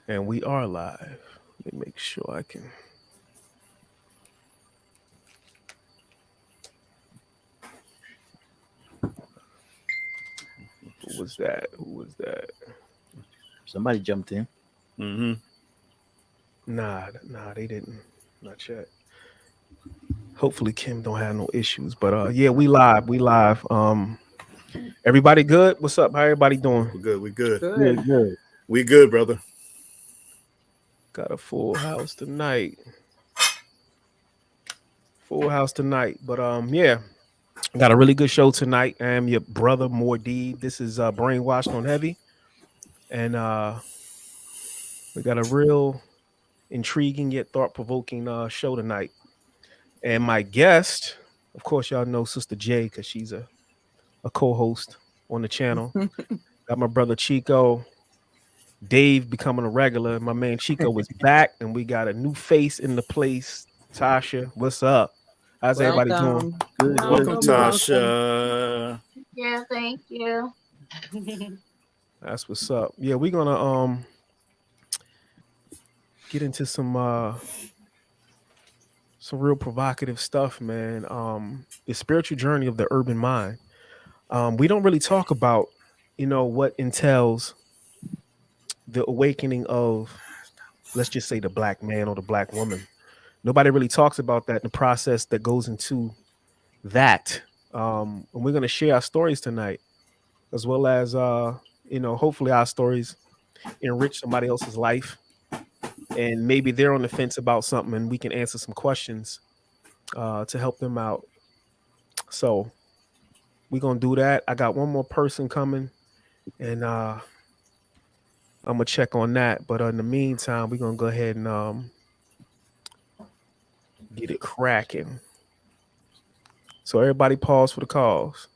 And we are live. Let me make sure I can. Who was that? Who was that? Somebody jumped in. Mm-hmm. Nah, they didn't. Not yet. Hopefully Kim don't have no issues. But yeah, we live. We live. Everybody good? What's up? How everybody doing? We're good. We good. Good. Good. We good, brother. Got a full house tonight. Full house tonight. But yeah. Got a really good show tonight. I am your brother Mordeed. This is Brainwashed on Heavy. And we got a real intriguing yet thought-provoking show tonight. And my guest, of course, y'all know Sister J because she's a co-host on the channel. Got my brother Chico, Dave becoming a regular. My man Chico is back, and we got a new face in the place. Tasha, what's up? How's everybody doing? Good. Welcome, good. Tasha. Yeah, thank you. That's what's up. Yeah, we're gonna get into some real provocative stuff, man. The spiritual journey of the urban mind. We don't really talk about, what entails the awakening of, let's just say, the black man or the black woman. Nobody really talks about that, the process that goes into that. And we're going to share our stories tonight, as well as, hopefully our stories enrich somebody else's life. And maybe they're on the fence about something and we can answer some questions to help them out. So we're going to do that. I got one more person coming, and I'm going to check on that. But in the meantime, we're going to go ahead and get it cracking. So everybody pause for the calls.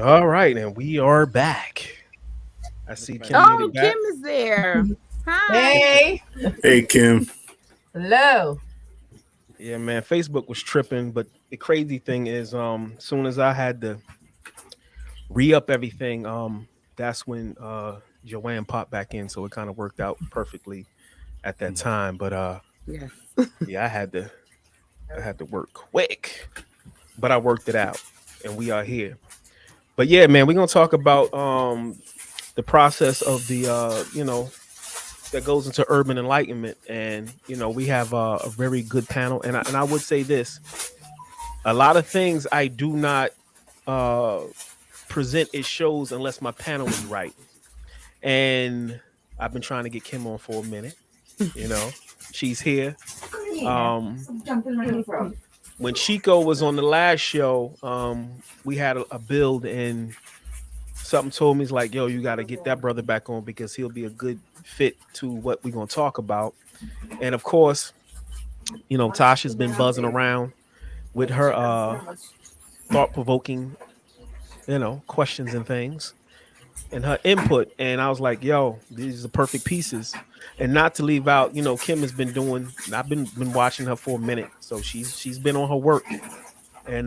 All right, and we are back. I see Kim. made Oh, it back. Kim is there. Hi. Hey. Hey, Kim. Hello. Yeah, man, Facebook was tripping, but the crazy thing is, soon as I had to re-up everything, that's when Joanne popped back in, so it kind of worked out perfectly at that time. But Yes. yeah, I had to work quick, but I worked it out, and we are here. But yeah, man, we're gonna talk about the process of the that goes into urban enlightenment, and we have a very good panel, and I would say this: A lot of things I do not uh, present at shows unless my panel is right. And I've been trying to get Kim on for a minute. You know, she's here. When Chico was on the last show, we had a build and something told me, it's like, yo, you got to get that brother back on because he'll be a good fit to what we're going to talk about. And of course, you know, Tasha's been buzzing around with her thought-provoking, you know, questions and things and her input. And I was like, yo, these are perfect pieces. And not to leave out, you know, Kim has been doing, I've been watching her for a minute. So she's been on her work. And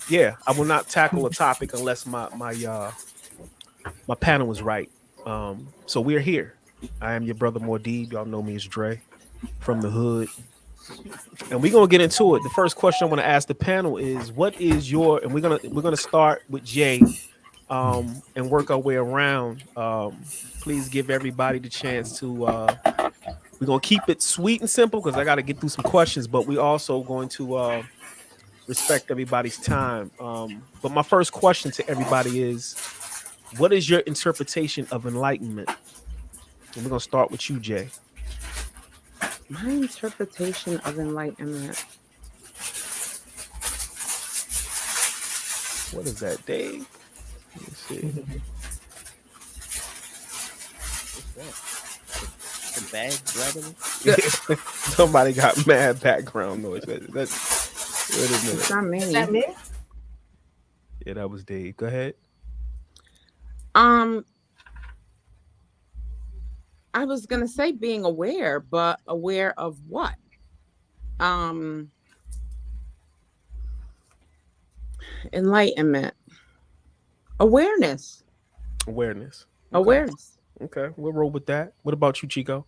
yeah, I will not tackle a topic unless my panel is right. So we're here. I am your brother Mordeeb. Y'all know me as Dre from the hood. And we're gonna get into it. The first question I want to ask the panel is, what is your, and we're gonna start with Jay and work our way around. Please give everybody the chance to we're gonna keep it sweet and simple because I gotta get through some questions, but we also going to respect everybody's time. But my first question to everybody is, what is your interpretation of enlightenment? And we're gonna start with you, Jay. My interpretation of enlightenment. What is that, Dave? Let me see. The bag rattling. Somebody got mad background noise. That's wait a minute. It's not me. Is that me? Yeah, that was Dave. Go ahead. I was gonna say being aware, but aware of what? Enlightenment. Awareness. Awareness. Awareness. Okay, we'll roll with that. What about you, Chico?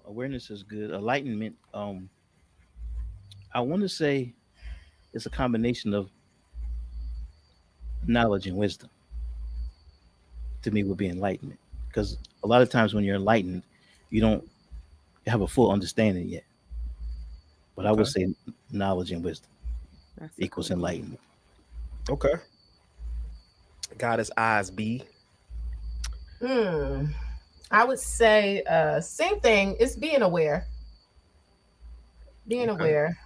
Awareness is good. Enlightenment. I want to say it's a combination of knowledge and wisdom. To me, would be enlightenment, because a lot of times when you're enlightened, you don't have a full understanding yet. But I would say knowledge and wisdom That's equals cool. enlightenment. Okay. Got his eyes, B. I would say same thing. It's being aware. Being Okay. aware.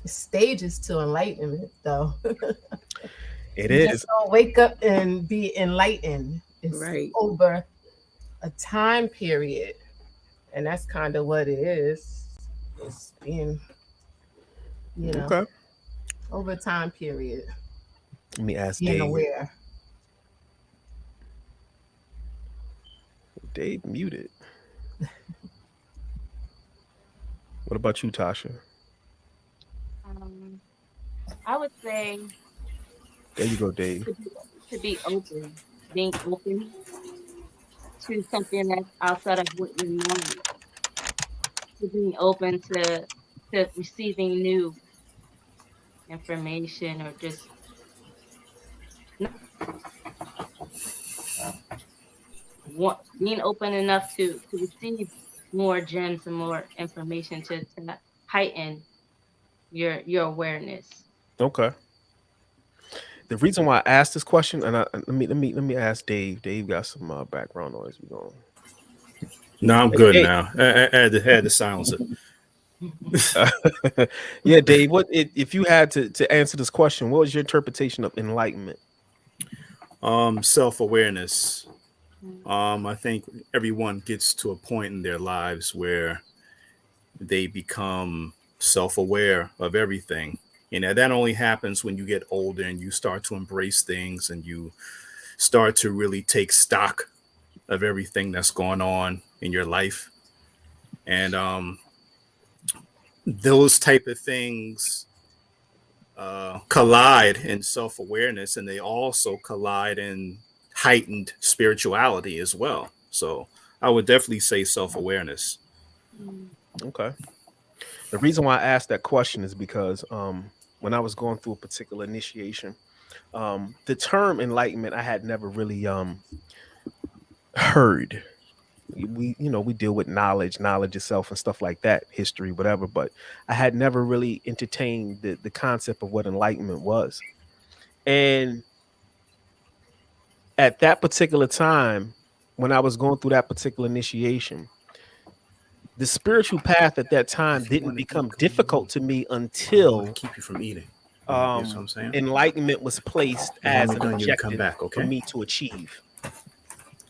Stages to enlightenment, though. It You is. just don't wake up and be enlightened. It's Right. over a time period, and that's kind of what it is. It's being, Okay. over a time period, Let me ask being Dave. aware. Dave muted. What about you, Tasha? I would say There you go, Dave. to be open, being open to something that's outside of what you know, to being open to receiving new information or just being open enough to receive more gems and more information to heighten your awareness. Okay. The reason why I asked this question, and let me ask Dave. Dave got some background noise. We going. No, I'm good Hey. now. I had to silence it. Yeah, Dave. What if you had to answer this question? What was your interpretation of enlightenment? Self-awareness. I think everyone gets to a point in their lives where they become self-aware of everything. You know, that only happens when you get older and you start to embrace things and you start to really take stock of everything that's going on in your life. And those type of things collide in self-awareness, and they also collide in heightened spirituality as well. So I would definitely say self-awareness. Okay. The reason why I asked that question is because when I was going through a particular initiation, the term enlightenment I had never really heard. we deal with knowledge itself and stuff like that, history, whatever. But I had never really entertained the concept of what enlightenment was. And at that particular time, when I was going through that particular initiation, the spiritual path at that time If you didn't wanna eat, become go difficult to me I until wanna keep you from eating. You know what I'm saying? enlightenment was placed And when as we're an done, you can come objective back, for okay? me to achieve.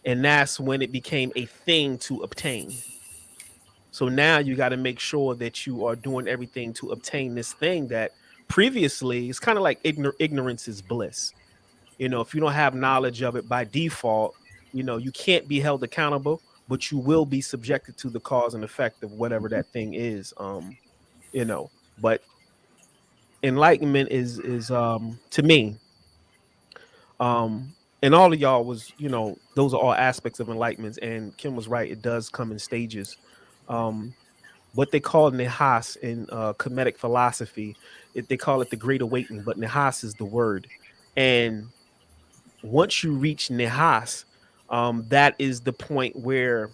And that's when it became a thing to obtain. So now you got to make sure that you are doing everything to obtain this thing that previously it's kind of like ignorance is bliss. If you don't have knowledge of it by default, you can't be held accountable, but you will be subjected to the cause and effect of whatever that thing is. But enlightenment is to me, and all of y'all was, those are all aspects of enlightenment. And Kim was right; it does come in stages. What they call nihas in Kemetic philosophy, they call it the Great Awakening, but nihas is the word. And once you reach nihas, that is the point where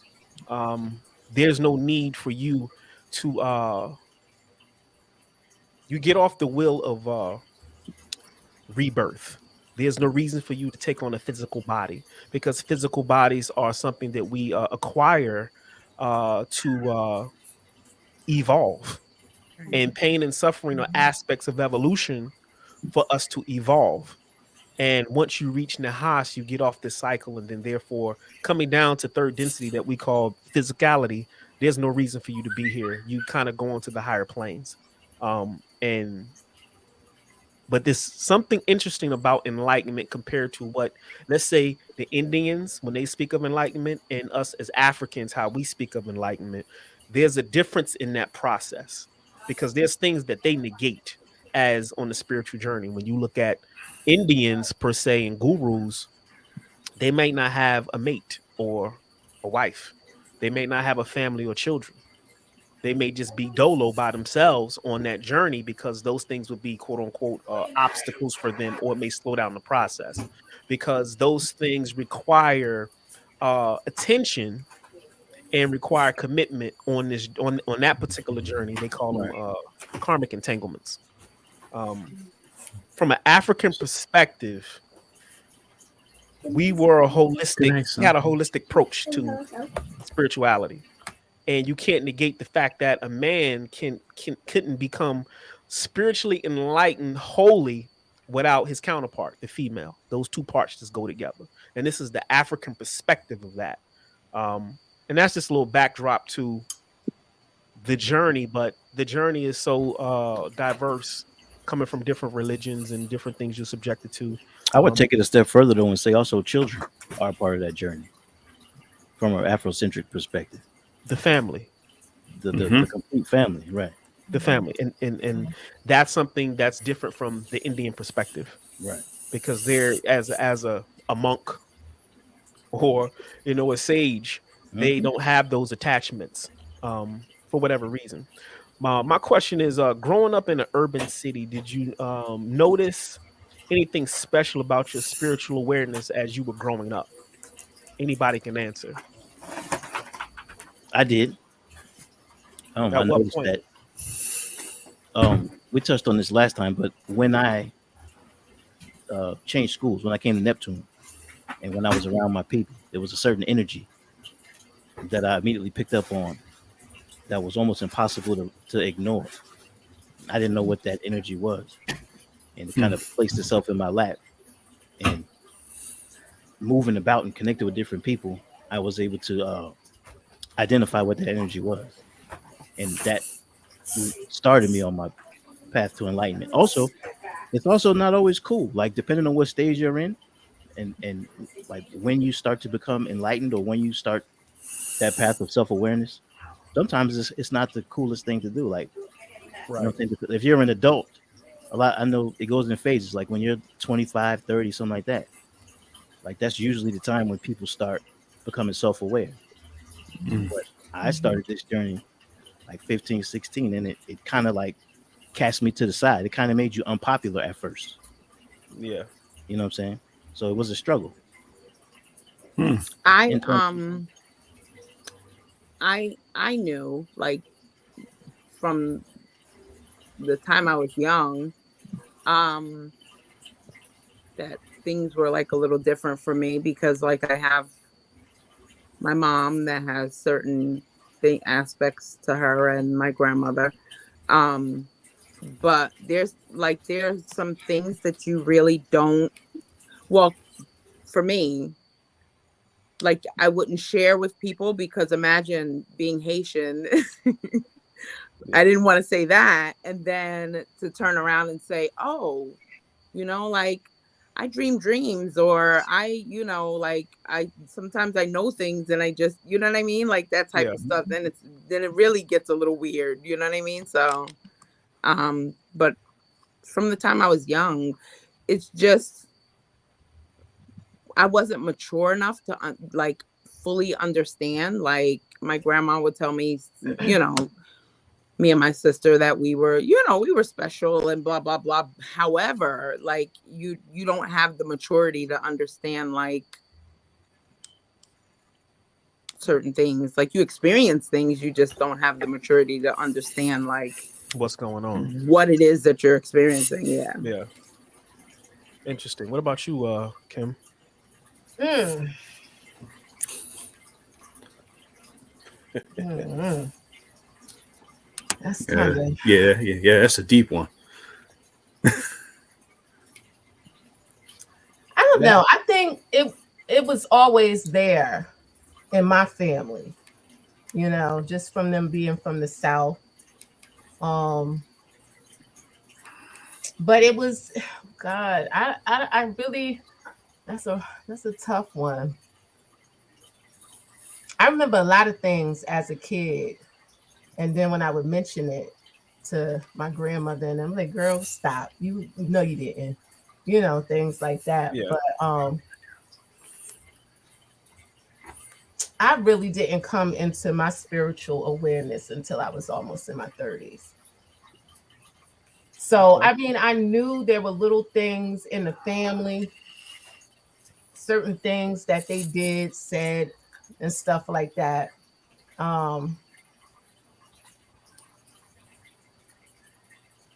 there's no need for you to you get off the wheel of rebirth. There's no reason for you to take on a physical body, because physical bodies are something that we acquire to evolve. And pain and suffering are aspects of evolution for us to evolve. And once you reach Nahas, you get off this cycle, and then therefore coming down to third density that we call physicality, there's no reason for you to be here. You kind of go on to the higher planes. But there's something interesting about enlightenment compared to what, let's say, the Indians, when they speak of enlightenment, and us as Africans, how we speak of enlightenment. There's a difference in that process, because there's things that they negate as on the spiritual journey. When you look at Indians per se and gurus, they may not have a mate or a wife. They may not have a family or children. They may just be dolo by themselves on that journey, because those things would be quote unquote obstacles for them, or it may slow down the process, because those things require attention and require commitment on that particular journey. They call them karmic entanglements. From an African perspective, we were a holistic, we had a holistic approach to spirituality. And you can't negate the fact that a man couldn't become spiritually enlightened wholly without his counterpart, the female. Those two parts just go together. And this is the African perspective of that. And that's just a little backdrop to the journey. But the journey is so diverse, coming from different religions and different things you're subjected to. I would take it a step further though and say also children are part of that journey from an Afrocentric perspective. The family, the complete family, right? The family, and that's something that's different from the Indian perspective, right? Because they're as a monk or a sage, they don't have those attachments for whatever reason. My question is, growing up in an urban city, did you notice anything special about your spiritual awareness as you were growing up? Anybody can answer. I did. I noticed that. We touched on this last time, but when I changed schools, when I came to Neptune, and when I was around my people, there was a certain energy that I immediately picked up on that was almost impossible to ignore. I didn't know what that energy was, and it kind of placed itself in my lap. And moving about and connected with different people, I was able to identify what that energy was, and that started me on my path to enlightenment. Also, it's also not always cool, like depending on what stage you're in, and like when you start to become enlightened or when you start that path of self-awareness, sometimes it's not the coolest thing to do. Like, right. If you're an adult, I know it goes in phases. Like when you're 25, 30, something like that, like that's usually the time when people start becoming self-aware. But I started this journey like 15, 16, and it kind of like cast me to the side. It kind of made you unpopular at first. Yeah. You know what I'm saying? So it was a struggle. I I knew, like, from the time I was young, um, that things were like a little different for me because, like, I have my mom that has certain thing aspects to her and my grandmother. Um, but there's some things that you really don't. Well, for me, like, I wouldn't share with people because imagine being Haitian. I didn't want to say that, and then to turn around and say, "Oh, like I dream dreams," or like I sometimes I know things and I just, you know what I mean, like that type Yeah. of stuff. Then it really gets a little weird. You know what I mean? So, but from the time I was young, it's just I wasn't mature enough to like fully understand. Like my grandma would tell me, me and my sister, that we were special and blah blah blah. However, like you don't have the maturity to understand like certain things. Like you experience things, you just don't have the maturity to understand like What's going on? what it is that you're experiencing. Yeah. Yeah. Interesting. What about you, Kim? Mm. Mm. That's kind of Yeah. That's a deep one. I don't know. I think it was always there in my family, just from them being from the South. But it was, God, I really, that's a tough one. I remember a lot of things as a kid, and then when I would mention it to my grandmother, and I'm like, "Girl, stop! You know you didn't," things like that. Yeah. But I really didn't come into my spiritual awareness until I was almost in my 30s. So, I mean, I knew there were little things in the family, certain things that they did, said, and stuff like that.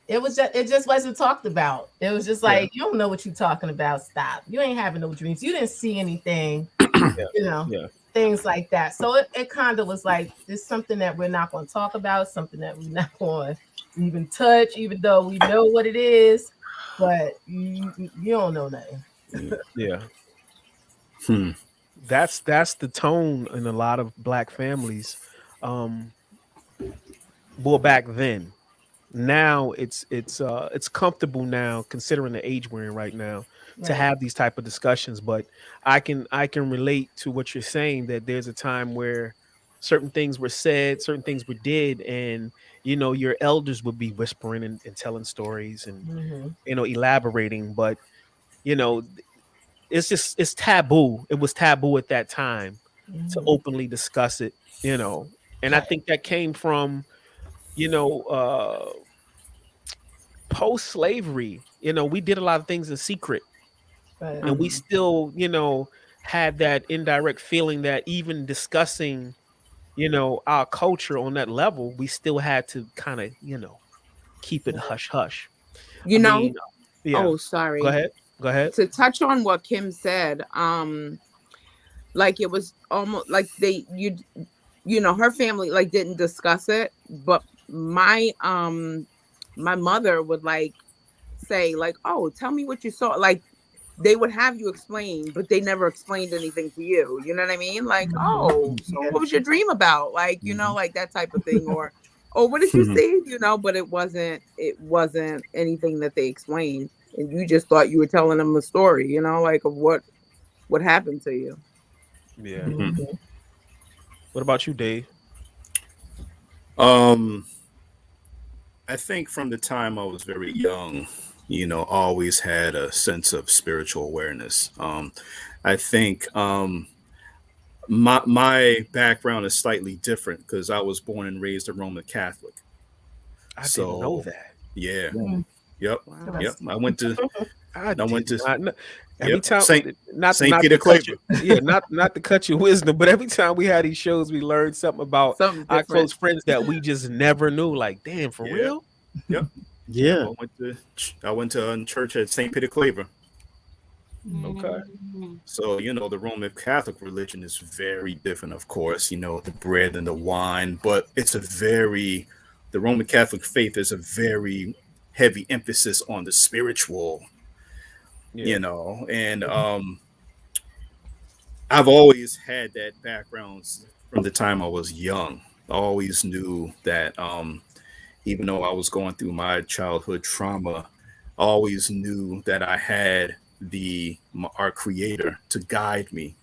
It just wasn't talked about. It was just like, you don't know what you're talking about. Stop. You ain't having no dreams. You didn't see anything, things like that. So it kind of was like, it's something that we're not going to talk about, something that we're not going to even touch, even though we know what it is, but you don't know nothing. Yeah. That's the tone in a lot of Black families. Well, back then. Now it's comfortable now, considering the age we're in right now, to have these type of discussions. But I can relate to what you're saying, that there's a time where certain things were said, certain things were did, and your elders would be whispering and telling stories and elaborating. But it's taboo. It was taboo at that time to openly discuss it. And I think that came from post-slavery. We did a lot of things in secret, and we still had that indirect feeling that even discussing our culture on that level, we still had to kind of keep it hush hush. Yeah. Oh, sorry. Go ahead. To touch on what Kim said, like it was almost like her family like didn't discuss it, but my mother would like say like, "Oh, tell me what you saw." Like they would have you explain, but they never explained anything to you. You know what I mean? Like, "Oh, so what was your dream about?" Like, like that type of thing, or "Oh, what did you see?" But it wasn't anything that they explained, and you just thought you were telling them a story, like of what happened to you. Yeah. What about you, Dave? I think from the time I was very young, always had a sense of spiritual awareness. I think my background is slightly different because I was born and raised a Roman Catholic. I didn't know that. Yeah. Mm. Yep. Wow. Yep. I went to Every Yep. time, not Saint not Peter to cut Claver. you, yeah, not to cut your wisdom, but every time we had these shows, we learned something about Something our different. close friends that we just never knew. Like, damn, for Yeah. real? Yep. Yeah. I went to church at Saint Peter Claver. Okay. Mhm. So, the Roman Catholic religion is very different, of course, the bread and the wine, but the Roman Catholic faith is a very heavy emphasis on the spiritual, Yeah. and I've always had that background from the time I was young. I always knew that, even though I was going through my childhood trauma, I always knew that I had our creator to guide me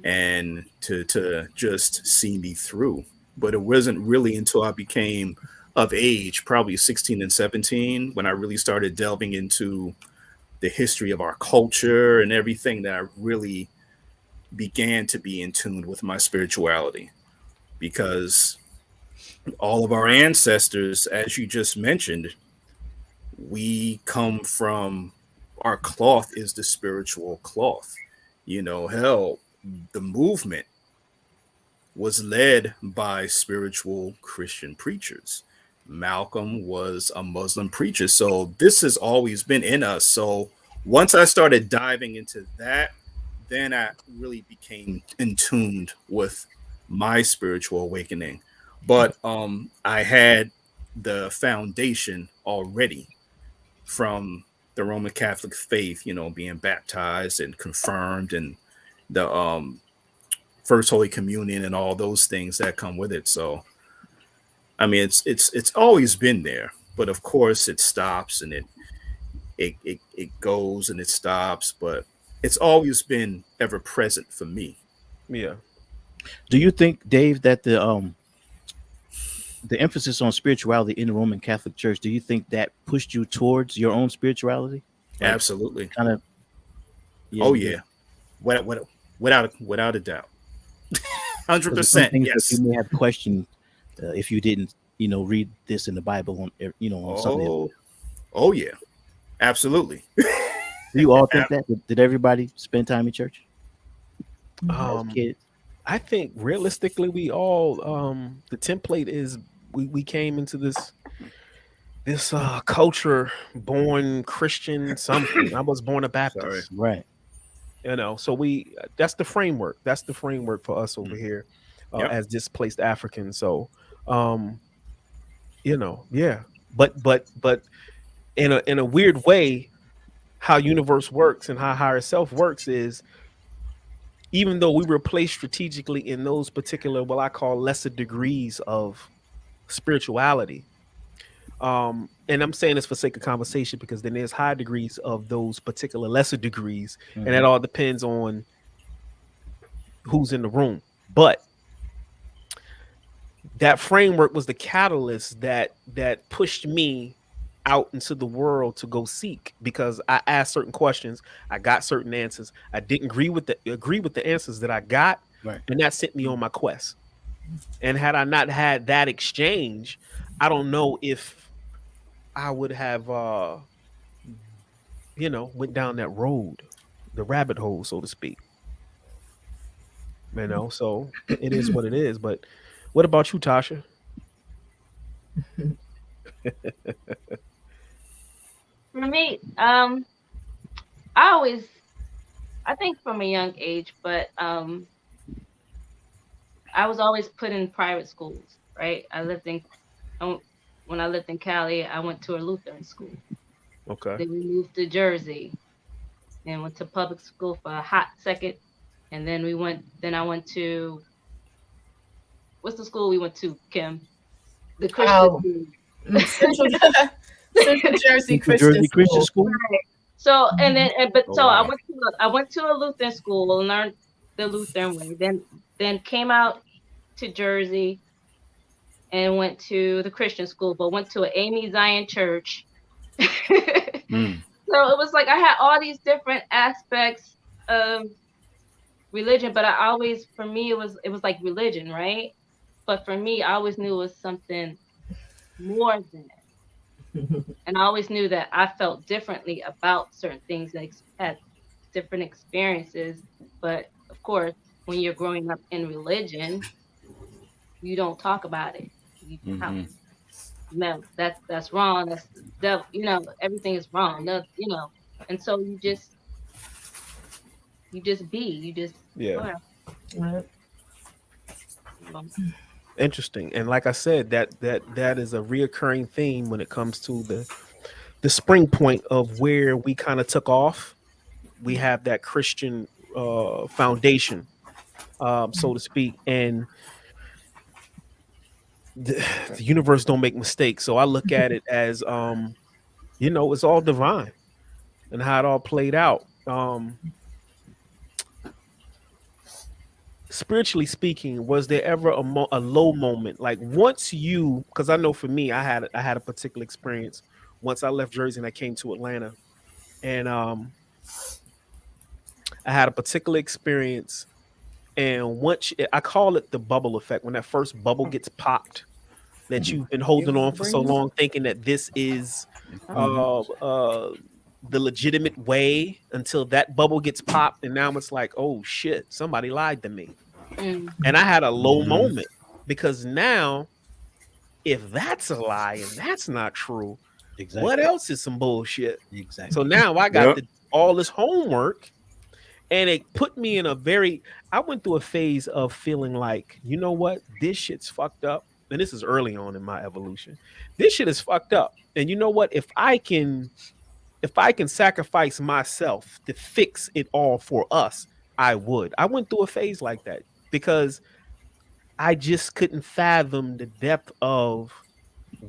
and to just see me through. But it wasn't really until I became of age, probably 16 and 17, when I really started delving into the history of our culture and everything, that I really began to be in tune with my spirituality. Because all of our ancestors, as you just mentioned, we come from, our cloth is the spiritual cloth. Hell, the movement was led by spiritual Christian preachers. Malcolm was a Muslim preacher. So this has always been in us. So once I started diving into that, then I really became in tune with my spiritual awakening. But I had the foundation already from the Roman Catholic faith, being baptized and confirmed, and the First Holy Communion and all those things that come with it. So, I mean, it's always been there, but of course it stops, and it goes and it stops, but it's always been ever present for me. Yeah. Do you think, Dave, that the emphasis on spirituality in the Roman Catholic Church, do you think that pushed you towards your own spirituality? Like, Absolutely. kind of. Oh yeah, without a doubt. 100%. Yes. That you may have questioned if you didn't, read this in the Bible on something. Oh yeah, absolutely. Do you all think that? Did everybody spend time in church? As kids? I think realistically, we all the template is we came into this culture born Christian something. I was born a Baptist. Sorry. Right. So that's the framework. That's the framework for us over here Yep. as displaced Africans. So yeah. But in a weird way, how universe works and how higher self works is, even though we were placed strategically in those particular, what I call lesser degrees of spirituality, and I'm saying this for sake of conversation, because then there's high degrees of those particular lesser degrees, and it all depends on who's in the room. But that framework was the catalyst that pushed me out into the world to go seek, because I asked certain questions, I got certain answers. I didn't agree with the answers that I got, Right. and that sent me on my quest. And had I not had that exchange, I don't know if I would have went down that road, the rabbit hole, so to speak. So it is what it is. But what about you, Tasha? For me, I think from a young age, but I was always put in private schools, right? When I lived in Cali, I went to a Lutheran school. Okay. Then we moved to Jersey and went to public school for a hot second. And then I went to, what's the school we went to, Kim? The Christian school. Central Jersey Christian School. Right. So I went to a Lutheran school and learned the Lutheran way. Then came out to Jersey and went to the Christian school, but went to an Amy Zion church. So it was like I had all these different aspects of religion, but for me it was like religion, right? But for me, I always knew it was something more than it. And I always knew that I felt differently about certain things that had different experiences. But of course, when you're growing up in religion, you don't talk about it. Mhm. No, that's wrong. That's the devil. Everything is wrong. No, and so you just be. You just Yeah. Right. Interesting. And like I said, that is a reoccurring theme when it comes to the spring point of where we kind of took off. We have that Christian foundation, so to speak, and the universe don't make mistakes. So I look at it as it's all divine and how it all played out. Spiritually speaking, was there ever a low moment, like once you, because I know for me, I had a particular experience once I left Jersey and I came to Atlanta, and I had a particular experience, and I call it the bubble effect, when that first bubble gets popped, that you've been holding on for so long, thinking that this is the legitimate way, until that bubble gets popped, and now it's like, oh shit, somebody lied to me. And I had a low moment, because now, if that's a lie and that's not true, Exactly. what else is some bullshit? Exactly. So now I got all this homework, and it put me in I went through a phase of feeling like, you know what, this shit's fucked up. And this is early on in my evolution. This shit is fucked up. And you know what, if I can sacrifice myself to fix it all for us, I would. I went through a phase like that, because I just couldn't fathom the depth of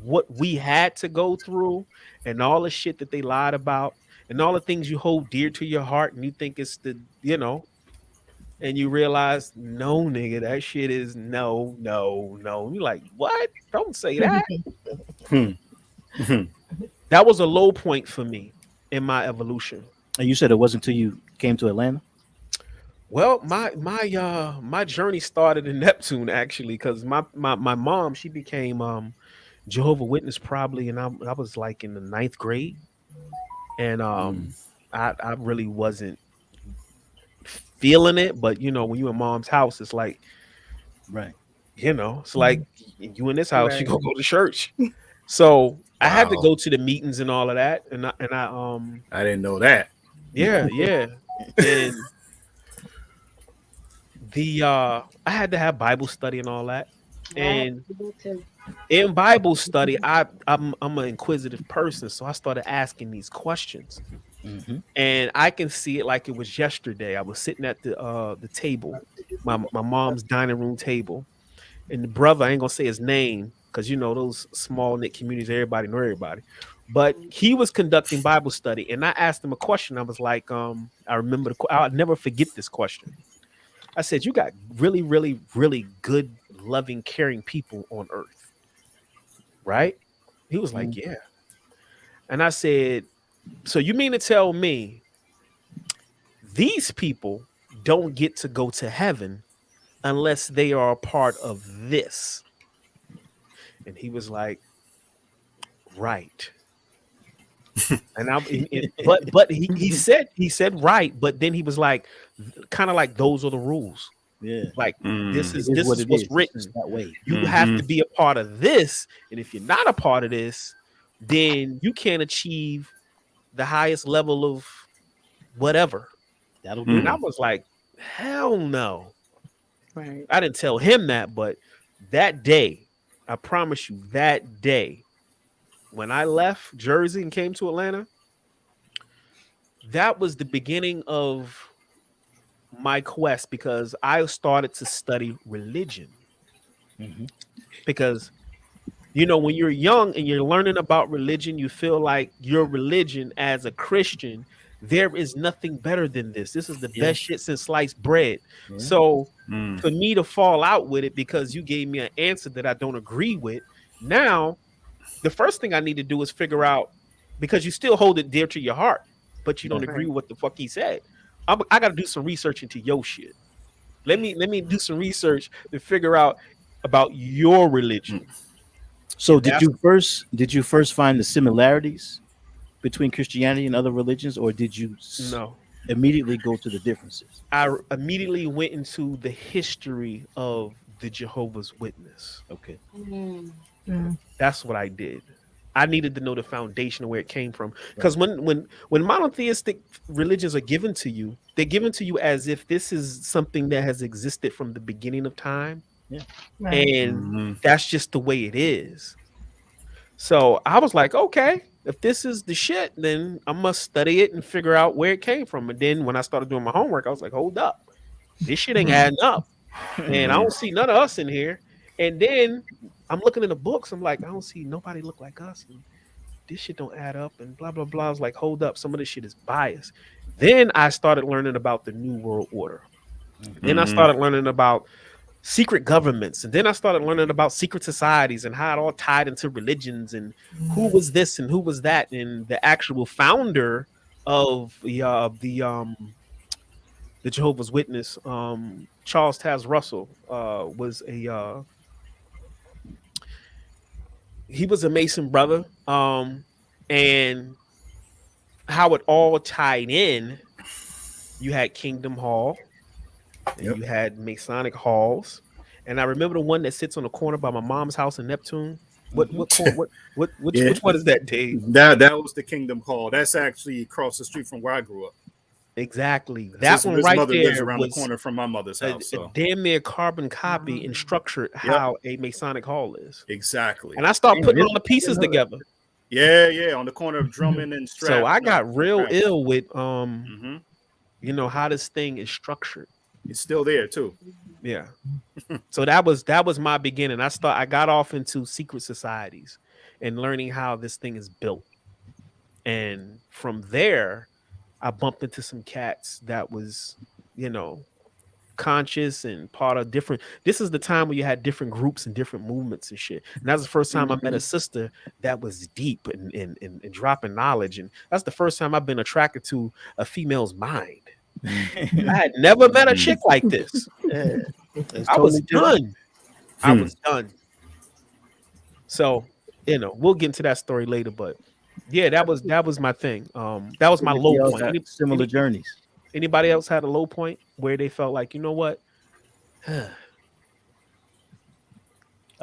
what we had to go through, and all the shit that they lied about, and all the things you hold dear to your heart, and you think it's and you realize, no, nigga, that shit is no. You're like, what? Don't say that. That was a low point for me in my evolution. And you said it wasn't until you came to Atlanta? Well, my journey started in Neptune, actually, because my mom, she became Jehovah Witness probably, and I was like in the 9th grade, and I really wasn't feeling it, but when you in mom's house, it's like, right, it's like you in this house, you go to church. So I had to go to the meetings and all of that, and I didn't know that. Yeah. And I had to have Bible study and all that. And in Bible study, I'm an inquisitive person, so I started asking these questions. And I can see it like it was yesterday. I was sitting at the table, my mom's dining room table, and the brother, I ain't gonna say his name, because those small knit communities, everybody know everybody. But he was conducting Bible study, and I asked him a question. I was like, I remember I'll never forget this question. I said, you got really, really, really good, loving, caring people on earth, right? He was like, yeah. And I said, so you mean to tell me these people don't get to go to heaven unless they are a part of this? And he was like, right. And but he said right, but then he was like, kind of like, those are the rules. Yeah, like this is what's written that way. You have to be a part of this, and if you're not a part of this, then you can't achieve the highest level of whatever. That'll do. And I was like, hell no. Right. I didn't tell him that, but that day, I promise you, that day, when I left Jersey and came to Atlanta, that was the beginning of my quest, because I started to study religion. Because, when you're young and you're learning about religion, you feel like your religion as a Christian, there is nothing better than this. This is the best shit since sliced bread. So for me to fall out with it because you gave me an answer that I don't agree with, now the first thing I need to do is figure out, because you still hold it dear to your heart, but you don't agree with what the fuck he said. I got to do some research into your shit. Let me do some research to figure out about your religion. So did you first find the similarities between Christianity and other religions, or did you? No. immediately go to the differences? I immediately went into the history of the Jehovah's Witness. Okay. That's what I did. I needed to know the foundation of where it came from. Because when monotheistic religions are given to you, they're given to you as if this is something that has existed from the beginning of time. Yeah. Right. And that's just the way it is. So I was like, okay, if this is the shit, then I must study it and figure out where it came from. And then when I started doing my homework, I was like, hold up, this shit ain't adding up. And I don't see none of us in here. And then I'm looking in the books. I'm like, I don't see nobody look like us. And this shit don't add up and blah, blah, blah. I was like, hold up. Some of this shit is biased. Then I started learning about the New World Order. Then I started learning about secret governments. And then I started learning about secret societies and how it all tied into religions and who was this and who was that. And the actual founder of the Jehovah's Witness, Charles Taz Russell, was he was a Mason brother, and how it all tied in. You had Kingdom Hall, and you had Masonic halls, and I remember the one that sits on the corner by my mom's house in Neptune. Which one is that, Dave? That was the Kingdom Hall. That's actually across the street from where I grew up. Exactly. That one his right mother there lives around was the corner from my mother's house. a damn near carbon copy and structured how a Masonic hall is. Exactly. And I started putting all the pieces together. Yeah, on the corner of Drummond and Stratton. So I got real ill with you know, how this thing is structured. It's still there too. Yeah. So that was my beginning. I got off into secret societies and learning how this thing is built. And from there, I bumped into some cats that was, you know, conscious and part of different. This is the time where you had different groups and different movements and shit. And that's the first time I met a sister that was deep and dropping knowledge. And that's the first time I've been attracted to a female's mind. I had never met a chick like this. I was done. I was done. So, you know, we'll get into that story later, but yeah, that was my thing. That was my low point. Similar journeys. Anybody else had a low point where they felt like, you know what?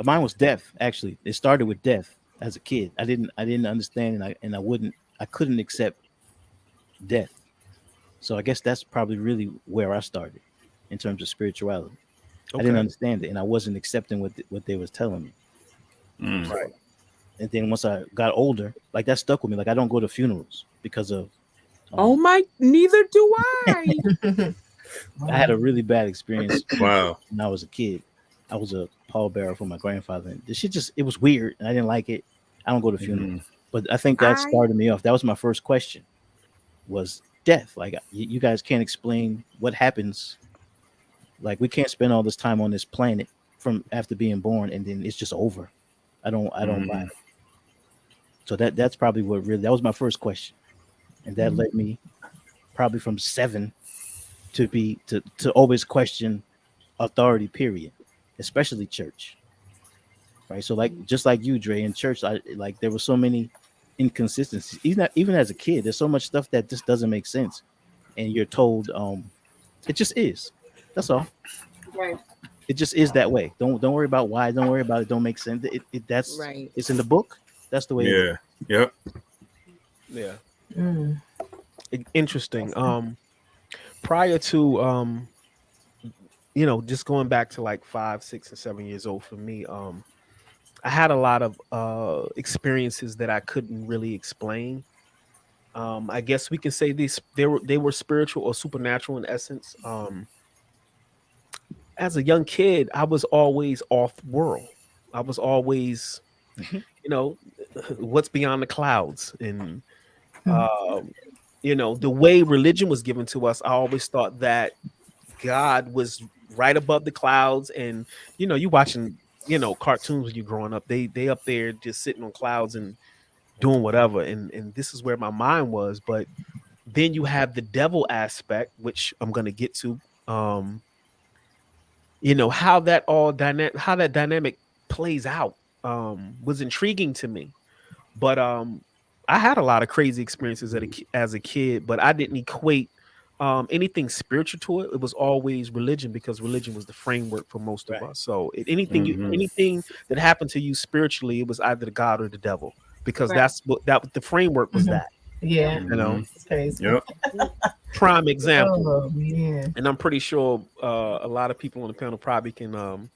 Mine was death. Actually, it started with death as a kid. I didn't understand, and I couldn't accept death. So I guess that's probably really where I started in terms of spirituality. Okay. I didn't understand it, and I wasn't accepting what they was telling me. Right. And then once I got older, like that stuck with me. Like I don't go to funerals because of. Neither do I. I had a really bad experience. Wow. When I was a kid, I was a pallbearer for my grandfather. And this shit it was weird, and I didn't like it. I don't go to funerals, but I think that started me off. That was my first question. Was death. Like you guys can't explain what happens. Like we can't spend all this time on this planet from after being born and then it's just over. I don't buy it. So that's probably that was my first question. And that led me probably from 7 to always question authority, period, especially church. Right. So like just like you, Dre, in church, there were so many inconsistencies. Even as a kid, there's so much stuff that just doesn't make sense, and you're told it just is. That's all. Right. It just is that way. Don't worry about why. Don't worry about it. Don't make sense. That's right. It's in the book. That's the way. Yeah. Yep. Yeah. Interesting. Prior to you know, just going back to like 5, 6, and 7 years old for me, I had a lot of experiences that I couldn't really explain. I guess we can say they were spiritual or supernatural in essence. As a young kid, I was always off world. I was always, you know, what's beyond the clouds. And, you know, the way religion was given to us, I always thought that God was right above the clouds. And, you know, you watching, you know, cartoons when you're growing up, they up there just sitting on clouds and doing whatever. And this is where my mind was. But then you have the devil aspect, which I'm going to get to. You know, how that dynamic plays out was intriguing to me. But I had a lot of crazy experiences as a kid, but I didn't equate anything spiritual to it, it was always religion, because religion was the framework for most of Right. us. So anything that happened to you spiritually, it was either the God or the devil, because Right. that's what the framework was. Mhm. That, Yeah, you know, it's crazy. Yep. prime example. Oh man. And I'm pretty sure a lot of people on the panel probably can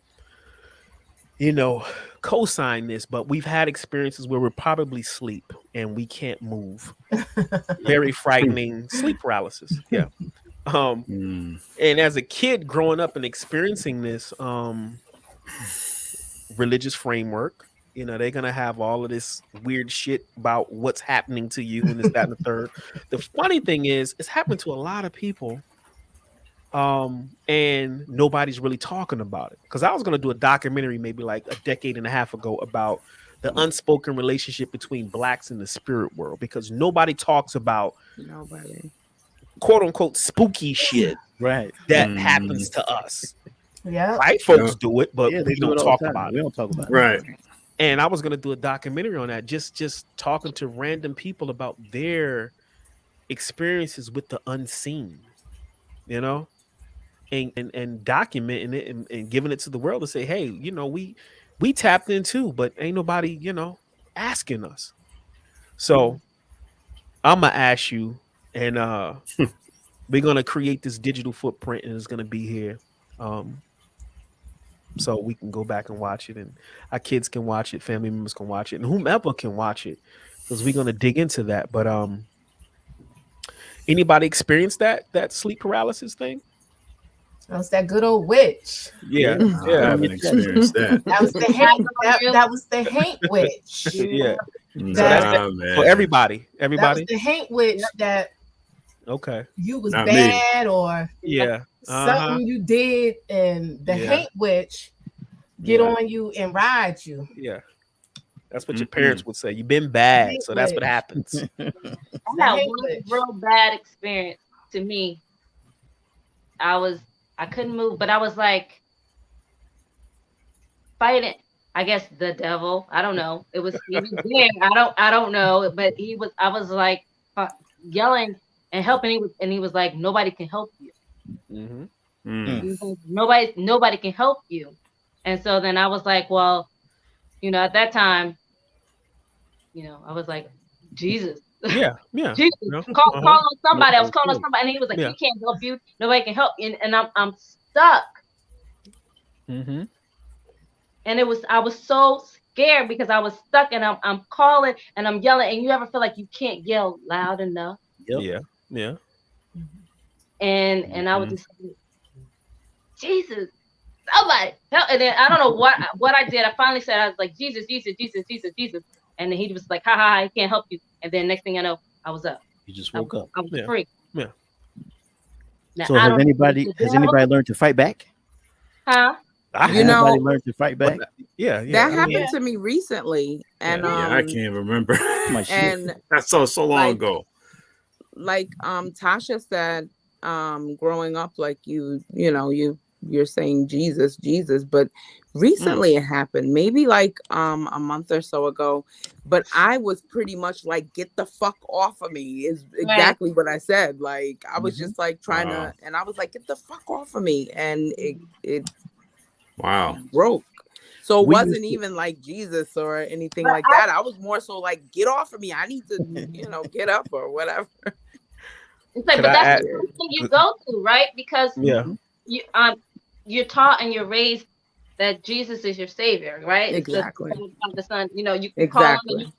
you know, co-sign this, but we've had experiences where we're probably sleep and we can't move. Very frightening sleep paralysis. Yeah. Mm. And as a kid growing up and experiencing this religious framework, you know, they're gonna have all of this weird shit about what's happening to you and this, that, and the third. The funny thing is, it's happening to a lot of people. And nobody's really talking about it. Because I was gonna do a documentary maybe like a decade and a half ago about the unspoken relationship between blacks and the spirit world, because nobody talks about Nobody. quote unquote spooky shit Right. that Mm. happens to us. Yeah. White folks Yeah. do it, but Yeah, we do don't it all talk the time. about We it. don't talk about it. Right. And I was gonna do a documentary on that, just talking to random people about their experiences with the unseen, you know, and documenting it and giving it to the world to say, hey, you know, we tapped in too, but ain't nobody, you know, asking us. So I'm gonna ask you, and we're gonna create this digital footprint, and it's gonna be here. So we can go back and watch it, and our kids can watch it, family members can watch it, and whomever can watch it, because we're gonna dig into that. But anybody experience that sleep paralysis thing? That was that good old witch. Yeah, I yeah, haven't experienced that. That was the hate. That was the hate witch. yeah. Nah, That- man. For everybody, That was everybody. the hate witch that Okay, you was Not me. bad or yeah, something you did, and the Yeah. hate witch get Yeah. on you and ride you. yeah. That's what your Mhm. parents would say. You've been bad, Hate so that's what witch. happens. I had hate one witch. real bad experience to me. I couldn't move, but I was like fighting, I guess, the devil. I don't know. It was he was there. I don't know, but I was like yelling and helping. He was like, nobody can help you. Mhm. Mm. Nobody can help you. And so then I was like, well, you know, at that time, you know, I was like, Jesus. Yeah, yeah. Jesus, Yeah. call on somebody. I was Yeah, calling on true. somebody, and he was like, Yeah. "He can't help you. Nobody can help you." And I'm stuck. Mm-hmm. And I was so scared because I was stuck, and I'm calling and I'm yelling. And you ever feel like you can't yell loud enough? Yep. Yeah, yeah. And I was just like, Jesus, somebody help. And then I don't know what I did. I finally said, I was like, Jesus, Jesus, Jesus, Jesus, Jesus. And then he was like, ha ha ha, he can't help you. And then next thing I know, I was up. You just woke up. I was Yeah. free. Yeah. Now, So I has don't know anybody if the has devil- anybody learned to fight back? Huh? I You know- Anybody learned to fight back? yeah, yeah. That I mean, happened to me recently, and Yeah, I can't remember. My shit. and That's so long Like- ago. like Tasha said, growing up, like you're saying Jesus, Jesus, but recently it happened, maybe like a month or so ago, but I was pretty much like, get the fuck off of me is exactly what I said. Like I was just like trying Wow. to, and I was like, get the fuck off of me, and it Wow. broke. So it We wasn't used to- even like Jesus or anything But like that. I was more so like, get off of me. I need to, get up or whatever. It's like, Could but I that's add- the first thing you go to, right? Because yeah, you're taught and you're raised that Jesus is your savior, right? It's Exactly. the Son, you know, you Exactly. call him,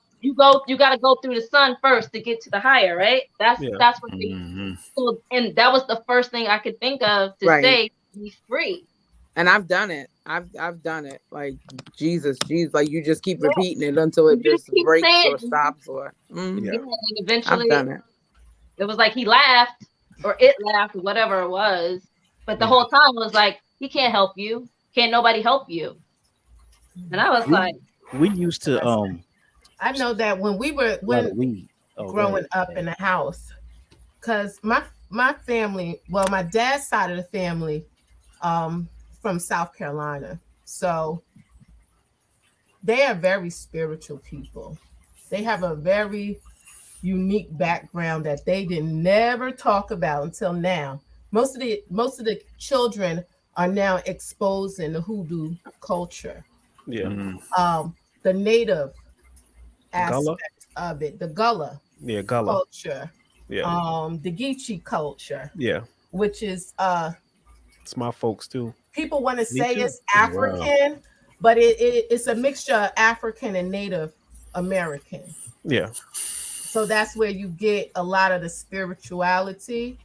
you got to go through the Son first to get to the higher, right? That's Yeah. that's what they. Mhm. So, and that was the first thing I could think of to Right. say, be free. And I've done it. I've done it. Like Jesus, like you just keep repeating it until it You just keep breaks saying or it. stops or. Mhm. Yeah. And I've eventually, done it. it was like he laughed or it laughed, whatever it was. But the Yeah. whole time was like, he can't help you. Can't nobody help you? And I was like, We used to I know that when we were when weed. Oh, go growing ahead. up in the house, because my family, well, my dad's side of the family, from South Carolina, so they are very spiritual people. They have a very unique background that they did never talk about until now. Most of the children are now exposed in the hoodoo culture. Yeah. The native Gullah. aspect of it, the Gullah Yeah, Gullah. culture, Yeah. the Geechee culture, Yeah. which is It's my folks too. people want to Me say too. it's African, but it's a mixture of African and Native American. Yeah. So that's where you get a lot of the spirituality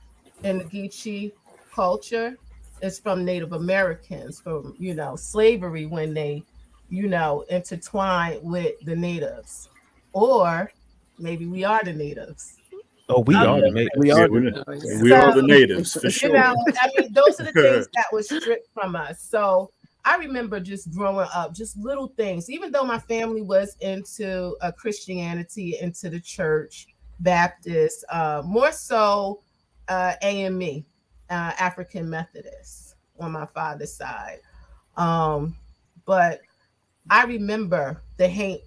in the Geechee culture. It's from Native Americans, from slavery when they, intertwine with the natives, or maybe we are the natives. Oh, we are the natives. We Yeah, are. we are the natives for sure. I mean, those are the things that was stripped from us. So I remember just growing up, just little things, even though my family was into Christianity, into the church, Baptist, more so AME, African Methodist on my father's side. But I remember the Haint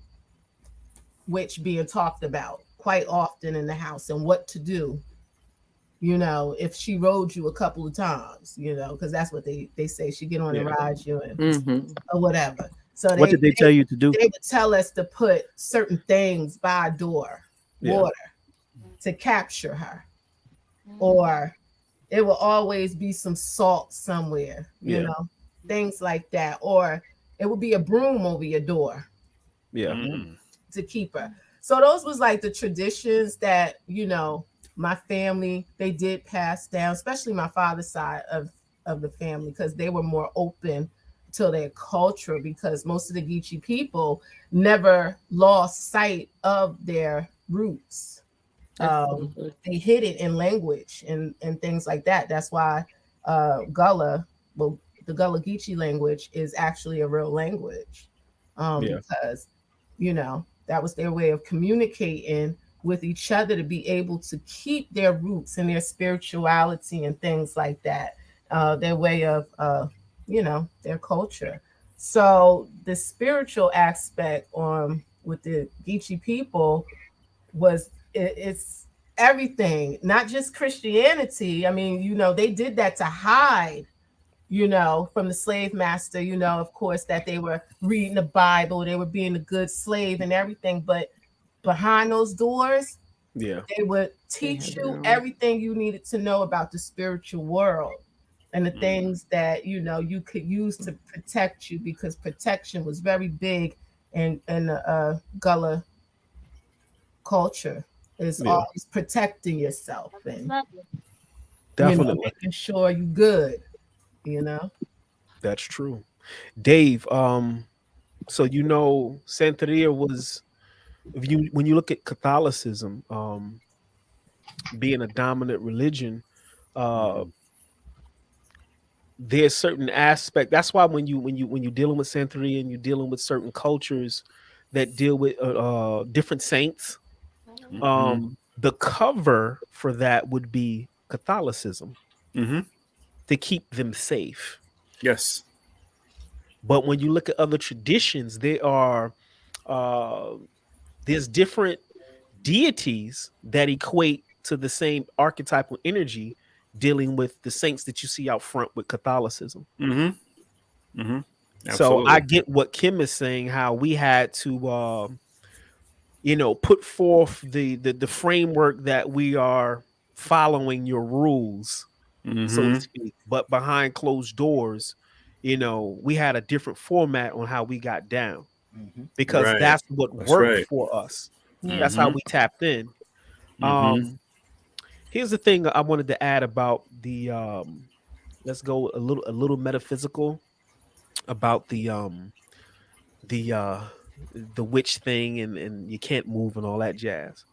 witch being talked about quite often in the house and what to do, if she rode you a couple of times, because that's what they say. She get on and ride you and or whatever. So What did they tell you to do? They would tell us to put certain things by a door, water, to capture her. Or it will always be some salt somewhere, things like that. Or it would be a broom over your door. Yeah. To keep her. So those was like the traditions that, my family, they did pass down, especially my father's side of the family, because they were more open to their culture, because most of the Geechee people never lost sight of their roots. They hid it in language and things like that. That's why Gullah, the Gullah Geechee language is actually a real language, because, that was their way of communicating with each other, to be able to keep their roots and their spirituality and things like that, their way of, their culture. So the spiritual aspect with the Geechee people it's everything, not just Christianity. I mean, they did that to hide, from the slave master, of course, that they were reading the Bible, they were being a good slave and everything, but behind those doors, they would teach you everything you needed to know about the spiritual world and the things that you could use to protect you, because protection was very big in the Gullah culture. Is always protecting yourself and Definitely making sure you're good. That's true. Dave, so Santeria was, when you look at Catholicism, being a dominant religion, there's certain aspect. That's why when you're dealing with Santeria and you're dealing with certain cultures that deal with different saints, the cover for that would be Catholicism, to keep them safe. Yes. But when you look at other traditions, there's different deities that equate to the same archetypal energy, dealing with the saints that you see out front with Catholicism. So I get what Kim is saying, how we had to put forth the framework that we are following your rules, so to speak. But behind closed doors, we had a different format on how we got down, because that's what worked for us. That's how we tapped in. Here's the thing I wanted to add about the let's go a little metaphysical about the witch thing and you can't move and all that jazz.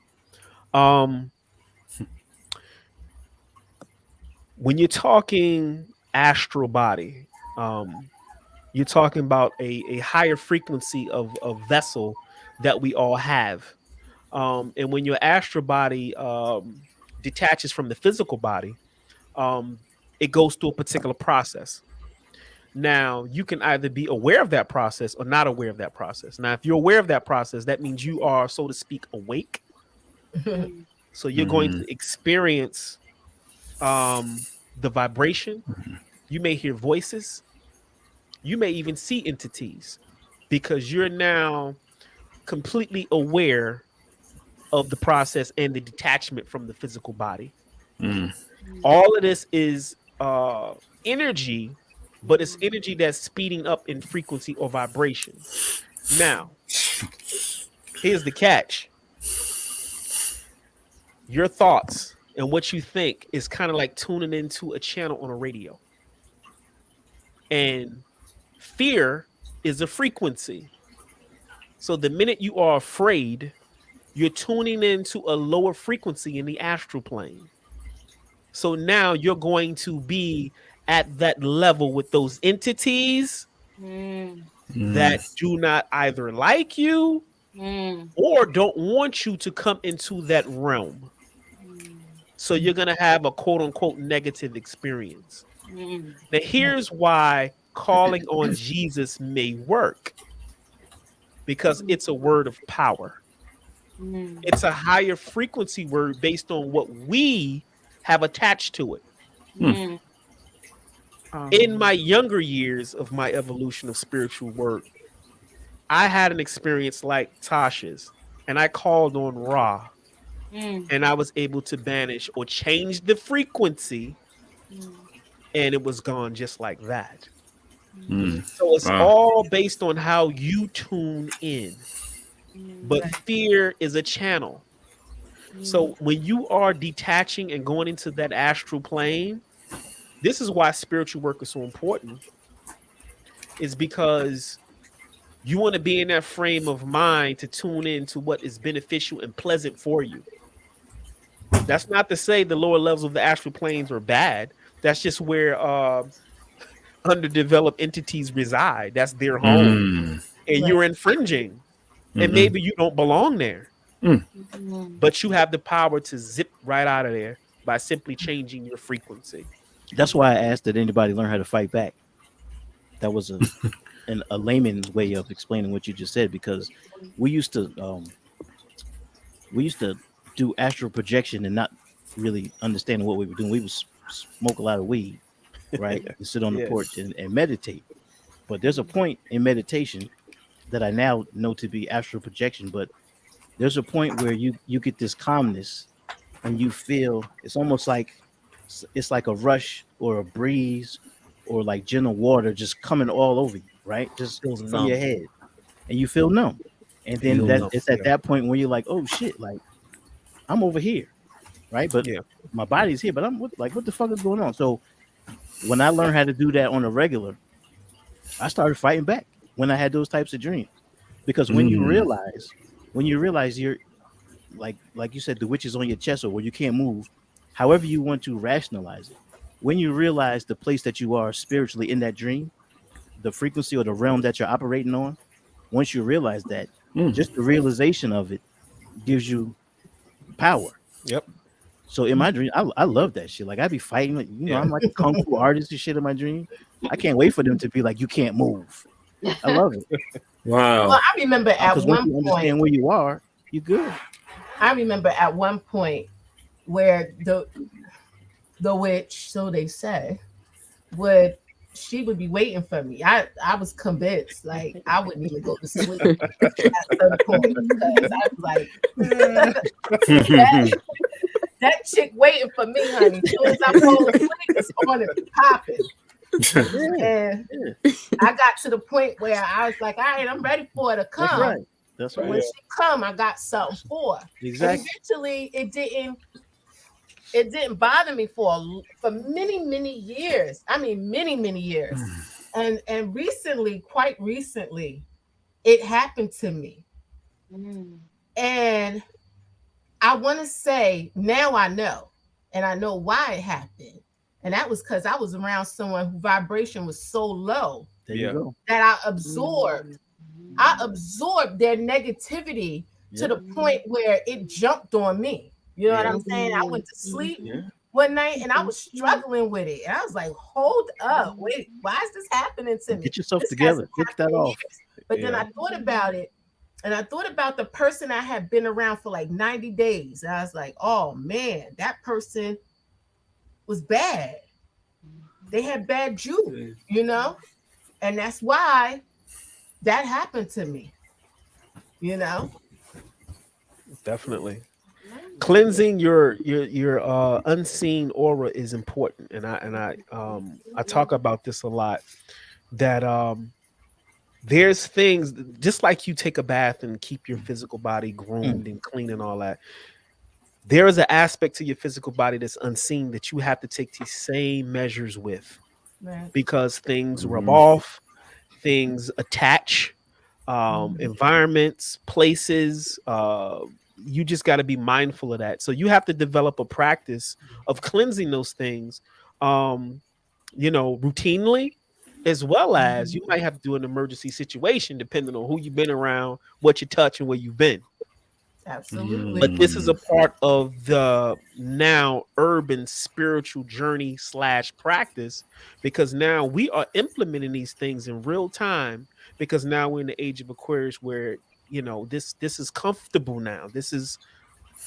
When you're talking astral body, you're talking about a higher frequency of vessel that we all have. And when your astral body detaches from the physical body, it goes through a particular process. Now, you can either be aware of that process or not aware of that process. Now, if you're aware of that process, that means you are, so to speak, awake. So you're going to experience the vibration. You may hear voices. You may even see entities because you're now completely aware of the process and the detachment from the physical body. All of this is energy, but it's energy that's speeding up in frequency or vibration. Now, here's the catch. Your thoughts and what you think is kind of like tuning into a channel on a radio. And fear is a frequency. So the minute you are afraid, you're tuning into a lower frequency in the astral plane. So now you're going to be at that level with those entities that do not either like you or don't want you to come into that realm. So you're going to have a quote unquote negative experience. Now, here's why calling on Jesus may work, because it's a word of power. It's a higher frequency word based on what we have attached to it. In my younger years of my evolution of spiritual work, I had an experience like Tasha's, and I called on Ra, and I was able to banish or change the frequency, and it was gone just like that. So it's all based on how you tune in. But fear is a channel. So when you are detaching and going into that astral plane, this is why spiritual work is so important. Is because you want to be in that frame of mind to tune in to what is beneficial and pleasant for you. That's not to say the lower levels of the astral planes are bad. That's just where underdeveloped entities reside. That's their home. And you're infringing. And maybe you don't belong there. But you have the power to zip right out of there by simply changing your frequency. That's why I asked, did anybody learn how to fight back? That was a layman's way of explaining what you just said, because we used to do astral projection and not really understanding what we were doing. We would smoke a lot of weed, right? And sit on the porch and meditate. But there's a point in meditation that I now know to be astral projection, but there's a point where you get this calmness and you feel it's almost like it's like a rush or a breeze or like gentle water just coming all over you, right? Just from your head, and you feel numb. And then it's at that point where you're like, oh shit, like I'm over here, right? But my body's here, but I'm what the fuck is going on? So when I learned how to do that on a regular, I started fighting back when I had those types of dreams, because when you realize you're like you said, the witch is on your chest or where you can't move, however you want to rationalize it. When you realize the place that you are spiritually in that dream, the frequency or the realm that you're operating on, once you realize that, just the realization of it gives you power. Yep. So in my dream, I love that shit. Like I be fighting, like, I'm like a kung fu artist and shit in my dream. I can't wait for them to be like, you can't move. I love it. Wow. Well, I remember at one point, understand where you are, you're good. I remember at one point where the witch, so they say, she would be waiting for me. I was convinced, like I wouldn't even go to sleep at some point, because I was like, that chick waiting for me, honey. As soon as I fall asleep, it's on and popping. And I got to the point where I was like, all right, I'm ready for her to come. That's right. When she come, I got something for her. Exactly. And eventually it didn't bother me for many years. I mean, many years. And recently, quite recently, it happened to me. And I want to say now I know, and I know why it happened. And that was because I was around someone whose vibration was so low There you go. that I absorbed their negativity to the point where it jumped on me. You know what I'm saying? I went to sleep one night and I was struggling with it. And I was like, hold up, wait, why is this happening to me? Get yourself This together. hasn't Fix that happened in off. years. But then I thought about it. And I thought about the person I had been around for like 90 days. And I was like, oh man, that person was bad. They had bad juju, you know? And that's why that happened to me, you know? Definitely. Cleansing your unseen aura is important. And I talk about this a lot, that there's things, just like you take a bath and keep your physical body groomed and clean and all that. There is an aspect to your physical body that's unseen that you have to take these same measures with, Right. because things rub off, things attach, environments, places. You just got to be mindful of that. So you have to develop a practice of cleansing those things, routinely, as well as you might have to do an emergency situation depending on who you've been around, what you touch, and where you've been. Absolutely. But this is a part of the now urban spiritual journey / practice, because now we are implementing these things in real time, because now we're in the age of Aquarius where, this is comfortable now. This is,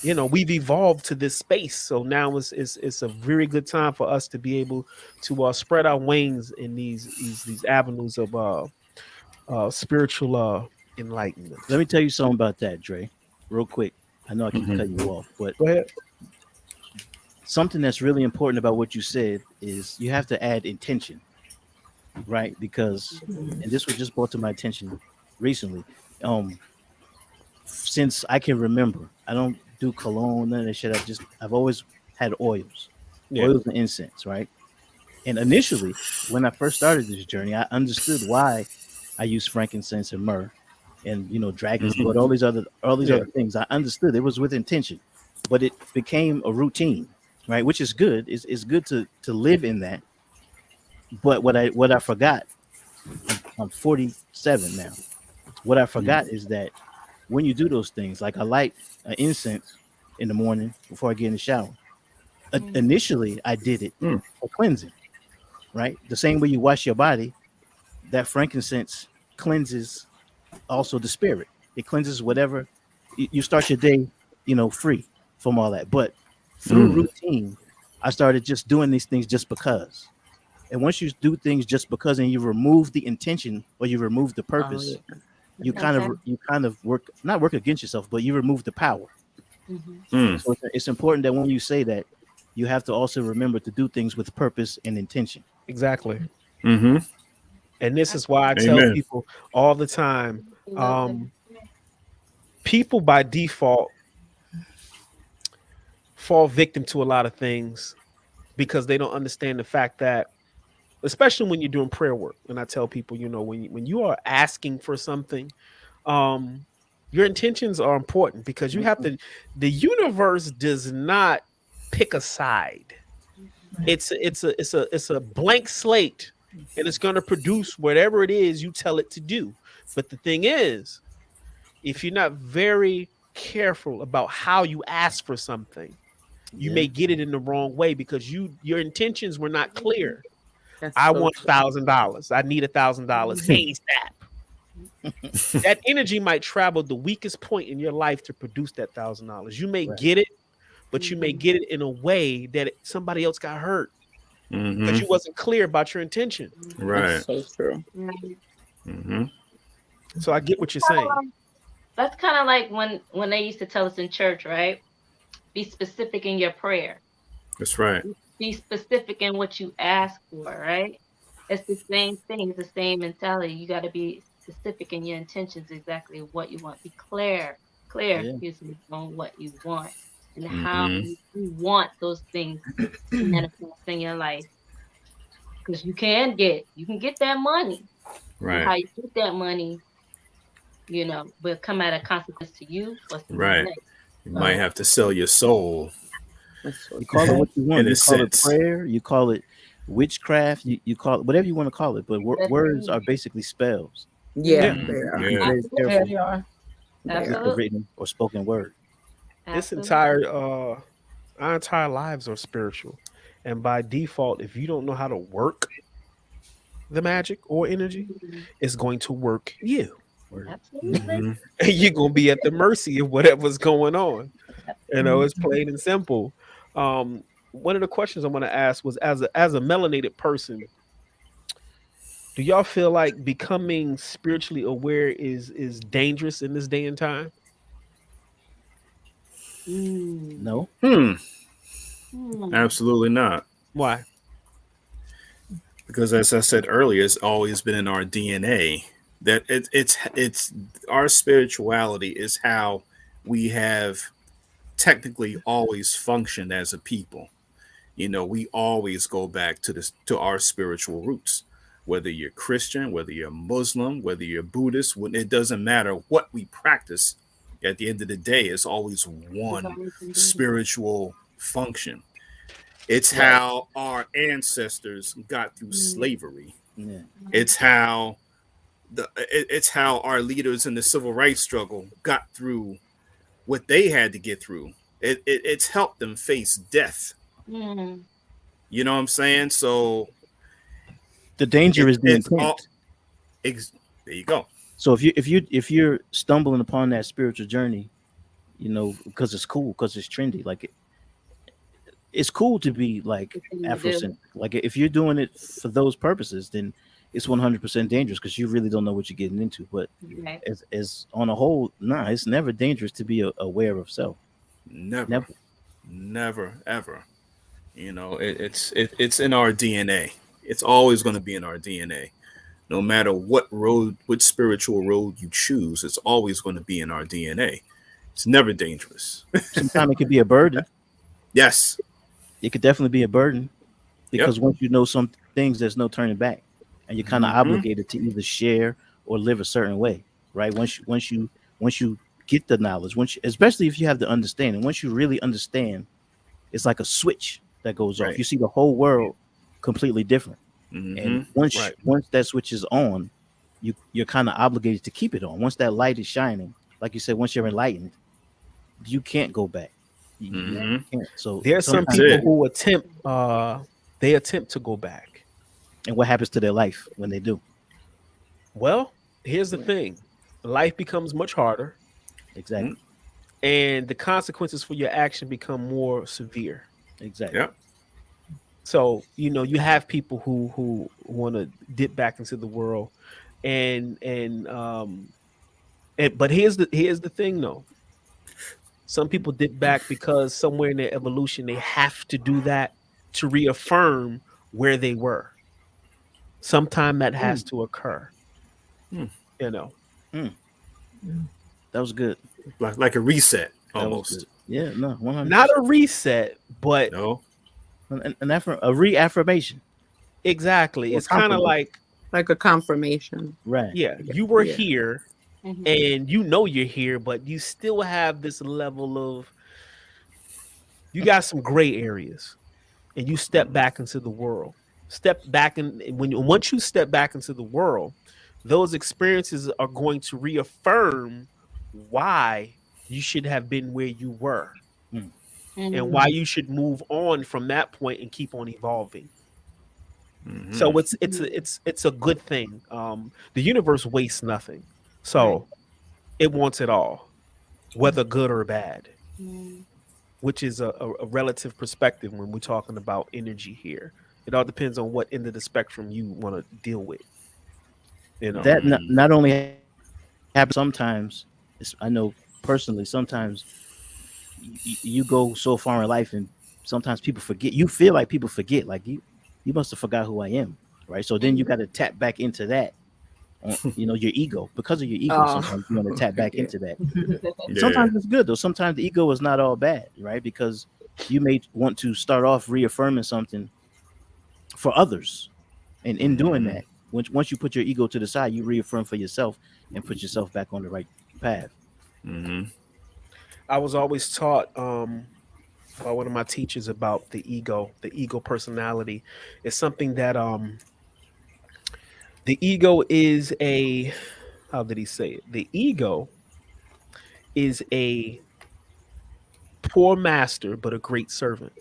we've evolved to this space. So now it's a very good time for us to be able to spread our wings in these avenues of spiritual enlightenment. Let me tell you something about that, Dre, real quick. I know I keep cutting you off, but Go ahead. something that's really important about what you said is you have to add intention, right? Because, and this was just brought to my attention recently. Since I can remember, I don't do cologne, none of that shit. I've always had oils and incense, right? And initially, when I first started this journey, I understood why I used frankincense and myrrh, and dragon's blood, all these other things. I understood it was with intention, but it became a routine, right? Which is good. It's good to live in that. But what I forgot, I'm 47 now. What I forgot is that when you do those things, like I light an incense in the morning before I get in the shower. Initially, I did it for cleansing, right? The same way you wash your body, that frankincense cleanses also the spirit. It cleanses whatever. You start your day, free from all that. But through routine, I started just doing these things just because. And once you do things just because, and you remove the intention or you remove the purpose, you kind of not work against yourself, but you remove the power. So it's important that when you say that, you have to also remember to do things with purpose and intention. Exactly. And this is why I tell people all the time, people by default fall victim to a lot of things because they don't understand the fact that, especially when you're doing prayer work. And I tell people, when you are asking for something, your intentions are important, because you have to, the universe does not pick a side. It's a blank slate, and it's going to produce whatever it is you tell it to do. But the thing is, if you're not very careful about how you ask for something, you may get it in the wrong way, because your intentions were not clear. I want $1,000. I need $1,000 ASAP. That energy might travel the weakest point in your life to produce that $1,000. You may get it, but you may get it in a way that somebody else got hurt because you wasn't clear about your intention. Right. That's so true. So I get what you're saying. That's kind of like when they used to tell us in church, right? Be specific in your prayer. That's right. Be specific in what you ask for, right? It's the same thing. It's the same mentality. You got to be specific in your intentions, exactly what you want. Be clear, excuse me, on what you want and how you want those things to manifest in your life. Because you can get that money. Right. How you get that money, will come at a consequence to you. Right. You might have to sell your soul. You call it what you want. In You a call it sense. prayer. You call it witchcraft. You call it whatever you want to call it. But words are basically spells. Yeah. Yeah. There you are. Absolutely. Written or spoken word. This Absolutely. our entire lives are spiritual, and by default, if you don't know how to work the magic or energy, it's going to work you. Absolutely. Mhm. And you're gonna be at the mercy of whatever's going on. You know, it's plain and simple. One of the questions I want to ask was, as a melanated person, do y'all feel like becoming spiritually aware is dangerous in this day and time? No. Hmm. Hmm. Absolutely not. Why? Because as I said earlier, it's always been in our DNA that it's our spirituality is how we have technically always functioned as a people. You know, we always go back to this to our spiritual roots. Whether you're Christian, whether you're Muslim, whether you're Buddhist, it doesn't matter what we practice. At the end of the day, it's always one spiritual function. It's Right. how our ancestors got through slavery. Yeah. It's how it's how our leaders in the civil rights struggle got through what they had to get through. It's helped them face death. Hmm. You know what I'm saying? So The danger is the it's all intent. there you go. So if you're stumbling upon that spiritual journey, you know, because it's cool, because it's trendy, like it's cool to be like Afrocentric. Like if you're doing it for those purposes, then it's 100% dangerous because you really don't know what you're getting into. But Okay. as on a whole, nah, it's never dangerous to be aware of self. Never, never, ever. You know, it's in our DNA. It's always going to be in our DNA. No matter what spiritual road you choose, it's always going to be in our DNA. It's never dangerous. Sometimes it could be a burden. Yes. It could definitely be a burden because Yep. once you know some things, there's no turning back, and you're kind of Mhm. obligated to either share or live a certain way, right? Once you get the knowledge, especially if you have the understanding, once you really understand, it's like a switch that goes off. Right. You see the whole world completely different, Hmm. and once Right. once that switch is on, you're kind of obligated to keep it on. Once that light is shining, like you said, once you're enlightened, you can't go back. You Mhm. can't. So There's some sometimes- people it. who attempt to go back. and what happens to their life when they do? Well, here's the thing. Life becomes much harder Exactly. and the consequences for your action become more severe. Exactly. Yep. So, you know, you have people who want to dip back into the world but here's the thing though. Some people dip back because somewhere in their evolution they have to do that to reaffirm where they were. Sometime that has to occur. Hmm. You know. That was good. Like a reset That was almost. good. Yeah, no, 100%. Not a reset, but No. a reaffirmation. exactly. Or It's kind of confirmation. like, Like a confirmation. Right. yeah, you were Yeah. here Mhm. and you know you're here, but you still have this level of, you got some gray areas and you step back into the world. Step back, and once you step back into the world, those experiences are going to reaffirm why you should have been where you were and why you should move on from that point and keep on evolving. Mhm. So it's a good thing. The universe wastes nothing, so it wants it all, whether good or bad, Mhm. which is a relative perspective when we're talking about energy here. It all depends on what end of the spectrum you want to deal with. You know, That not only happens sometimes. I know personally. Sometimes you go so far in life, and sometimes people forget. You feel like people forget. Like you must have forgot who I am, right? So then you got to tap back into that. You know, your ego, because of your ego. Oh. Sometimes you want to tap back Yeah. into that. Yeah. Sometimes it's good though. Sometimes the ego is not all bad, right? Because you may want to start off reaffirming something for others, and in doing that, once you put your ego to the side, you reaffirm for yourself and put yourself back on the right path. Hmm. I was always taught by one of my teachers about the ego personality. It's something that the ego is a, how did he say it? The ego is a poor master but a great servant.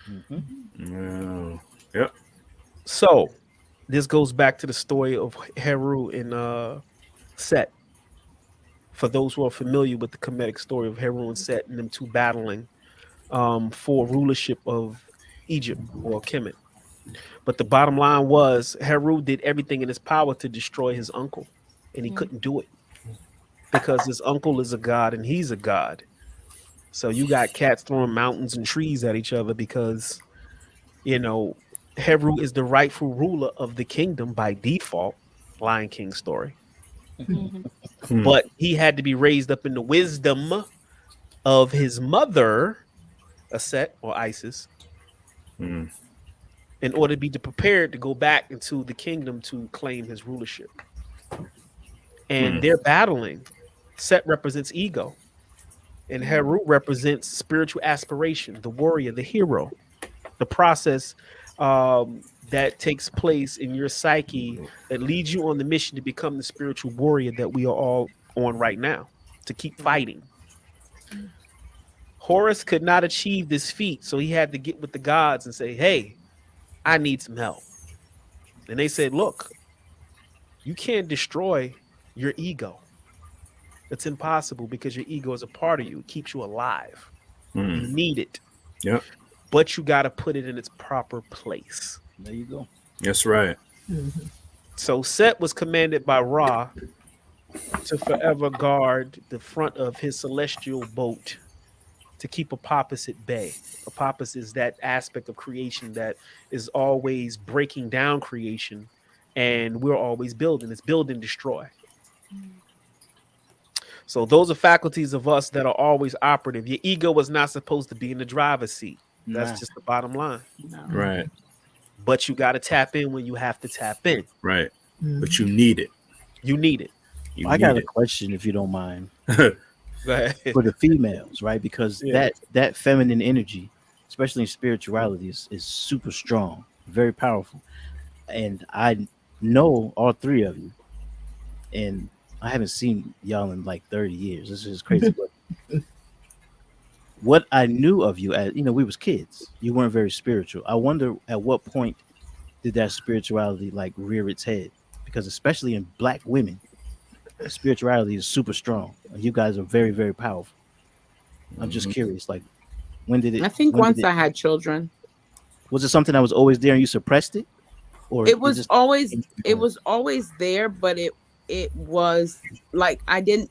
Mm-hmm. Yep. So this goes back to the story of Heru and Set. For those who are familiar with the Kemetic story of Heru and Set and them two battling for rulership of Egypt or Kemet. But the bottom line was Heru did everything in his power to destroy his uncle, and he couldn't do it because his uncle is a god and he's a god. So you got cats throwing mountains and trees at each other because, you know, Heru is the rightful ruler of the kingdom by default, Lion King story. But he had to be raised up in the wisdom of his mother, Aset or Isis, in order to be prepared to go back into the kingdom to claim his rulership. And they're battling. Set represents ego, and Heru represents spiritual aspiration, the warrior, the hero, the process that takes place in your psyche that leads you on the mission to become the spiritual warrior that we are all on right now, to keep fighting. Horus could not achieve this feat, so he had to get with the gods and say, hey, I need some help. And they said, look, you can't destroy your ego. It's impossible because your ego is a part of you. It keeps you alive. You need it. Yeah. But you got to put it in its proper place. There you go. That's right. So Set was commanded by Ra to forever guard the front of his celestial boat, to keep Apopis at bay. Apopis is that aspect of creation that is always breaking down creation, and we're always building. It's build and destroy. So those are faculties of us that are always operative. Your ego was not supposed to be in the driver's seat. That's just the bottom line. Right. But you got to tap in when you have to tap in. Right. But you need it. You need it. I got a question, if you don't mind, Go ahead. for the females, right? Because that feminine energy, especially in spirituality, is super strong, very powerful. And I know all three of you, and I haven't seen y'all in like 30 years. This is crazy. What I knew of you, as we was kids, you weren't very spiritual. I wonder at what point did that spirituality like rear its head? Because especially in Black women, spirituality is super strong. You guys are very, very powerful. I'm just curious, like, when did it? I think once I had children. Was it something that was always there and you suppressed it, or it was always there, but it was like I didn't.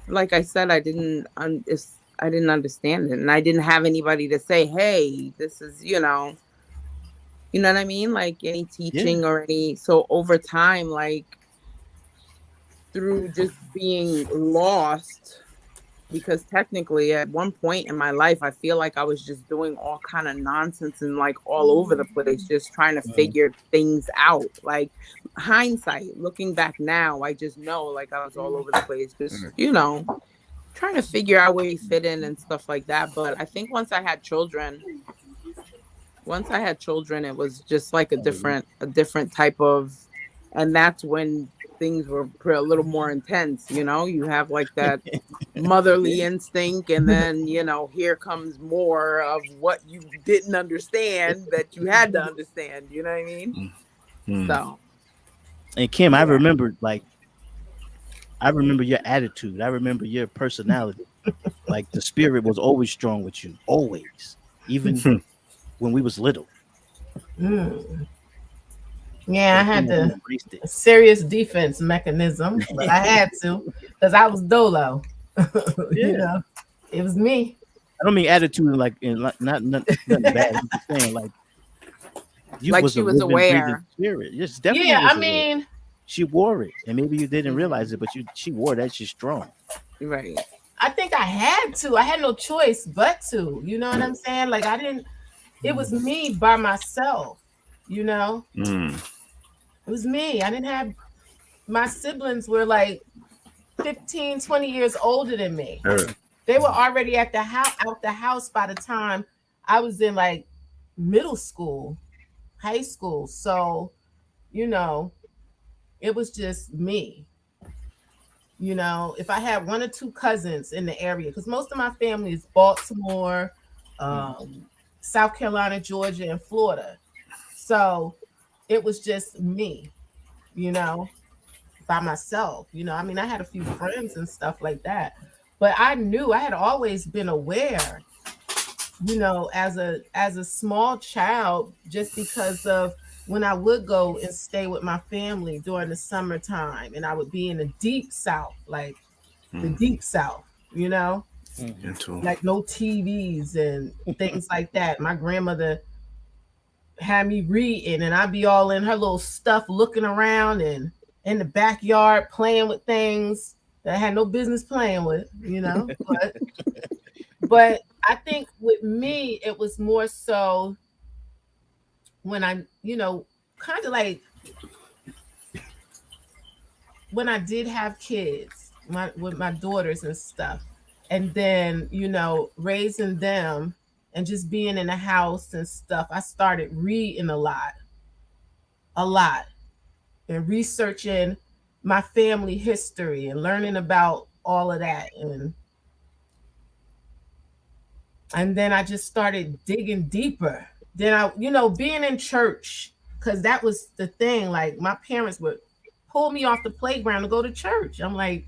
Like I said, I didn't understand it, and I didn't have anybody to say, "Hey, this is you know what I mean?" Like any teaching or any. So over time, like through just being lost, because technically at one point in my life, I feel like I was just doing all kind of nonsense and like all over the place, just trying to figure things out. Like hindsight, looking back now, I just know like I was all over the place, just trying to figure out where you fit in and stuff like that. But I think once I had children, it was just like a different type of, and that's when things were a little more intense. You have like that motherly instinct, and then here comes more of what you didn't understand that you had to understand. You know what I mean? So, and Kim, I remember your attitude. I remember your personality. Like the spirit was always strong with you, always, even when we was little. Yeah, I had a serious defense mechanism, but I had to because I was Dolo. It was me. I don't mean attitude like not nothing bad. I'm just saying like you like was she was aware. Spirit. Yes, definitely. Yeah, I mean, she wore it, and maybe you didn't realize it, but she wore that. She's strong, right? I think I had to. I had no choice but to. You know what I'm saying? Like I didn't. It was me by myself. It was me. I didn't have. My siblings were like 15, 20 years older than me. They were already out the house by the time I was in like middle school, high school. So, it was just me. If I had one or two cousins in the area, because most of my family is Baltimore, South Carolina, Georgia, and Florida. So it was just me. If by myself. You know, I mean, I had a few friends and stuff like that, but I knew I had always been aware, you know, as a small child, just because of when I would go and stay with my family during the summertime, and I would be in the deep South, like the deep South, you know, like no TVs and things like that. My grandmother had me reading, and I'd be all in her little stuff, looking around and in the backyard playing with things that I had no business playing with, you know. But I think with me, it was more so when I, you know, kind of like when I did have kids, with my daughters and stuff, and then, you know, raising them and just being in the house and stuff, I started reading a lot, and researching my family history and learning about all of that. And then I just started digging deeper. Then I, you know, being in church, because that was the thing. Like, my parents would pull me off the playground to go to church. I'm like,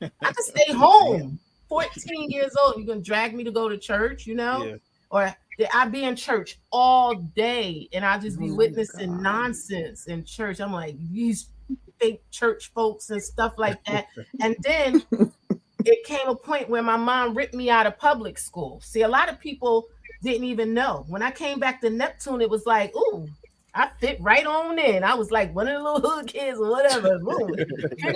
I could stay home. 14 years old, you're gonna drag me to go to church, you know? Yeah. Or I'd be in church all day and I'd just be witnessing nonsense in church. I'm like, these fake church folks and stuff like that. And then it came a point where my mom ripped me out of public school. See, a lot of people didn't even know. When I came back to Neptune, it was like, ooh, I fit right on in. I was like one of the little hood kids or whatever.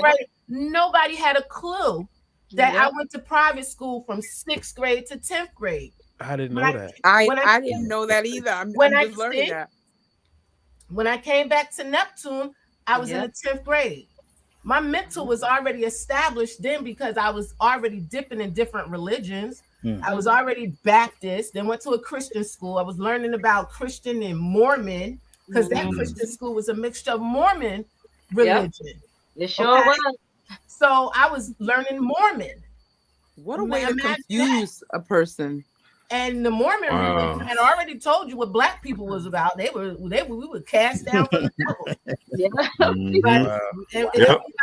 Right? Nobody had a clue that I went to private school from 6th grade to 10th grade. I didn't know that. I didn't know that either. I'm just learning that. When I came back to Neptune, I was in the 10th grade. My mental was already established then because I was already dipping in different religions. I was already Baptist, then went to a Christian school. I was learning about Christian and Mormon because that Christian school was a mixture of Mormon religion. It sure was. So I was learning Mormon. What a way to confuse a person. And the Mormon religion had already told you what Black people was about. We were cast down from the devil.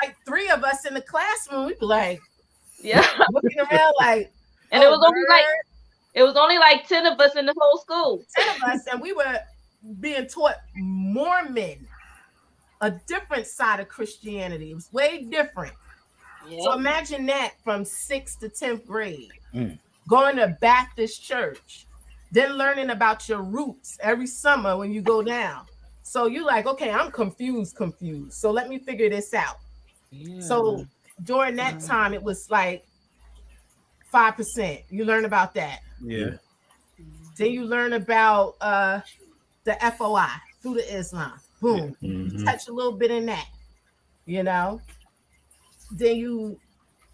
Like 3 of us in the classroom, we'd be like, looking around like, and it was only like 10 of us in the whole school. 10 of us, and we were being taught Mormon, a different side of Christianity. It was way different. So imagine that from 6th to 10th grade. Going to Baptist church, then learning about your roots every summer when you go down. So you're like, okay, I'm confused. So let me figure this out. So during that time, it was like 5%. You learn about that. Then you learn about the FOI, through the Islam. Boom. You touch a little bit in that, you know. Then you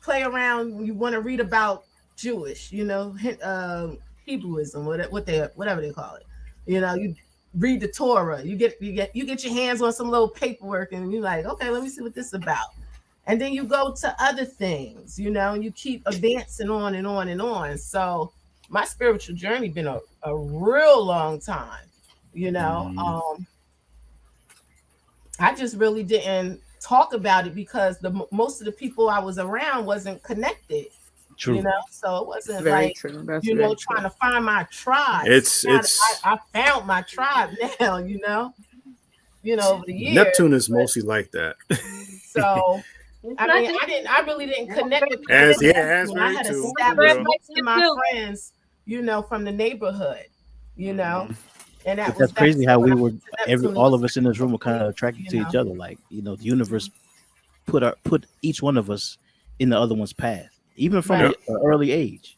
play around. You want to read about Jewish, you know, Hebrewism, whatever they call it. You know, you read the Torah, you get your hands on some little paperwork, and you're like, okay, let me see what this is about. And then you go to other things, you know, and you keep advancing on and on and on. So my spiritual journey been a real long time, you know. I just really didn't talk about it because most of the people I was around wasn't connected. True. You know, so it wasn't very like true. You know, trying to find my tribe. I found my tribe now. You know, over the years. Neptune is mostly like that. So I mean, I really didn't connect with people. I had established most of my friends, you know, from the neighborhood. You know, and that's crazy how we were. All of us in this room were kind of attracted to each other. Like, you know, the universe put each one of us in the other one's path. Even from an early age,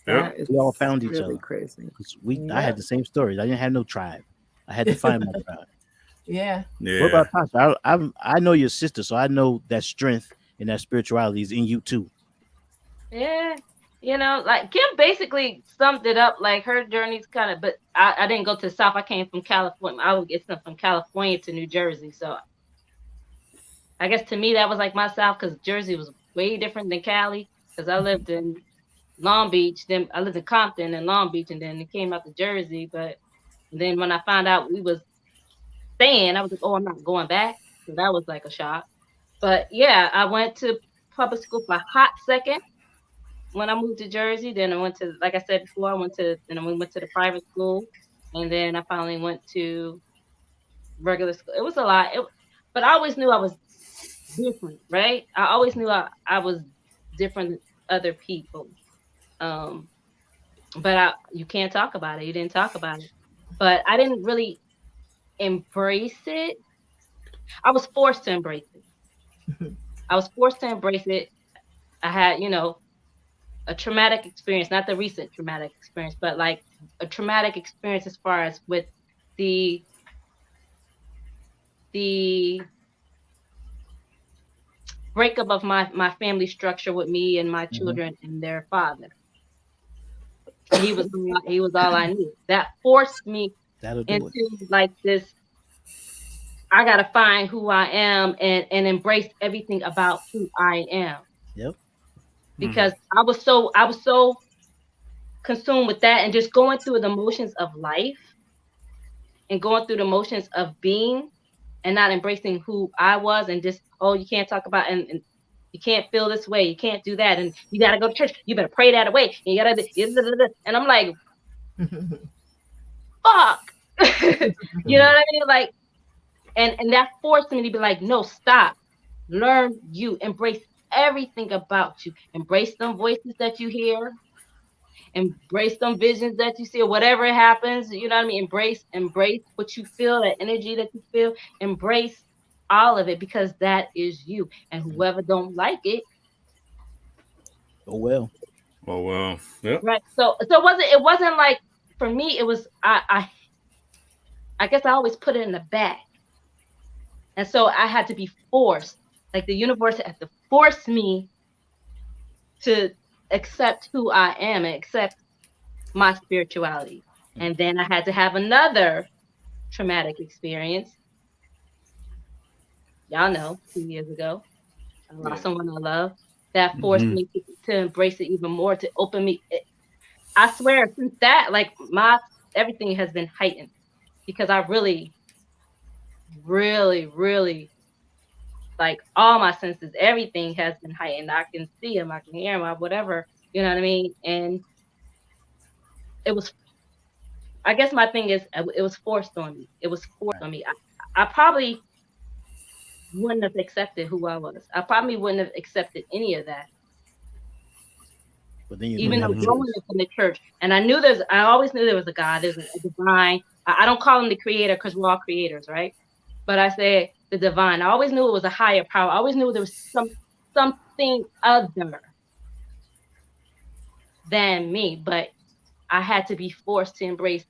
we all found each other. Crazy. I had the same story. I didn't have no tribe. I had to find my tribe. Yeah. What about Tasha? I know your sister, so I know that strength and that spirituality is in you too. Yeah, you know, like Kim basically summed it up. Like her journey's kind of, but I didn't go to the South. I came from California. I would get stuff from California to New Jersey. So I guess to me that was like my South because Jersey was way different than Cali. Because I lived in Long Beach, then I lived in Compton and Long Beach, and then it came out to Jersey. But then when I found out we was staying, I was like, oh, I'm not going back. So that was like a shock. But yeah, I went to public school for a hot second when I moved to Jersey. Then I went to, like I said before, then we went to the private school, and then I finally went to regular school. It was a lot, but I always knew I was different, right? I always knew I was different than other people. But you can't talk about it. You didn't talk about it. But I didn't really embrace it. I was forced to embrace it. I was forced to embrace it. I had, a traumatic experience, not the recent traumatic experience, but like a traumatic experience as far as with the breakup of my family structure with me and my children and their father. He was all I knew. That forced me into like this. I gotta find who I am and embrace everything about who I am. Yep. Because I was so consumed with that and just going through the motions of life and going through the motions of being and not embracing who I was, and just, you can't talk about and you can't feel this way, you can't do that, and you gotta go to church, you better pray that away, and you gotta, and I'm like, fuck. You know what I mean? Like, and that forced me to be like, no, stop, learn you, embrace everything about you, embrace them voices that you hear, embrace some visions that you see, or whatever happens, you know what I mean? Embrace what you feel, that energy that you feel, embrace all of it, because that is you. And whoever don't like it, oh well. Yeah. Right. So it wasn't like, for me, it was, I guess I always put it in the back. And so I had to be forced, like the universe had to force me to accept who I am and accept my spirituality. And then I had to have another traumatic experience. Y'all know, 2 years ago, I lost someone I love. That forced me to embrace it even more, to open me. I swear, since that, like, everything has been heightened, because I really, really, really, like, all my senses, everything has been heightened. I can see him, I can hear him, whatever, you know what I mean? And it was, I guess my thing is, it was forced on me. It was forced on me. I probably wouldn't have accepted who I was. I probably wouldn't have accepted any of that. But then even though growing up in the church, and I always knew there was a God, there's a divine. I don't call him the creator, because we're all creators, right? But I say the divine. I always knew it was a higher power. I always knew there was something other than me, but I had to be forced to embrace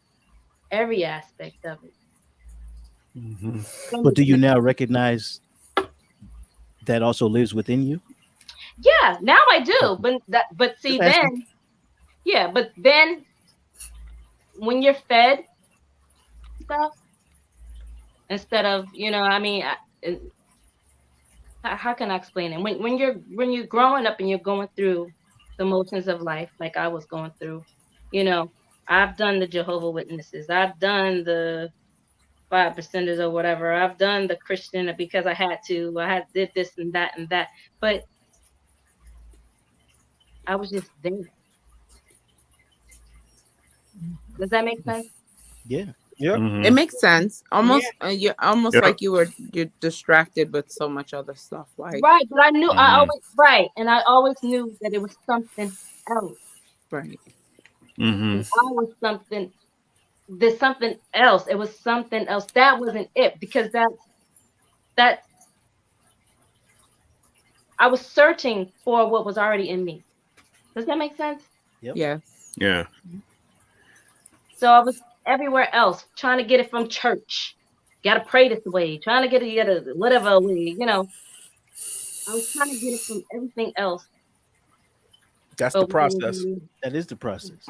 every aspect of it. But do you now recognize that also lives within you? Yeah, now I do. But see, then, yeah, but then when you're fed stuff, instead of, I mean, how can I explain it? When you're growing up and you're going through the motions of life, like I was going through, I've done the Jehovah Witnesses, I've done the 5%ers or whatever, I've done the Christian because I had to, did this and that, but I was just there. Does that make sense? Yeah. Yeah. It makes sense. Almost, you're almost like you're distracted with so much other stuff. Like, right, but I knew I always knew that it was something else. Right. I was there's something else. It was something else. That wasn't it, because that I was searching for what was already in me. Does that make sense? Yep. Yes. Yeah. So I was everywhere else, trying to get it from church. You gotta pray this way, trying to get it, whatever way, I was trying to get it from everything else. That's the process. That is the process.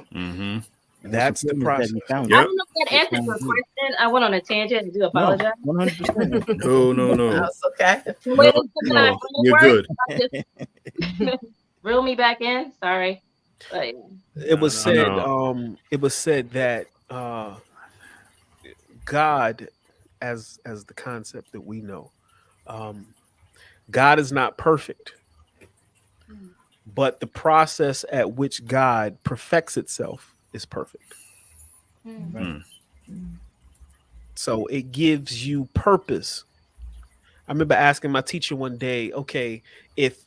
That's the process. I don't know if that answered your question. I went on a tangent. I do apologize. 100%. No. That's okay. No, you're good. Reel me back in. Sorry. But, It was said. It was said that God, as the concept that we know, God is not perfect, but the process at which God perfects itself is perfect. Mm. So it gives you purpose. I remember asking my teacher one day, okay, if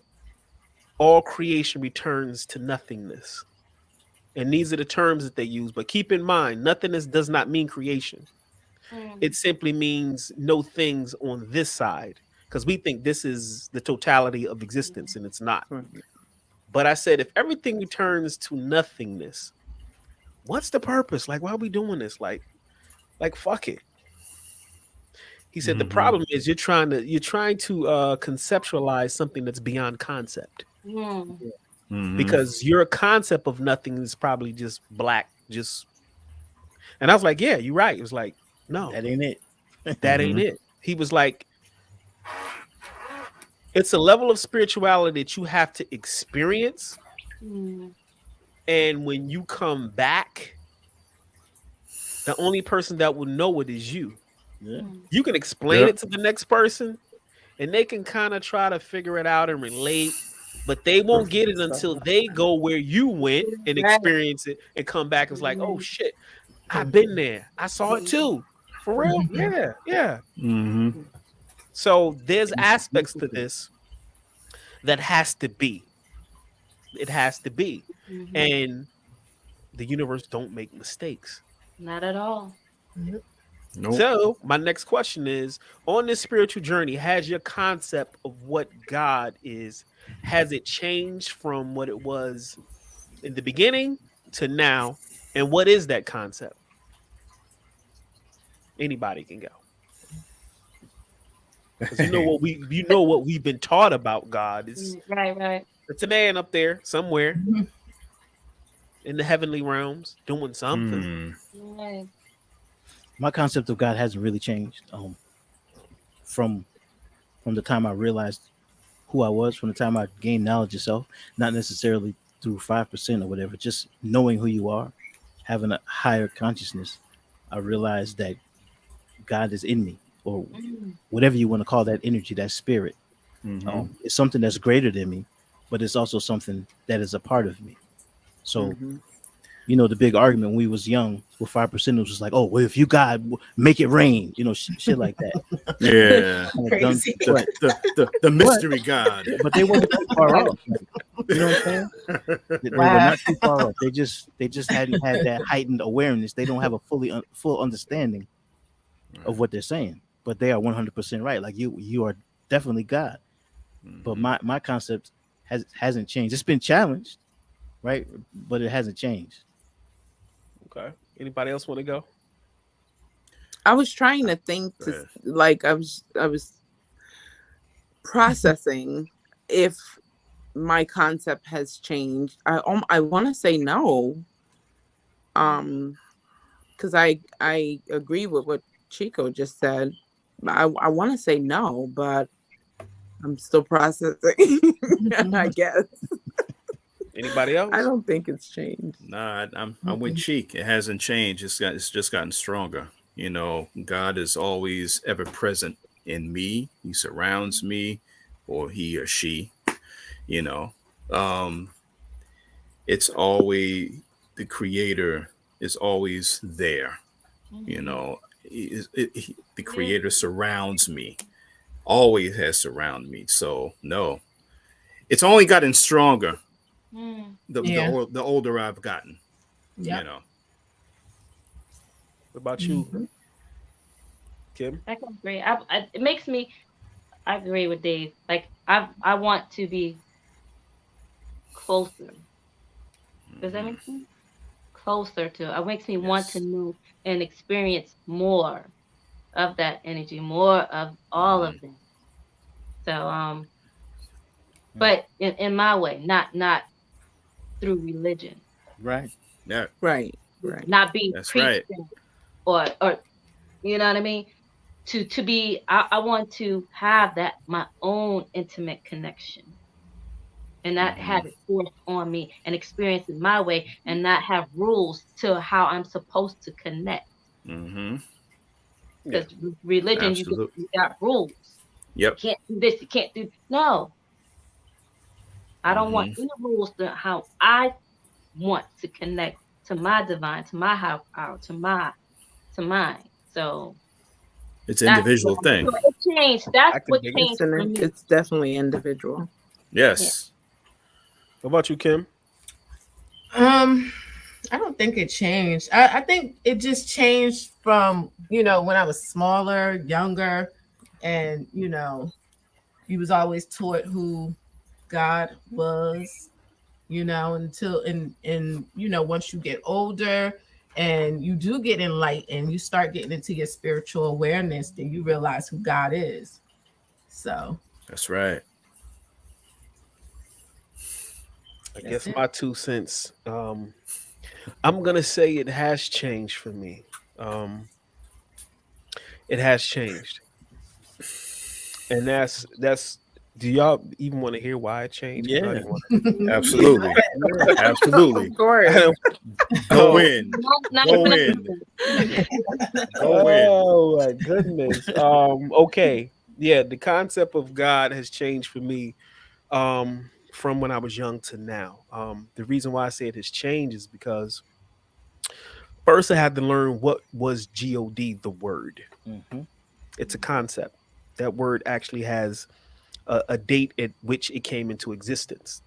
all creation returns to nothingness, and these are the terms that they use, but keep in mind, nothingness does not mean creation. It simply means no things on this side, because we think this is the totality of existence, and it's not. But I said, if everything returns to nothingness, what's the purpose? Like, why are we doing this? Like fuck it. He said, the problem is you're trying to conceptualize something that's beyond concept. Because your concept of nothing is probably just black, and I was like, yeah, you're right. It was like, no, That ain't it. that ain't it. He was like, it's a level of spirituality that you have to experience. And when you come back, the only person that will know it is you. Yeah. You can explain it to the next person, and they can kind of try to figure it out and relate, but they won't get it until they go where you went and experience it and come back and it's like, oh shit, I've been there. I saw it too. For real? Yeah. So there's aspects to this that has to be. It has to be. And the universe don't make mistakes. Not at all. Nope. So my next question is, on this spiritual journey, has your concept of what God is, has it changed from what it was in the beginning to now? And what is that concept? Anybody can go. Because you know what we've been taught about God is Right. it's a man up there somewhere in the heavenly realms doing something. Right. My concept of God hasn't really changed. From the time I realized who I was, from the time I gained knowledge of self, not necessarily through 5% or whatever, just knowing who you are, having a higher consciousness. I realized that God is in me, or whatever you want to call that energy, that spirit. It's something that's greater than me, but it's also something that is a part of me. So, you know, the big argument when we was young with 5% was like, oh, well, if you God, make it rain, you know, shit like that. Yeah. Crazy. The mystery God. But they weren't too far off. You know what I'm saying? They were not too far off. They just hadn't had that heightened awareness. They don't have a full understanding of what they're saying, but they are 100% right. Like you are definitely God. But my concept hasn't changed. It's been challenged, right? But it hasn't changed. Okay. Anybody else want to go? I was trying to think like I was processing if my concept has changed. I want to say no. Because I agree with what Chico just said. I want to say no, but I'm still processing. I guess. Anybody else? I don't think it's changed. Nah, I'm with Cheek. It hasn't changed. It's just gotten stronger. You know, God is always ever present in me. He surrounds me, or he or she. You know, it's always the Creator is always there. You know, the Creator surrounds me. Always has surrounded me. So no, it's only gotten stronger. The older I've gotten, you know. What about you, Kim? I can agree. It makes me. I agree with Dave. Like I want to be closer. Does that make sense? Closer to. It makes me want to know and experience more of that energy, more of all of them. So but in my way, not through religion. Right. Yeah. Right. Not being That's preached or you know what I mean? To be I want to have that my own intimate connection. And not have it forced on me and experience it my way and not have rules to how I'm supposed to connect. Because religion, you got rules. Yep. You can't do this. You can't do. No, I don't want Mhm. any rules to how I want to connect to my divine, to my higher power, to mine. So It's an that's individual what thing. so it changed. That's I can what dig it. changed for me. It's definitely individual. Yes. What about you, Kim? I don't think it changed. I think it just changed from, when I was smaller, younger, and you was always taught who God was, until once you get older and you do get enlightened, you start getting into your spiritual awareness, then you realize who God is. So That's right. I That's guess it. my 2 cents. I'm gonna say it has changed for me. It has changed, and that's. Do y'all even want to hear why it changed? 'Cause I Yeah. didn't want Absolutely. Absolutely. Of course. to. Go in. Not Go even in. Go in. Oh my goodness. Okay. Yeah, the concept of God has changed for me from when I was young to now. The reason why I say it has changed is because first I had to learn what was God, the word. Mm-hmm. It's a concept. That word actually has a date at which it came into existence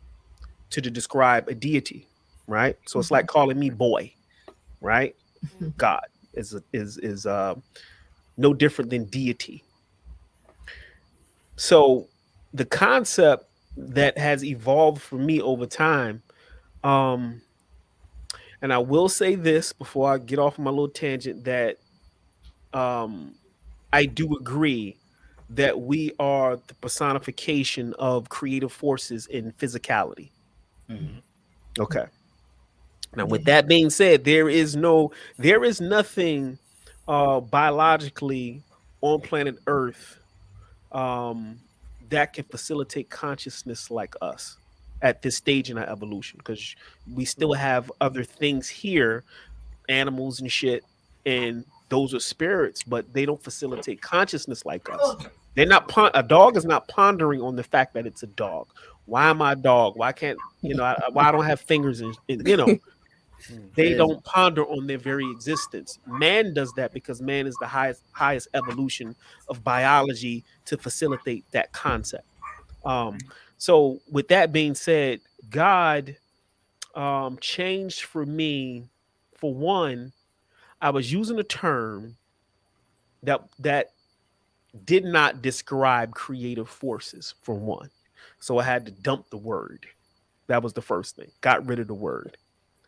to describe a deity, right? So it's like calling me boy, right? God is no different than deity. So the concept that has evolved for me over time, um, and I will say this before I get off my little tangent, that um, I do agree that we are the personification of creative forces in physicality. Mm-hmm. Okay. Now, with that being said, there is nothing biologically on planet Earth um, that can facilitate consciousness like us at this stage in our evolution, because we still have other things here, animals and shit, and those are spirits, but they don't facilitate consciousness like us. They're not a dog is not pondering on the fact that it's a dog. Why am I a dog? Why can't why I don't have fingers and they Crazy. don't ponder on their very existence. Man does that because man is the highest evolution of biology to facilitate that concept. So with that being said, God changed for me. For one, I was using a term that did not describe creative forces, for one. So I had to dump the word. That was the first thing. Got rid of the word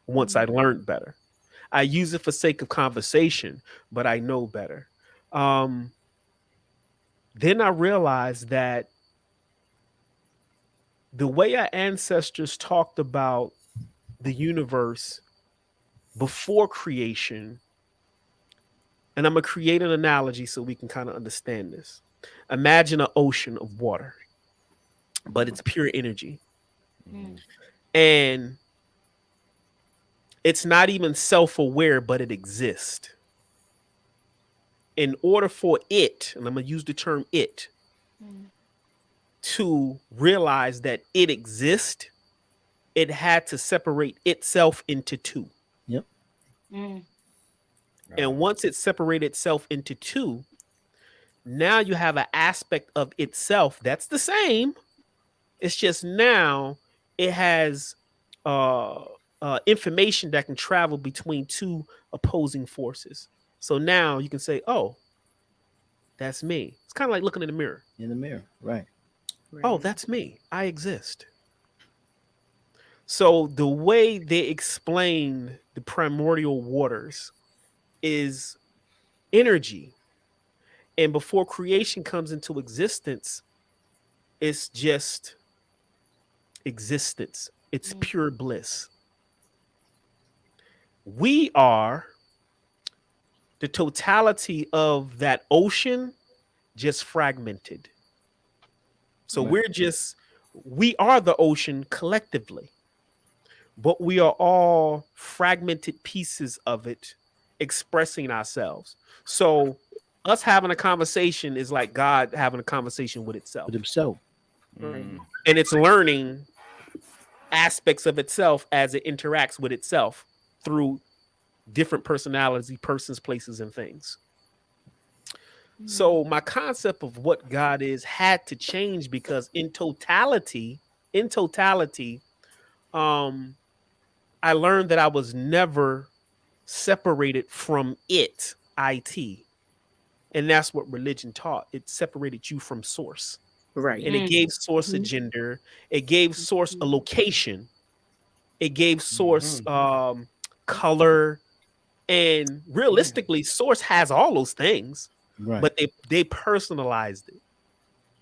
once I learned better. I use it for sake of conversation, but I know better. Then I realized that the way our ancestors talked about the universe before creation, and I'm going to create an analogy so we can kind of understand this. Imagine an ocean of water, but it's pure energy. And it's not even self-aware, but it exists. In order for it, and I'm going to use the term it, to realize that it exists, it had to separate itself into two. Yep. And once it separated itself into two, now you have an aspect of itself that's the same. It's just now it has information that can travel between two opposing forces. So now you can say, oh, that's me. It's kind of like looking in the mirror. In the mirror, right? Oh, that's me. I exist. So the way they explain the primordial waters is energy. And before creation comes into existence, it's just existence. It's pure bliss. We are the totality of that ocean, just fragmented. So we are the ocean collectively, but we are all fragmented pieces of it expressing ourselves. So Us having a conversation is like God having a conversation with itself, With himself. Mm. and it's learning aspects of itself as it interacts with itself through different personalities, persons, places, and things. So my concept of what God is had to change because in totality, I learned that I was never separated from it. And that's what religion taught. It separated you from source. Right. And it gave source a gender. It gave source a location. It gave source color. And realistically, source has all those things. Right. But they personalized it.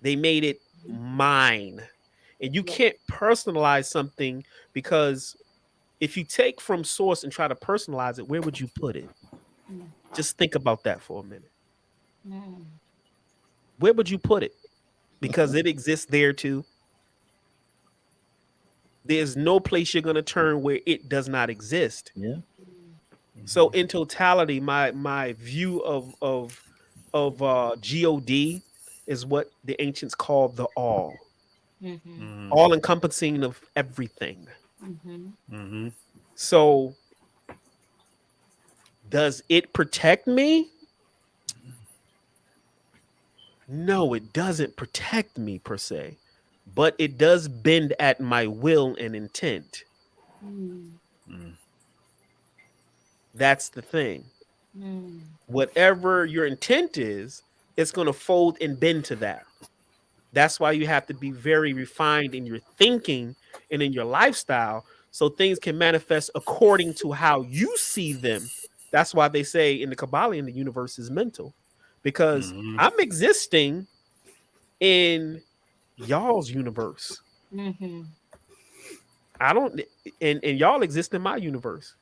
They made it mine. And you can't personalize something because if you take from source and try to personalize it, where would you put it? Just think about that for a minute. Where would you put it? Because it exists there too. There's no place you're going to turn where it does not exist. Yeah. So in totality, my view of God is what the ancients called the all, all encompassing of everything. So does it protect me? No, it doesn't protect me per se, but it does bend at my will and intent. That's the thing. Whatever your intent is, it's going to fold and bend to that. That's why you have to be very refined in your thinking and in your lifestyle so things can manifest according to how you see them. That's why they say in the Kabbalion, the universe is mental, because I'm existing in y'all's universe. I don't, and y'all exist in my universe.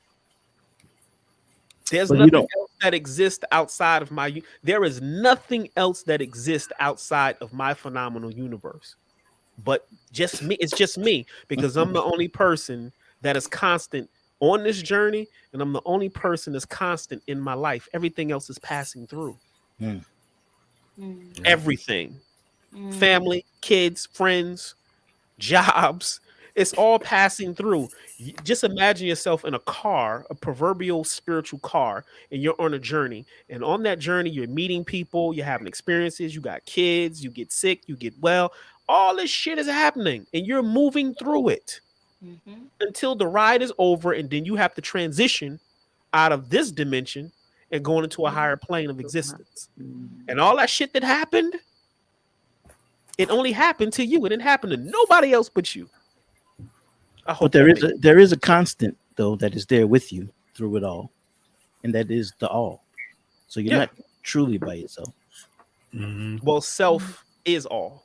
There's nothing else that exists outside of my. There is nothing else that exists outside of my phenomenal universe, but just me. It's just me because I'm the only person that is constant on this journey, and I'm the only person that's constant in my life. Everything else is passing through. Everything, family, kids, friends, jobs. It's all passing through. Just imagine yourself in a car, a proverbial spiritual car, and you're on a journey. And on that journey, you're meeting people, you're having experiences, you got kids, you get sick, you get well. All this shit is happening, and you're moving through it until the ride is over, and then you have to transition out of this dimension and going into a higher plane of existence. And all that shit that happened, it only happened to you. It didn't happen to nobody else but you. But there is a constant though that is there with you through it all, and that is the all. So you're not truly by yourself. Well, self is all.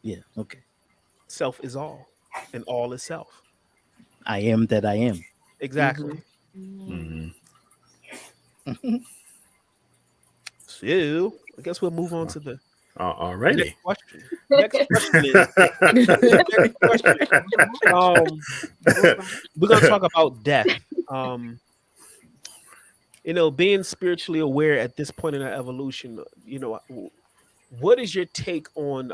Yeah. Okay. Self is all, and all is self. I am that I am. Exactly. So I guess we'll move on to the alrighty. next question. Next question is we're gonna talk about death. Being spiritually aware at this point in our evolution, what is your take on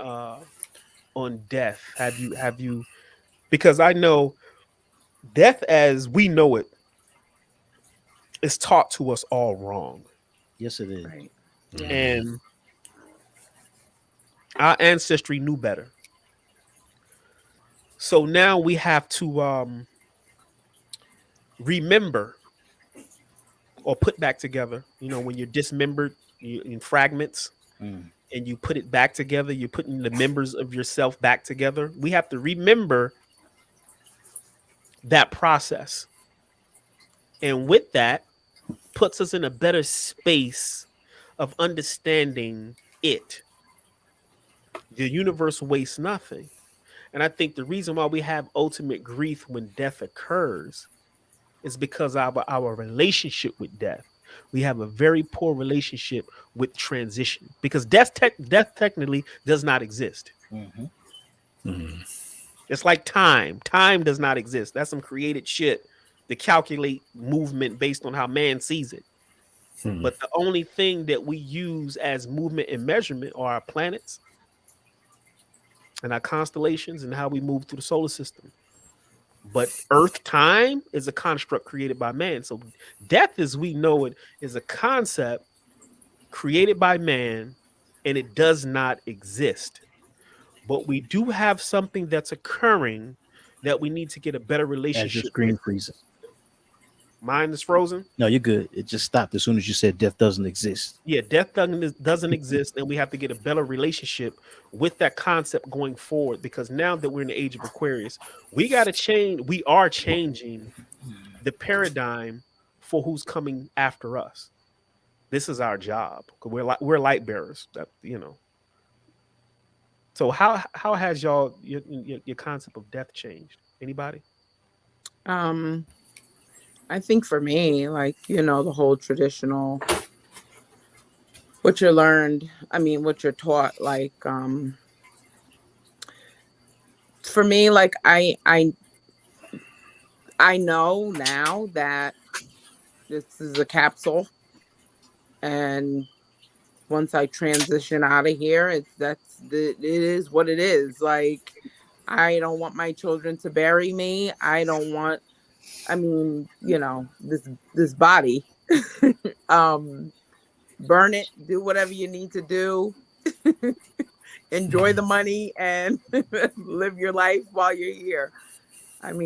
death? Have you because I know death as we know it is taught to us all wrong. Yes, it is. Right. And our ancestry knew better. So now we have to remember or put back together. When you're dismembered in fragments and you put it back together, you're putting the members of yourself back together. We have to remember that process. And with that, puts us in a better space of understanding it. The universe wastes nothing. And I think the reason why we have ultimate grief when death occurs is because of our relationship with death. We have a very poor relationship with transition because death technically does not exist. It's like time. Time does not exist. That's some created shit to calculate movement based on how man sees it. But the only thing that we use as movement and measurement are our planets and our constellations and how we move through the solar system. But Earth time is a construct created by man. So death, as we know it, is a concept created by man, and it does not exist. But we do have something that's occurring that we need to get a better As your relationship screen with. freezes. Mine is frozen. No, you're good. It just stopped as soon as you said death doesn't exist. Yeah, death doesn't exist, and we have to get a better relationship with that concept going forward. Because now that we're in the age of Aquarius, we got to change. We are changing the paradigm for who's coming after us. This is our job. We're light bearers. That So how has your concept of death changed? Anybody? I think for me, like, the whole traditional, what you're what you're taught, like, for me, like, I know now that this is a capsule, and once I transition out of here, it is what it is. Like, I don't want my children to bury me. I don't want, this body, burn it, do whatever you need to do, enjoy the money, and live your life while you're here. Prior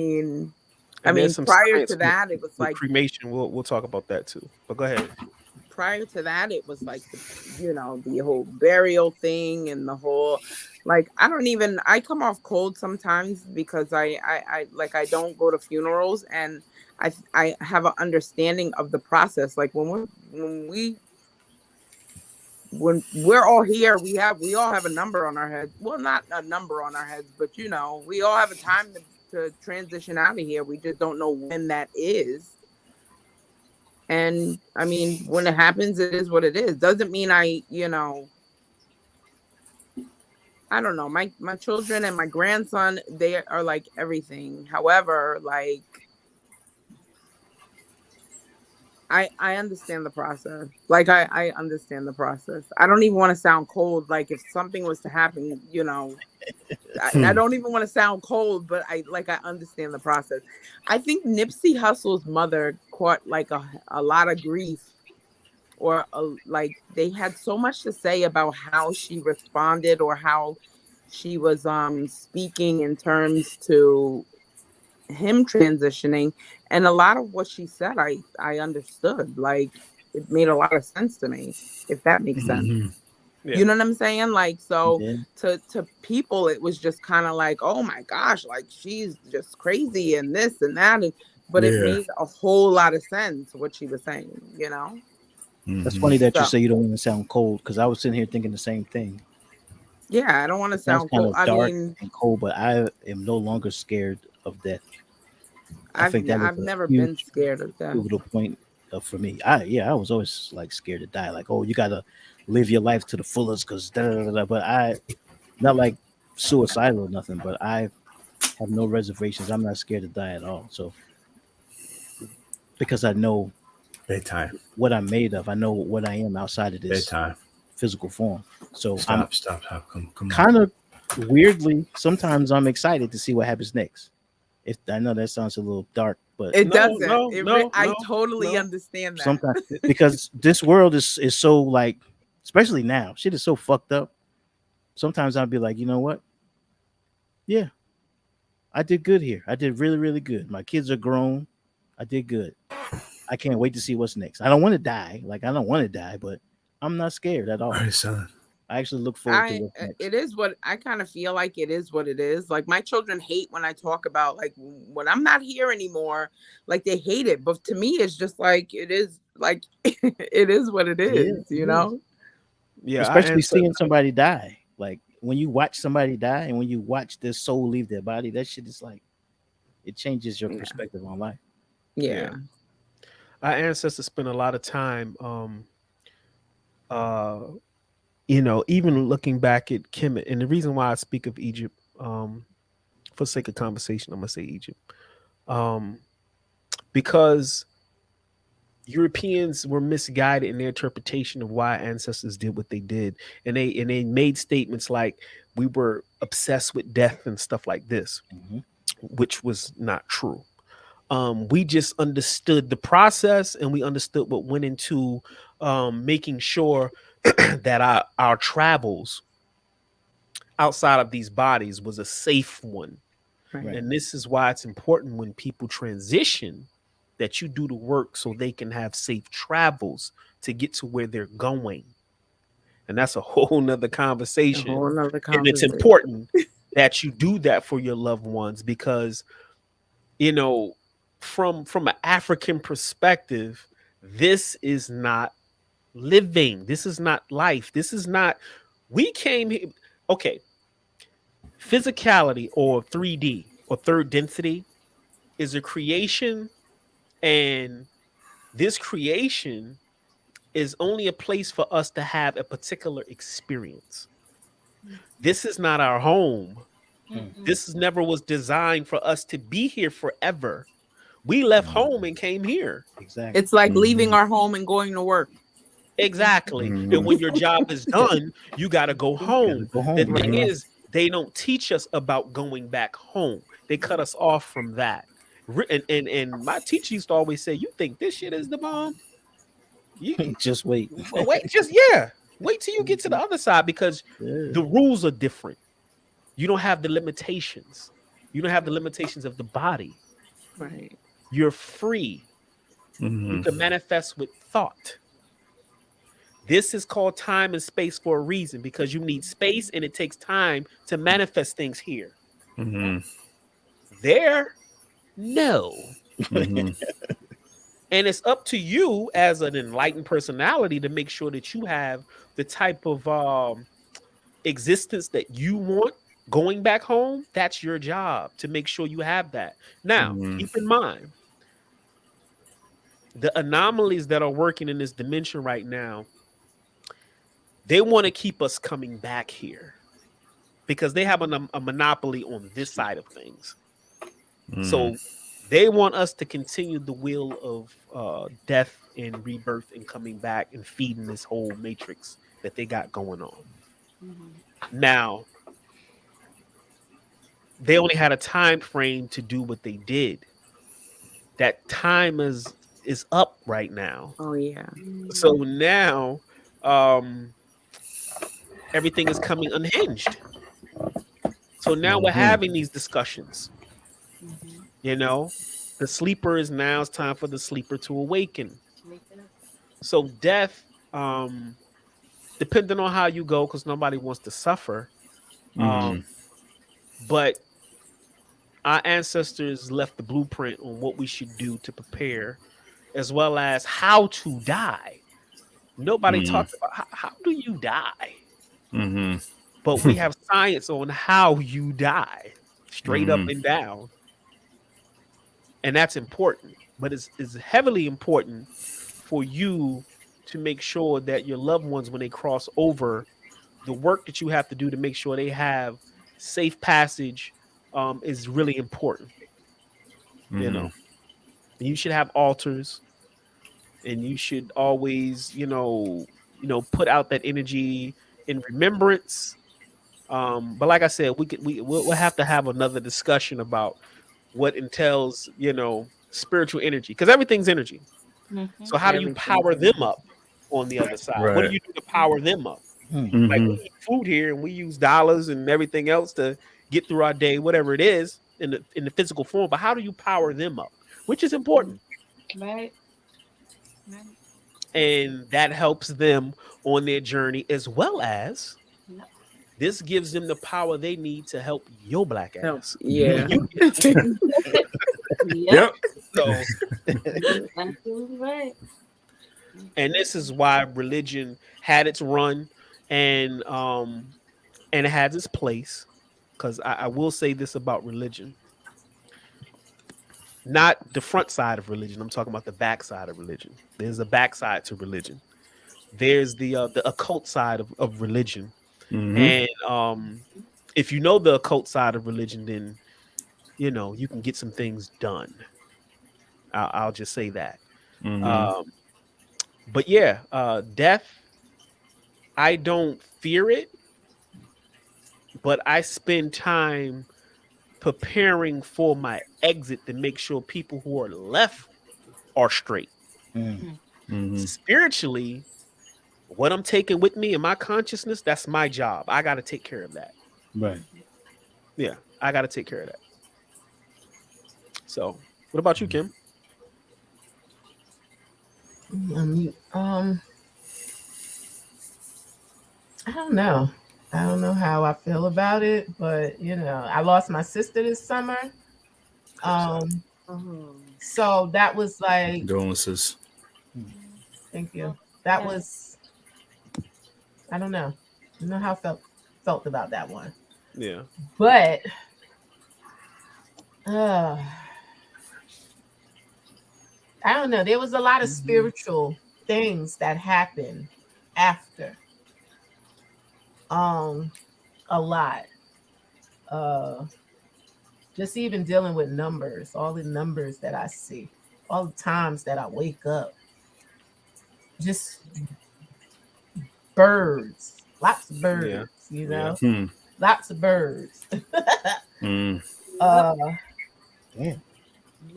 to that, it was like cremation. We'll talk about that too. But go ahead. Prior to that, it was like the whole burial thing and the whole, like, I come off cold sometimes because I don't go to funerals, and I have an understanding of the process. Like, when we're all here, we all have a number on our heads. Well, not a number on our heads, but we all have a time to transition out of here. We just don't know when that is. And when it happens, it is what it is. Doesn't mean I don't know. My children and my grandson, they are like everything. However, like, I understand the process. Like, I understand the process. I don't even want to sound cold. Like, if something was to happen, I don't even want to sound cold, but I understand the process. I think Nipsey Hussle's mother caught like a lot of grief, or like they had so much to say about how she responded or how she was speaking in terms to him transitioning, and a lot of what she said I understood. Like, it made a lot of sense to me, if that makes sense. Yeah. You know what I'm saying? Like, so to people, it was just kind of like, oh my gosh, like, she's just crazy and this and that. But it made a whole lot of sense what she was saying, That's funny that you say you don't want to sound cold, because I was sitting here thinking the same thing. Yeah, I don't want to sound cold. Dark and cold, but I am no longer scared of death. I've never been scared of death. To the point for me, I was always like scared to die. Like, oh, you gotta live your life to the fullest, because but I not like suicidal or nothing, but I have no reservations. I'm not scared to die at all. So because I know bedtime, what I'm made of, I know what I am outside of this bedtime physical form. So stop. Come kind of weirdly, sometimes I'm excited to see what happens next. I know that sounds a little dark, but it doesn't. I totally understand that. Sometimes, because this world is so, like, especially now, shit is so fucked up. Sometimes I'll be like, you know what? Yeah, I did good here. I did really, really good. My kids are grown. I did good. I can't wait to see what's next. I don't want to die. Like, I don't want to die, but I'm not scared at all. All right, son. I actually look forward to what's next. It is what I kind of feel like. It is what it is. Like, my children hate when I talk about, like, when I'm not here anymore. Like, they hate it, but to me, it's just like, it is like it is what it is. You know? Yeah. Especially seeing somebody die. Like, when you watch somebody die and when you watch their soul leave their body, that shit is like, it changes your perspective on life. Yeah. Our ancestors spent a lot of time, even looking back at Kemet, and the reason why I speak of Egypt, for sake of conversation, I'm gonna say Egypt, because Europeans were misguided in their interpretation of why ancestors did what they did, and they made statements like we were obsessed with death and stuff like this, which was not true. We just understood the process, and we understood what went into making sure that our travels outside of these bodies was a safe one. Right. And this is why it's important when people transition that you do the work so they can have safe travels to get to where they're going. And that's a whole nother conversation. And it's important that you do that for your loved ones because, you know, from an African perspective, this is not living. This is not life. This is not, we came here. Okay. Physicality or 3D or third density is a creation, and this creation is only a place for us to have a particular experience. This is not our home. This never was designed for us to be here forever. We left home and came here. Exactly. It's like leaving our home and going to work. Exactly. And when your job is done, you got to go home. The thing is, they don't teach us about going back home. They cut us off from that. And my teacher used to always say, you think this shit is the bomb? You Just wait. wait till you get to the other side, because the rules are different. You don't have the limitations. You don't have the limitations of the body. Right. You're free. You can manifest with thought. This is called time and space for a reason, because you need space and it takes time to manifest things here. There, no. And it's up to you as an enlightened personality to make sure that you have the type of existence that you want going back home. That's your job, to make sure you have that. Now, keep in mind, the anomalies that are working in this dimension right now, they want to keep us coming back here because they have a monopoly on this side of things. So they want us to continue the wheel of death and rebirth and coming back and feeding this whole matrix that they got going on. Now, they only had a time frame to do what they did. That time is up right now. Oh yeah. So now everything is coming unhinged. So now we're having these discussions. You know, the sleeper is now, it's time for the sleeper to awaken. So death, depending on how you go, because nobody wants to suffer. But our ancestors left the blueprint on what we should do to prepare, as well as how to die. Nobody talks about how do you die. But we have science on how you die, straight up and down. And that's important. But it's heavily important for you to make sure that your loved ones, when they cross over, the work that you have to do to make sure they have safe passage is really important. You know, you should have altars, and you should always, you know, put out that energy in remembrance. But like I said, we'll have to have another discussion about what entails, you know, spiritual energy, because everything's energy. So how do you power them up on the other side? What do you do to power them up? Like we eat food here and we use dollars and everything else to get through our day, whatever it is in the physical form. But how do you power them up? Which is important. Right. And that helps them on their journey, as well as this gives them the power they need to help your black ass. Yeah. Yep. So, Absolutely right. and this is why religion had its run, and it has its place. Because I will say this about religion. Not the front side of religion. I'm talking about the back side of religion. There's a backside to religion. There's the occult side of religion. And if you know the occult side of religion, then you know you can get some things done. I'll just say that. But yeah, death, I don't fear it, but I spend time preparing for my exit to make sure people who are left are straight. Spiritually, what I'm taking with me in my consciousness, that's my job. I got to take care of that. Right. Yeah, I got to take care of that. So, what about you, Kim? I don't know. I don't know how I feel about it, but I lost my sister this summer. So that was like, Condolences. thank you. That was, I don't know. I don't know how I felt about that one. Yeah. But I don't know. There was a lot of spiritual things that happened after. A lot. Just even dealing with numbers, all the numbers that I see, all the times that I wake up, just birds, lots of birds, lots of birds. Damn.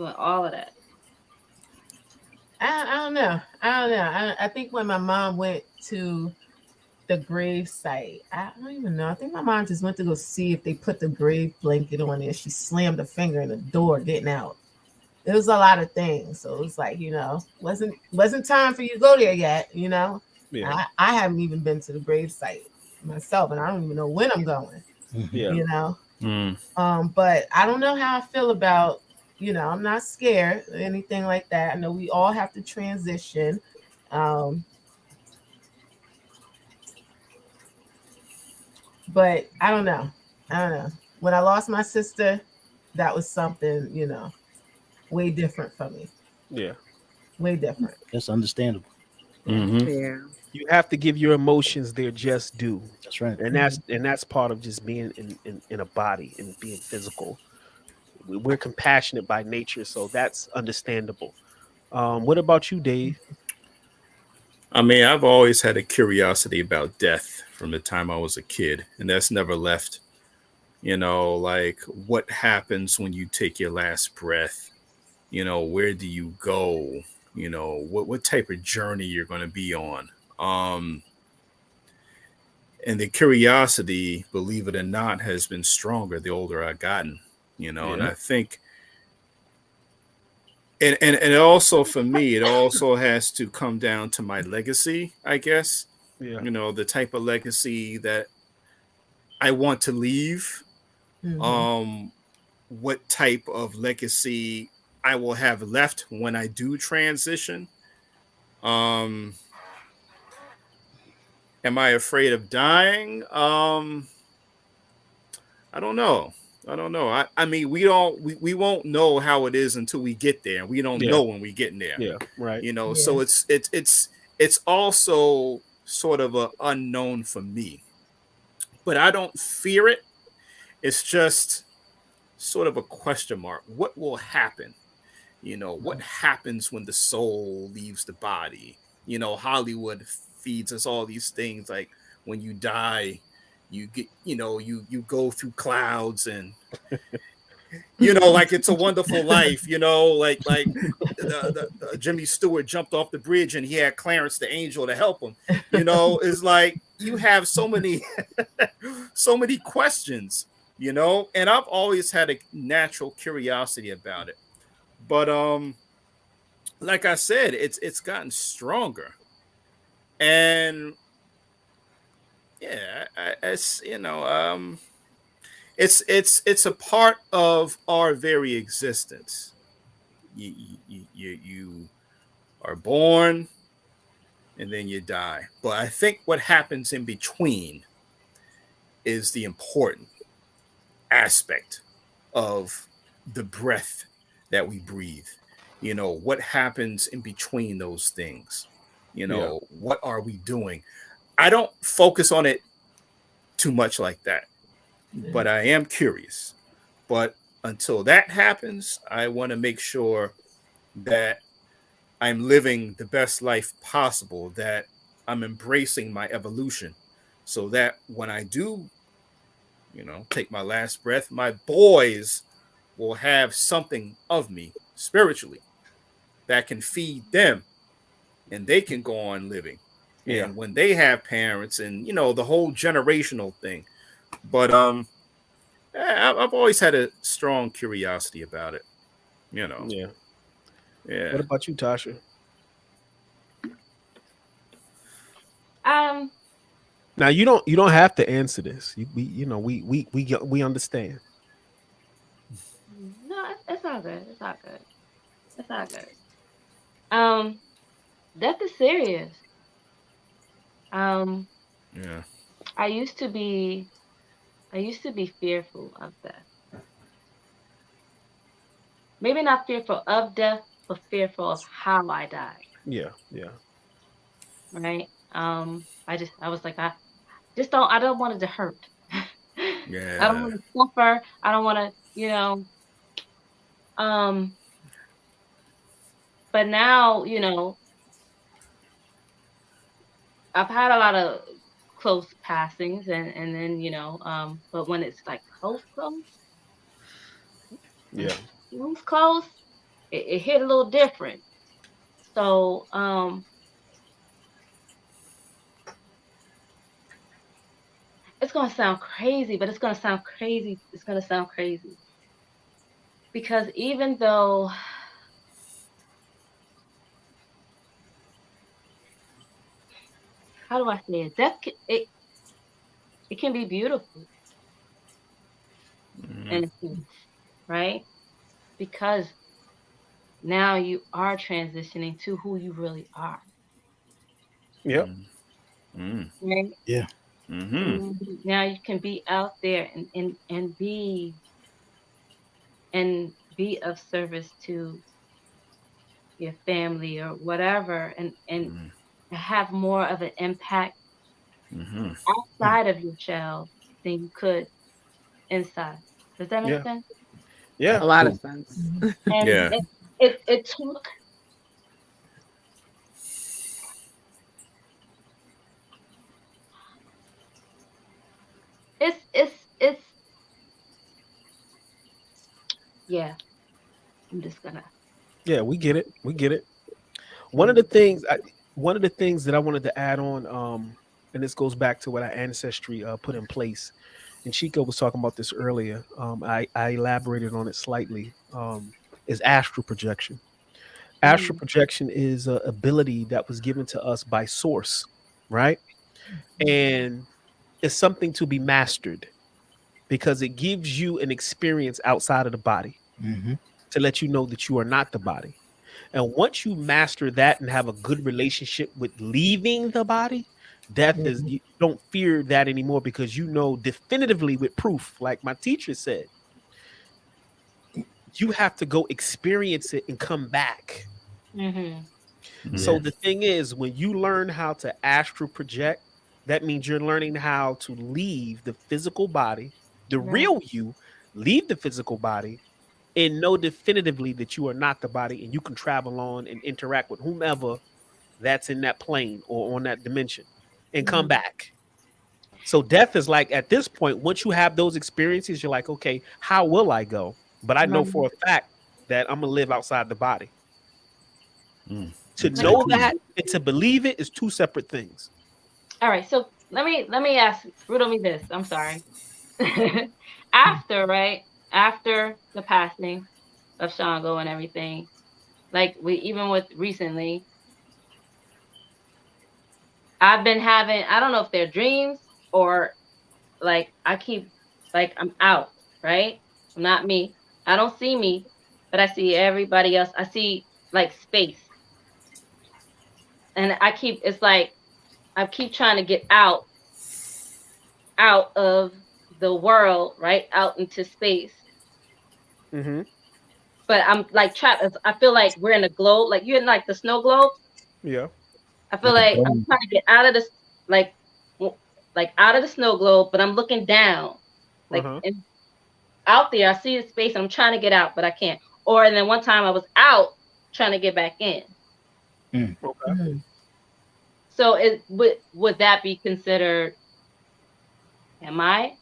All of that. I don't know. I think when my mom went to the grave site, I don't even know. I think my mom just went to go see if they put the grave blanket on there. She slammed a finger in the door getting out. It was a lot of things. So it was like, wasn't time for you to go there yet, Yeah. I haven't even been to the grave site myself, and I don't even know when I'm going. Yeah. But I don't know how I feel about, I'm not scared or anything like that. I know we all have to transition. But I don't know. When I lost my sister, that was something, way different for me. Yeah. Way different. That's understandable. Yeah. You have to give your emotions their just due. That's right. And that's part of just being in a body and being physical. We're compassionate by nature, so that's understandable. What about you, Dave? I mean, I've always had a curiosity about death from the time I was a kid, and that's never left. Like what happens when you take your last breath? Where do you go? What type of journey you're going to be on? And the curiosity, believe it or not, has been stronger the older I've gotten. And I think, and it also, for me, it also has to come down to my legacy, I guess. Yeah. The type of legacy that I want to leave. What type of legacy I will have left when I do transition. Am I afraid of dying? I don't know. I mean, we won't know how it is until we get there. We don't know when we get in there. Yeah, right. So it's also sort of an unknown for me. But I don't fear it. It's just sort of a question mark. What will happen? What happens when the soul leaves the body? Hollywood feeds us all these things like when you die, you get, you go through clouds and like It's a Wonderful Life, like the Jimmy Stewart jumped off the bridge and he had Clarence the angel to help him. It's like you have so many questions, and I've always had a natural curiosity about it. But like I said, it's gotten stronger. And yeah, it's it's a part of our very existence. You are born and then you die. But I think what happens in between is the important aspect of the breath that we breathe. What happens in between those things? What are we doing? I don't focus on it too much like that, but I am curious. But until that happens, I want to make sure that I'm living the best life possible, that I'm embracing my evolution, so that when I do, take my last breath, my boys will have something of me spiritually that can feed them, and they can go on living. Yeah. And when they have parents, and the whole generational thing. But I've always had a strong curiosity about it. Yeah. Yeah. What about you, Tasha? Now you don't have to answer this. We understand. No, it's not good. It's not good. It's not good. Death is serious. Yeah. I used to be fearful of death. Maybe not fearful of death, but fearful of how I died. Yeah. Right. I was like, I don't want it to hurt. Yeah. I don't want to suffer. I don't want to, but now, I've had a lot of close passings and then, but when it's like close, Yeah. it hit a little different. So, it's going to sound crazy, but it's going to sound crazy. It's going to sound crazy. Because even though how do I say it? Death, it can be beautiful in a sense, right? Because now you are transitioning to who you really are. Yep. Right? Yeah. Now you can be out there and be of service to your family or whatever, and have more of an impact outside of your shell than you could inside. Does that make sense? Yeah. A lot of sense. And Yeah. it took it's yeah. I'm just gonna. Yeah, we get it. One of the things that I wanted to add on, and this goes back to what our ancestry put in place, and Chico was talking about this earlier. I elaborated on it slightly. Is astral projection. Astral projection is an ability that was given to us by source, right? And it's something to be mastered because it gives you an experience outside of the body to let you know that you are not the body. And once you master that and have a good relationship with leaving the body, death is, you don't fear that anymore because you know definitively with proof, like my teacher said, you have to go experience it and come back. So the thing is, when you learn how to astral project, that means you're learning how to leave the physical body, the real you, leave the physical body, and know definitively that you are not the body, and you can travel on and interact with whomever that's in that plane or on that dimension and come back. So death is like, at this point, once you have those experiences, you're like, okay, how will I go? But I know for a fact that I'm gonna live outside the body. To know that and to believe it is two separate things. All right, so let me ask, riddle me this. I'm sorry. After the passing of Shango and everything, like even with recently, I've been having, I don't know if they're dreams or like I keep, like I'm out, right? I'm not me. I don't see me, but I see everybody else. I see like space. And it's like I keep trying to get out of the world, right? Out into space. But I'm like trapped. I feel like we're in a globe, like you're in like the snow globe. Yeah. I feel like I'm trying to get out of this, like out of the snow globe, but I'm looking down, like and out there. I see the space. And I'm trying to get out, but I can't. Or and then one time I was out trying to get back in. Okay. Mhm. So would that be considered? Am I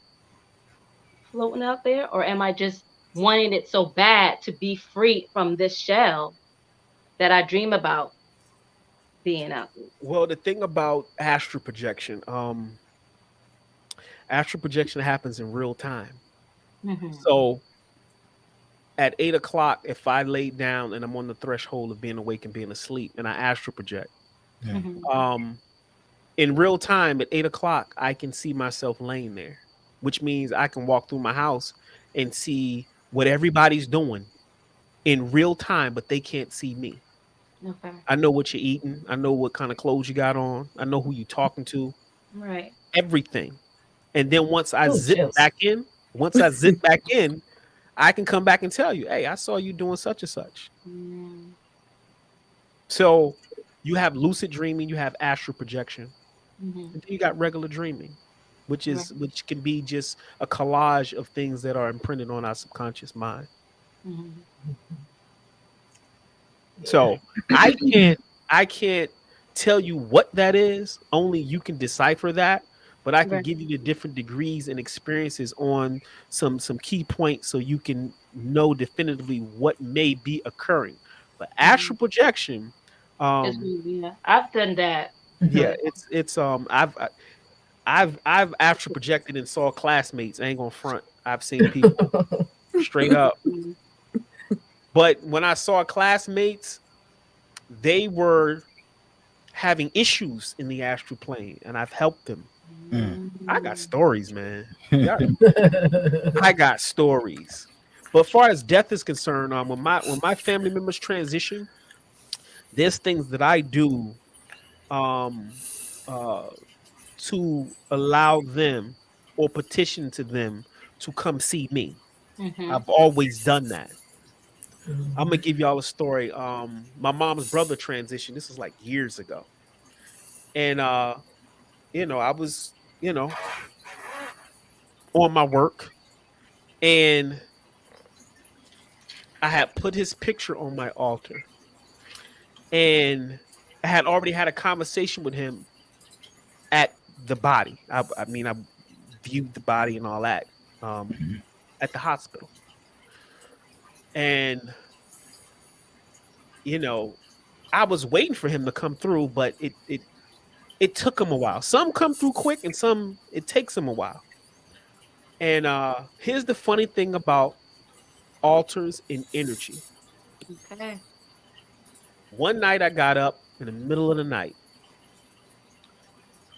floating out there, or am I just wanting it so bad to be free from this shell that I dream about being out there? Well, the thing about astral projection happens in real time. Mm-hmm. So at 8 o'clock, if I lay down and I'm on the threshold of being awake and being asleep, and I astral project, Mm-hmm. in real time at 8 o'clock, I can see myself laying there, which means I can walk through my house and see what everybody's doing in real time, but they can't see me. Okay. I know what you're eating. I know what kind of clothes you got on. I know who you're talking to. Right. Everything. And then once I Ooh, zip chills. back in, I can come back and tell you, hey, I saw you doing such and such. Mm. So you have lucid dreaming, you have astral projection, Mm-hmm. and then you got regular dreaming, which Right. can be just a collage of things that are imprinted on our subconscious mind. Mm-hmm. So I can't tell you what that is. Only you can decipher that. But I can Right. give you the different degrees and experiences on some key points so you can know definitively what may be occurring. But astral projection, Yeah, I've done that. yeah, it's I've astral projected and saw classmates. I ain't gonna front. I've seen people straight up. Mhm. But when I saw classmates, they were having issues in the astral plane, and I've helped them. I got stories, man. Yeah, I got stories. But as far as death is concerned, when my family members transition, there's things that I do um, uh, to allow them or petition to them to come see me. Mhm. I've always done that. Mhm. I'm gonna give y'all a story. My mom's brother transitioned. This was like years ago, and I was, on my work, and I had put his picture on my altar, and I had already had a conversation with him at the body. I mean, I viewed the body and all that at the hospital, and I was waiting for him to come through, but it took him a while. Some come through quick, and some it takes them a while. And here's the funny thing about altars and energy. Okay. One night I got up in the middle of the night,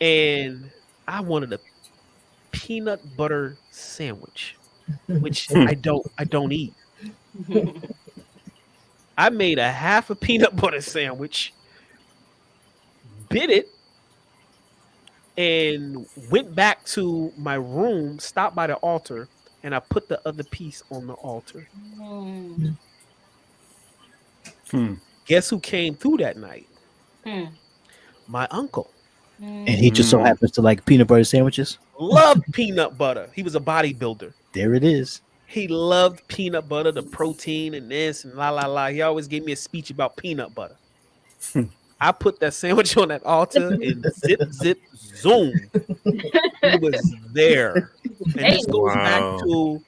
and I wanted a peanut butter sandwich, which I don't eat. I made a half a peanut butter sandwich, bit it, and went back to my room, stopped by the altar, and I put the other piece on the altar. Guess who came through that night? My uncle. And he just so happens to like peanut butter sandwiches. Loved peanut butter. He was a bodybuilder. There it is. He loved peanut butter, the protein and this and la la la. He always gave me a speech about peanut butter. I put that sandwich on that altar and zip, zip, zoom. He was there. And this goes back to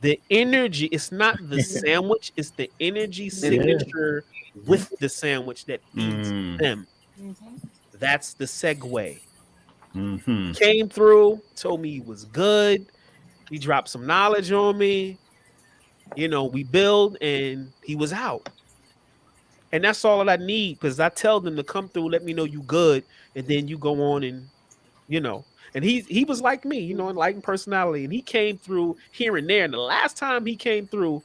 the energy. It's not the sandwich, it's the energy signature with the sandwich that feeds them. That's the segue. Came through, told me he was good. He dropped some knowledge on me. We build, and he was out. And that's all that I need, because I tell them to come through, let me know you good, and then you go on and, and he was like me, enlightened personality, and he came through here and there. And the last time he came through,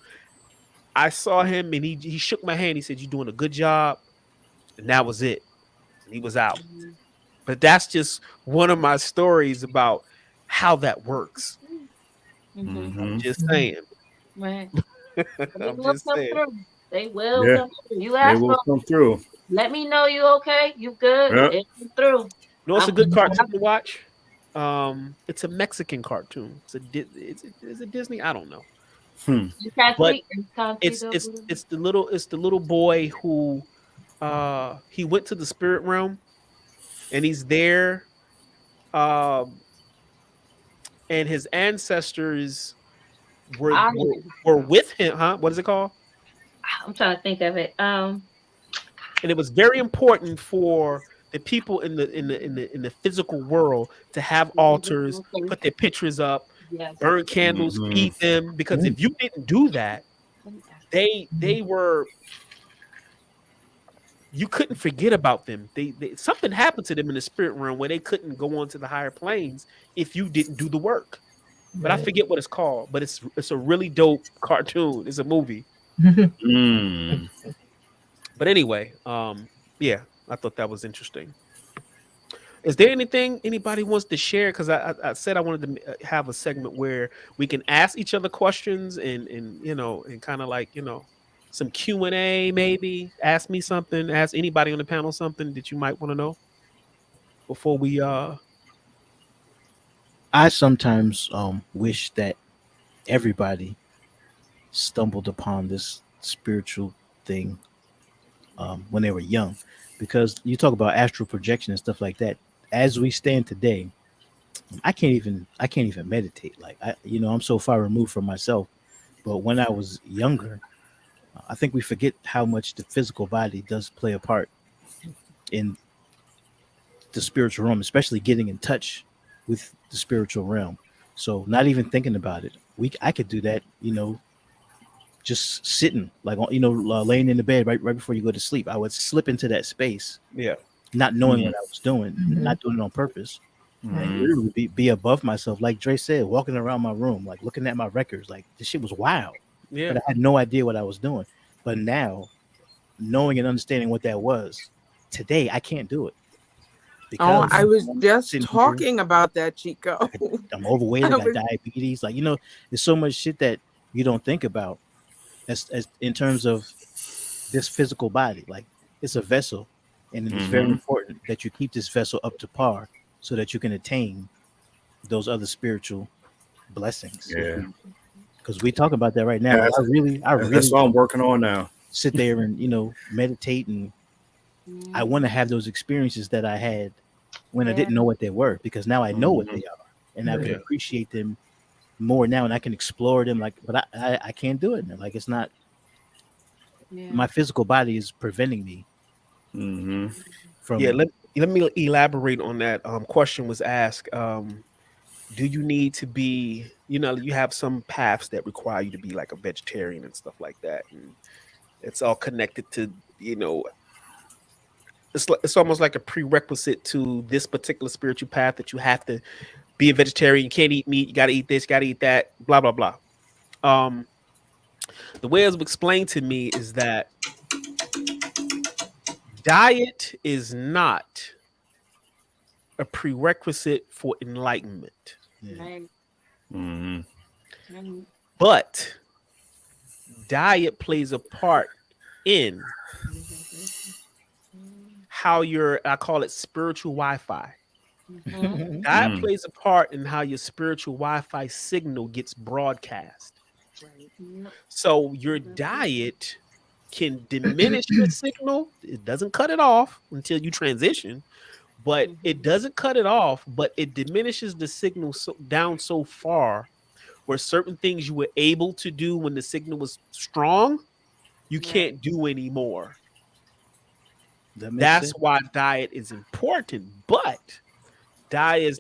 I saw him, and he shook my hand. He said, "You're doing a good job," and that was it. And he was out. But that's just one of my stories about how that works. I'm just saying. Right. I'm just saying. They will come through. You ask them, come through. Let me know you okay, you good. Yeah. It come through. It's a good cartoon to watch. It's a Mexican cartoon. Is it Disney? I don't know. You can't But see, you can't see It's the little boy who he went to the spirit realm, and he's there, um, and his ancestors I, were with him. Huh? What is it called? I'm trying to think of it. And it was very important for the people in the physical world to have altars, put their pictures up, Yes. burn candles, Mhm. feed them. Because if you didn't do that, they were, you couldn't forget about them. They something happened to them in the spirit realm where they couldn't go on to the higher planes if you didn't do the work. But I forget what it's called. But it's a really dope cartoon. It's a movie. Mm. But anyway, yeah, I thought that was interesting. Is there anything anybody wants to share? Because I said I wanted to have a segment where we can ask each other questions and you know, and kind of like, you know, some Q&A, maybe ask me something, ask anybody on the panel something that you might want to know before we I sometimes wish that everybody stumbled upon this spiritual thing when they were young, because you talk about astral projection and stuff like that. As we stand today, I can't even meditate. Like I'm so far removed from myself. But when I was younger, I think we forget how much the physical body does play a part in the spiritual realm, especially getting in touch with the spiritual realm. So not even thinking about it, I could do that. Just sitting, like laying in the bed right before you go to sleep. I would slip into that space, yeah. not knowing Mhm. what I was doing, not doing it on purpose. And Mhm. literally be above myself, like Dre said, walking around my room, like looking at my records, like this shit was wild. Yeah. But I had no idea what I was doing. But now, knowing and understanding what that was, today I can't do it Oh, because I was I'm just sitting here, talking about that, Chico. I'm overweight, I I got was, diabetes. Like there's so much shit that you don't think about as in terms of this physical body. Like it's a vessel, and it is very Mhm. important that you keep this vessel up to par so that you can attain those other spiritual blessings. Yeah. Because we talk about that right now. Yeah, Like I that's really what I'm working on now. sit there and meditate, and I want to have those experiences that I had when I Yeah. didn't know what they were, because now I know what they are, and I can Yeah. appreciate them more now, and I can explore them. Like, but I can't do it now. Like, it's not, Yeah. my physical body is preventing me Mhm. from. Yeah, let me elaborate on that. Question was asked. Do you need to be, you know, you have some paths that require you to be like a vegetarian and stuff like that, and it's all connected to, you know, it's almost like a prerequisite to this particular spiritual path that you have to be a vegetarian. You can't eat meat. You got to eat this. You got to eat that. Blah blah blah. Um, the way it was explained to me is that diet is not a prerequisite for enlightenment, Yeah. Right. Mhm. Mhm. but diet plays a part in how your, I call it spiritual Wi-Fi. Mhm. Diet Mm. plays a part in how your spiritual Wi-Fi signal gets broadcast. Yep. So your diet can diminish your signal. It doesn't cut it off until you transition, but it doesn't cut it off, but it diminishes the signal down so far where certain things you were able to do when the signal was strong, you Right. can't do anymore. That makes That's sense. why diet is important, but diet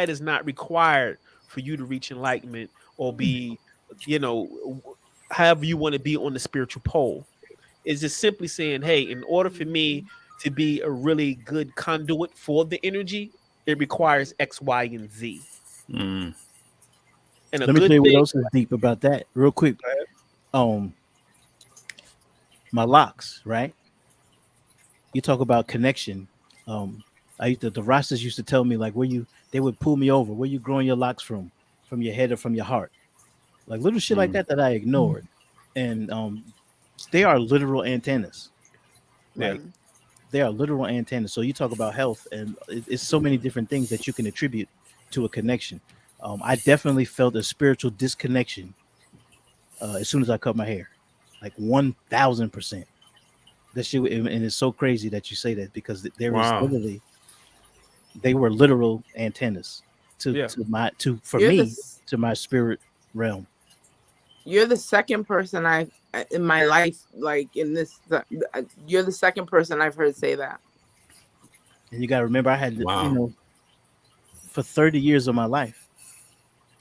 is not required for you to reach enlightenment or be, you know, however you want to be on the spiritual pole. It's just simply saying, hey, in order for me to be a really good conduit for the energy, it requires X, Y, and Z. Mm. And a Let me tell good you what thing, else is deep about that, real quick. Um, my locks, right? You talk about connection. Um, the Rastas used to tell me, like, they would pull me over. Where you growing your locks from your head or from your heart? Like little shit like Mm. that I ignored, and they are literal antennas. yeah, Like, they are literal antennas. So you talk about health, and it's so many different things that you can attribute to a connection. I definitely felt a spiritual disconnection as soon as I cut my hair, like 1000%. That shit, and it's so crazy that you say that because there is Wow. literally, they were literal antennas Yeah. for You're me the to my spirit realm. you're the second person I in my life, like in this. You're the second person I've heard say that. And you got to remember, I had Wow. for 30 years of my life,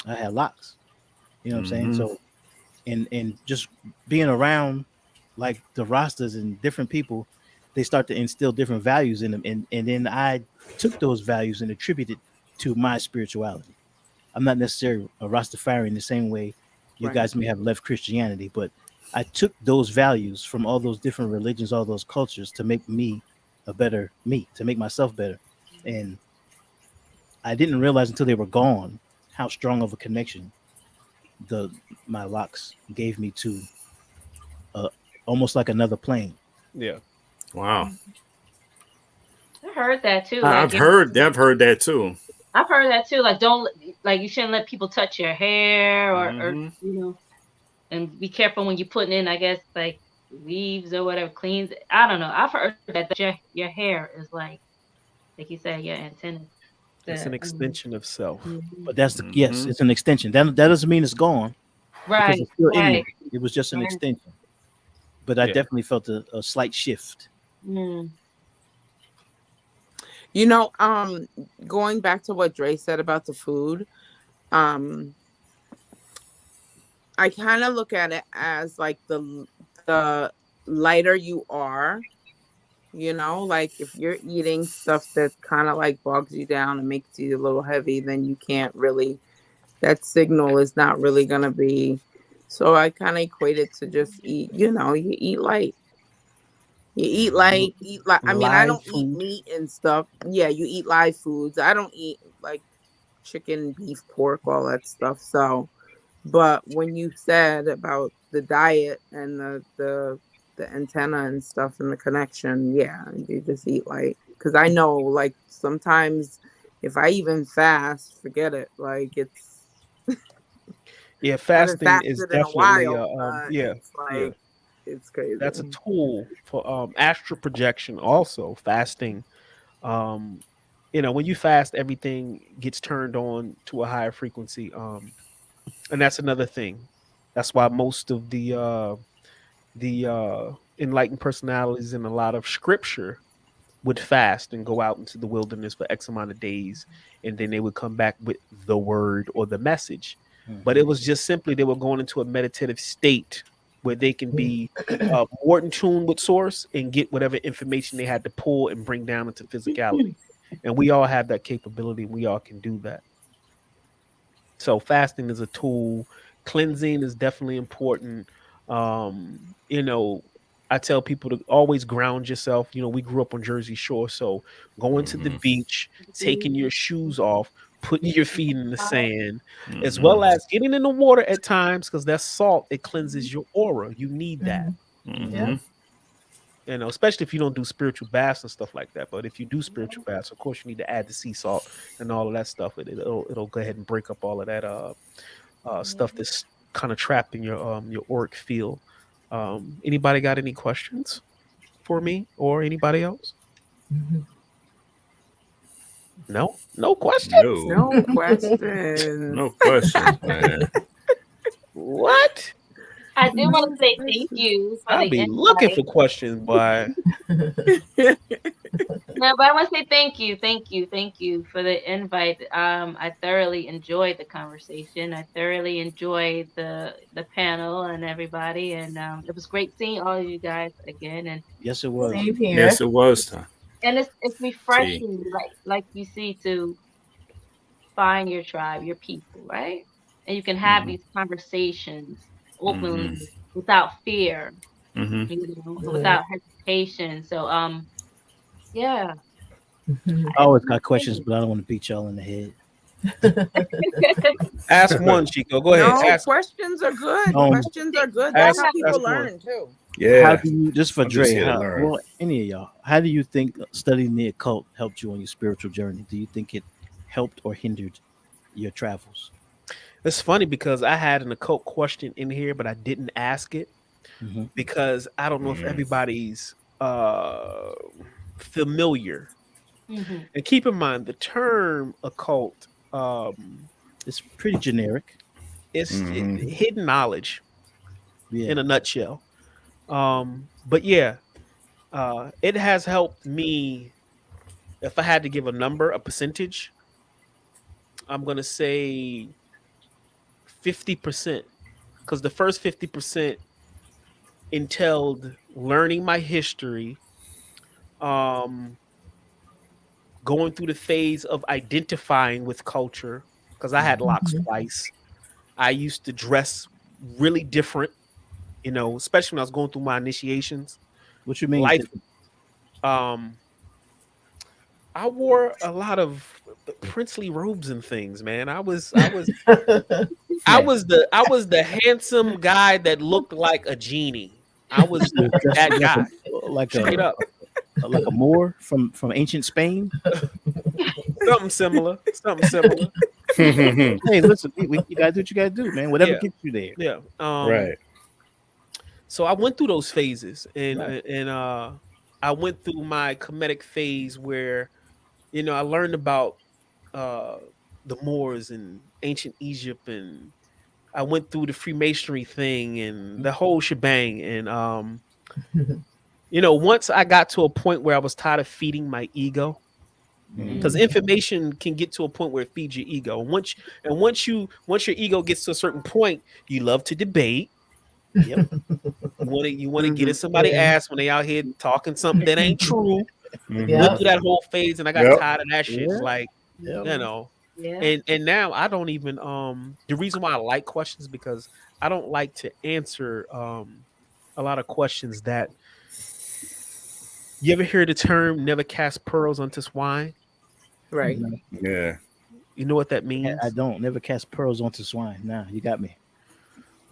I had locks. You know what I'm saying? Mhm. So, and just being around like the Rastas and different people, they start to instill different values in them, and then I took those values and attributed to my spirituality. I'm not necessarily a Rastafarian in the same way you Right. guys may have left Christianity, but I took those values from all those different religions, all those cultures to make me a better me, to make myself better. And I didn't realize until they were gone how strong of a connection the my locks gave me to uh, almost like another plane. Yeah. Wow. I heard that too. I've heard that too. I've heard that too. Like, don't like you shouldn't let people touch your hair or Mhm. and be careful when you're putting in, I guess, like leaves or whatever cleans. I don't know. I've heard that your hair is like you said, your antenna. It's an extension of self. But that's yes, Mhm. it's an extension. That doesn't mean it's gone because Right, it's still in right. me. It was just an Right. extension. But I Yeah. definitely felt a slight shift. Mm. You know, going back to what Dre said about the food, I kind of look at it as like the lighter you are, like if you're eating stuff that kind of like bogs you down and makes you a little heavy, then you can't really, that signal is not really gonna be. So I kind of equate it to just eat, you eat light. You eat light, eat like, I mean, I Live don't eat food. meat and stuff. Yeah, you eat live foods. I don't eat like chicken, beef, pork, all that stuff. So, but when you said about the diet and the antenna and stuff and the connection, yeah, you just eat light. Because I know, like, sometimes if I even fast, forget it. Like, Yeah, I haven't fasting is fasted in a definitely while, but yeah, it's yeah. like, it's crazy. That's a tool for astral projection also. Fasting. Um, when you fast, everything gets turned on to a higher frequency. And that's another thing. That's why most of the enlightened personalities in a lot of scripture would fast and go out into the wilderness for X amount of days, and then they would come back with the word or the message. But it was just simply they were going into a meditative state where they can be more in tune with source and get whatever information they had to pull and bring down into physicality. And we all have that capability. We all can do that. So fasting is a tool. Cleansing is definitely important. Um, you know, I tell people to always ground yourself. We grew up on Jersey Shore, so going to the beach, taking your shoes off, putting your feet in the sand, as well as getting in the water at times, because that salt, it cleanses your aura. You need that. Yeah. Especially if you don't do spiritual baths and stuff like that. But if you do spiritual baths, of course, you need to add the sea salt and all of that stuff. It'll go ahead and break up all of that stuff that's kind of trapped in your auric field. Anybody got any questions for me or anybody else? No questions. No question. No questions, man. What? I do want to say thank you for I'll the be invite. looking for questions, boy. No, but I want to say thank you for the invite. I thoroughly enjoyed the conversation. I thoroughly enjoyed the panel and everybody, and it was great seeing all of you guys again. And Yes, it was. Same here. Yes, it was. it's refreshing, like you see, to find your tribe, your people, right? And you can have these conversations openly without fear, Mm-hmm. without hesitation. So yeah. I always got questions, but I don't want to beat y'all in the head. Ask one, Chico. Go ahead. No, Ask. questions are good. Um, Questions are good. That's how ask people one. learn too. How Yeah. do you, just for I'm just Dre, here to learn. well, any of y'all, how do you think studying the occult helped you on your spiritual journey? Do you think it helped or hindered your travels? It's funny because I had an occult question in here, but I didn't ask it Mhm. because I don't know if everybody's uh, familiar. Mhm. And keep in mind the term occult It's pretty generic. is Mhm. hidden knowledge Yeah. in a nutshell. But yeah, it has helped me. If I had to give a number, a percentage, I'm gonna say 50%, because the first 50% entailed learning my history, um, going through the phase of identifying with culture, because I had locks Mhm. twice. I used to dress really different, especially when I was going through my initiations. What you mean? Life, um, I wore a lot of princely robes and things, man. I was the handsome guy that looked like a genie. I was You're dressed that guy, like straight up. a Moor from ancient Spain. Something similar. Something similar. Hey, listen, you gotta do what you gotta do, man. Whatever Yeah. gets you there. Yeah. Right. So I went through those phases, and Right. I went through my comedic phase where I learned about uh, the Moors and ancient Egypt, and I went through the Freemasonry thing and the whole shebang. And once I got to a point where I was tired of feeding my ego, because information can get to a point where it feeds your ego. And once your ego gets to a certain point, you love to debate. Yep. You want to get in somebody's Yeah. ass when they out here talking something that ain't true. Yeah. Went through that whole phase, and I got Yep. tired of that shit. It's Yeah. like, Yep. Yeah. and now I don't even the reason why I like questions, because I don't like to answer a lot of questions that you ever hear the term "never cast pearls onto swine." Right. Yeah. You know what that means? I don't never cast pearls onto swine. Nah, you got me.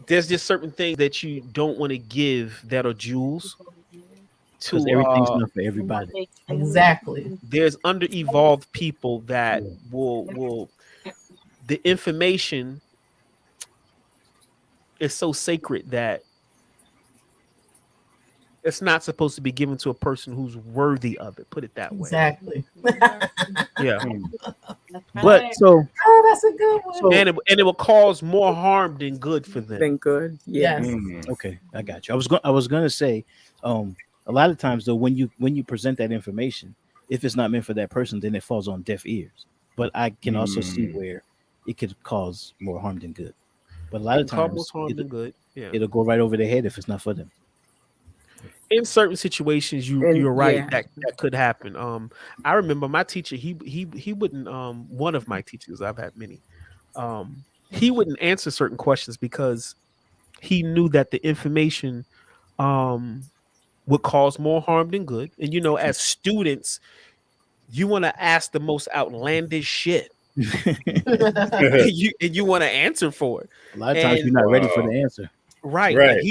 There's just certain things that you don't want to give that are jewels Because to everything's not for everybody. Exactly. there's under-evolved people that Yeah. will the information is so sacred that it's not supposed to be given to a person who's worthy of it. Put it that way. Exactly. Yeah. But so Oh, that's a good one. So- And it will cause more harm than good for them. Been good. Yeah. Yes. Mhm. okay, I got you. I was gonna say, a lot of times though, when you present that information, if it's not meant for that person, then it falls on deaf ears. But I can also see where it could cause more harm than good. But a lot of It cause times more harm than good. Yeah. it'll go right over their head if it's not for them. In certain situations, And- you're right, yeah. that could happen. I remember my teacher, he wouldn't one of my teachers, I've had many, he wouldn't answer certain questions because he knew that the information would cause more harm than good. And as students, you want to ask the most outlandish shit. and you want to answer for it. A lot of times And- you're not ready for the answer. Right. Right. And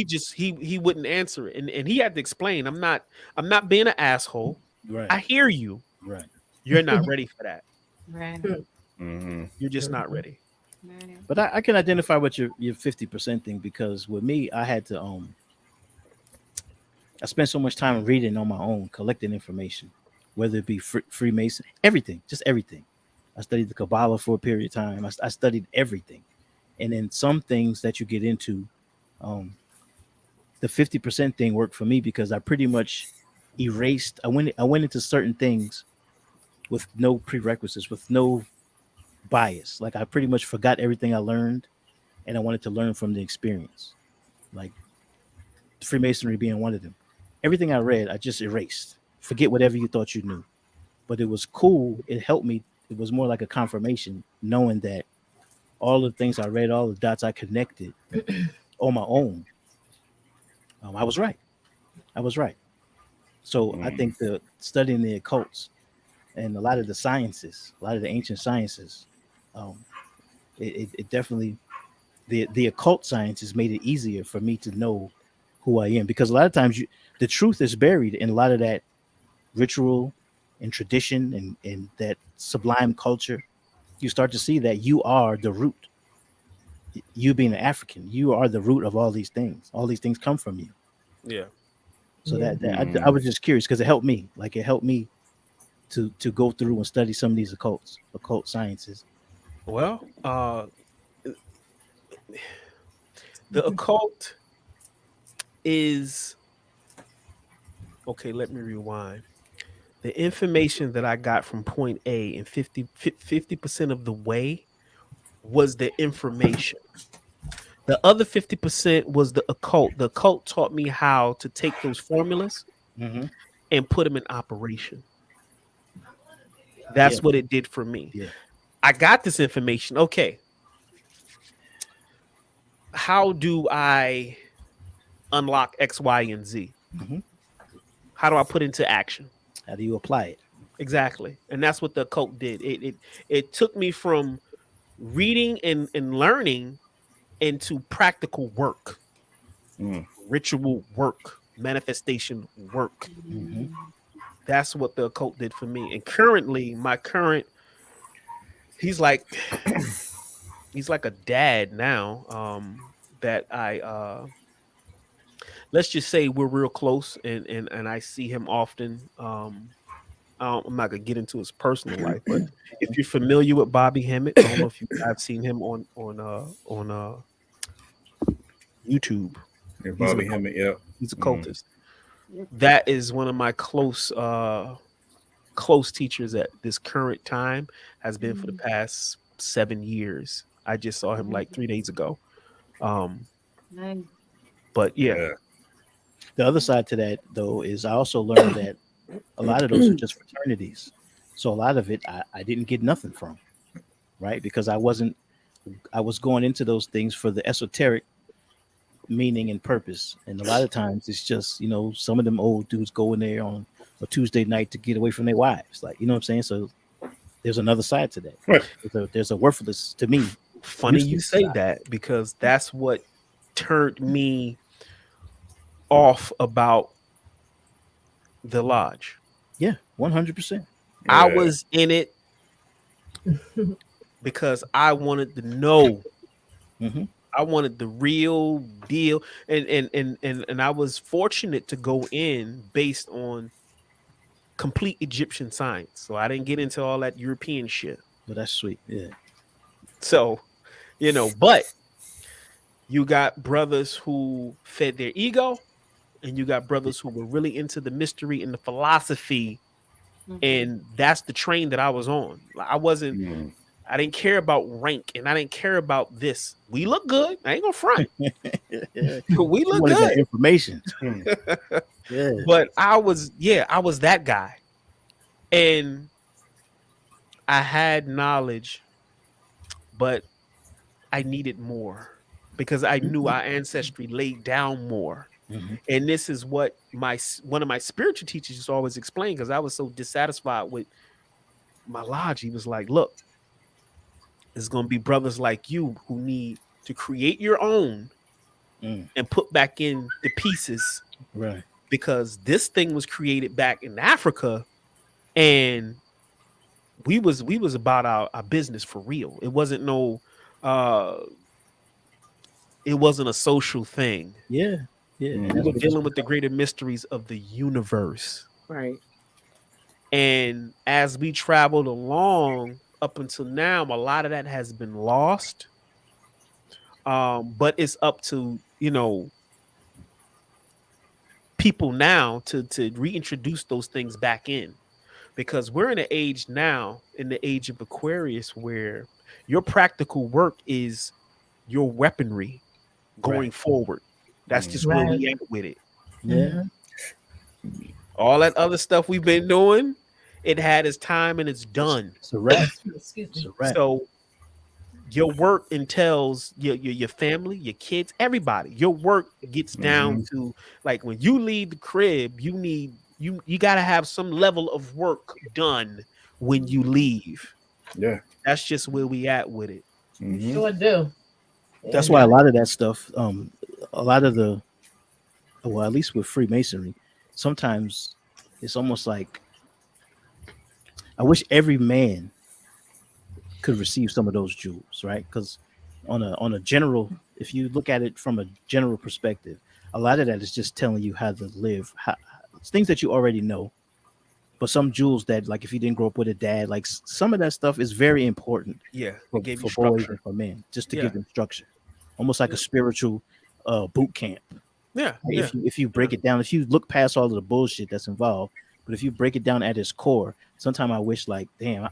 he wouldn't answer it. And he had to explain, I'm not being an asshole. Right. I hear you. Right. You're not ready for that. Right. Mhm. You're just not ready. Right. But I can identify with your 50% thing, because with me, I had to I spent so much time reading on my own, collecting information, whether it be Freemason, everything, just everything. I studied the Kabbalah for a period of time. I studied everything. And then some things that you get into, the 50% thing worked for me because I pretty much erased. I went into certain things with no prerequisites, with no bias. Like I pretty much forgot everything I learned, and I wanted to learn from the experience. Like Freemasonry being one of them. Everything I read, I just erased. Forget whatever you thought you knew. But it was cool. It helped me. It was more like a confirmation, knowing that all the things I read, all the dots I connected on my own, I was right. I was right. So I think the studying the occults and a lot of the sciences, a lot of the ancient sciences, it definitely, the occult sciences made it easier for me to know who I am, because a lot of times the truth is buried in a lot of that ritual and tradition and that sublime culture. You start to see that you are the root. You being an African, you are the root of all these things. All these things come from you. Yeah. So Yeah. I was just curious because it helped me. Like it helped me to go through and study some of these occult sciences. Well, the occult is okay. Let me rewind. The information that I got from point A and 50% of the way was the information. The other 50% was the occult. The occult taught me how to take those formulas Mm-hmm. and put them in operation. That's what it did for me. Yeah. I got this information. Okay. How do I unlock X, Y, and Z? Mhm. How do I put into action? How do you apply it? Exactly. And that's what the occult did. It took me from reading and learning into practical work, ritual work, manifestation work. Mhm. That's what the occult did for me. And currently, he's like a dad now. That I let's just say we're real close, and I see him often. I'm not gonna get into his personal life, but if you're familiar with Bobby Hemmett, I don't know if I've seen him on YouTube. Yeah, Bobby Hemmett, yeah. He's a cultist. That is one of my close teachers at this current time, has been for the past 7 years. I just saw him like 3 days ago. But yeah. The other side to that, though, is I also learned that a lot of those are just fraternities. So a lot of it I didn't get nothing from, right? Because I was going into those things for the esoteric meaning and purpose. And a lot of times it's just, some of them old dudes go in there on a Tuesday night to get away from their wives. Like, you know what I'm saying? So there's another side to that. Right. There's a worthless, to me. Funny you say that, because that's what turned me off about the lodge. Yeah, 100%. I was in it because I wanted to know. Mm-hmm. I wanted the real deal, and I was fortunate to go in based on complete Egyptian science. So I didn't get into all that European shit. But that's sweet. Yeah. So, but you got brothers who fed their ego, and you got brothers who were really into the mystery and the philosophy. And that's the train that I was on. I didn't care about rank, and I didn't care about this. We look good. I ain't gonna front. We look good. That information. Yeah. But I was that guy. And I had knowledge, but I needed more, because I knew our ancestry laid down more. Mm-hmm. And this is what one of my spiritual teachers used to always explain, because I was so dissatisfied with my lodge. He was like, look, there's going to be brothers like you who need to create your own and put back in the pieces. Right. Because this thing was created back in Africa, and we was about our business for real. It wasn't it wasn't a social thing. Yeah. Yeah. We were dealing with the greater mysteries of the universe. Right. And as we traveled along up until now, a lot of that has been lost. But it's up to, people now to reintroduce those things back in, because we're in an age now, in the age of Aquarius, where your practical work is your weaponry going forward. That's just where we at with it. Yeah. All that other stuff we've been doing, it had its time and it's done. It's a wrap. Excuse It's me. a wrap. So your work entails your family, your kids, everybody. Your work gets down to, like, when you leave the crib, you got to have some level of work done when you leave. Yeah. That's just where we at with it. Sure do. That's why a lot of that stuff, a lot of at least with Freemasonry, sometimes it's almost like I wish every man could receive some of those jewels, right? Because on a general, if you look at it from a general perspective, a lot of that is just telling you how to live, it's things that you already know. But some jewels that, like, if you didn't grow up with a dad, like some of that stuff is very important. Yeah, for, it gave you for boys structure. and for men, just to Yeah. give them structure, almost like a spiritual boot camp. Yeah, Like, if you break it down, if you look past all of the bullshit that's involved, but if you break it down at its core, sometimes I wish, like, damn,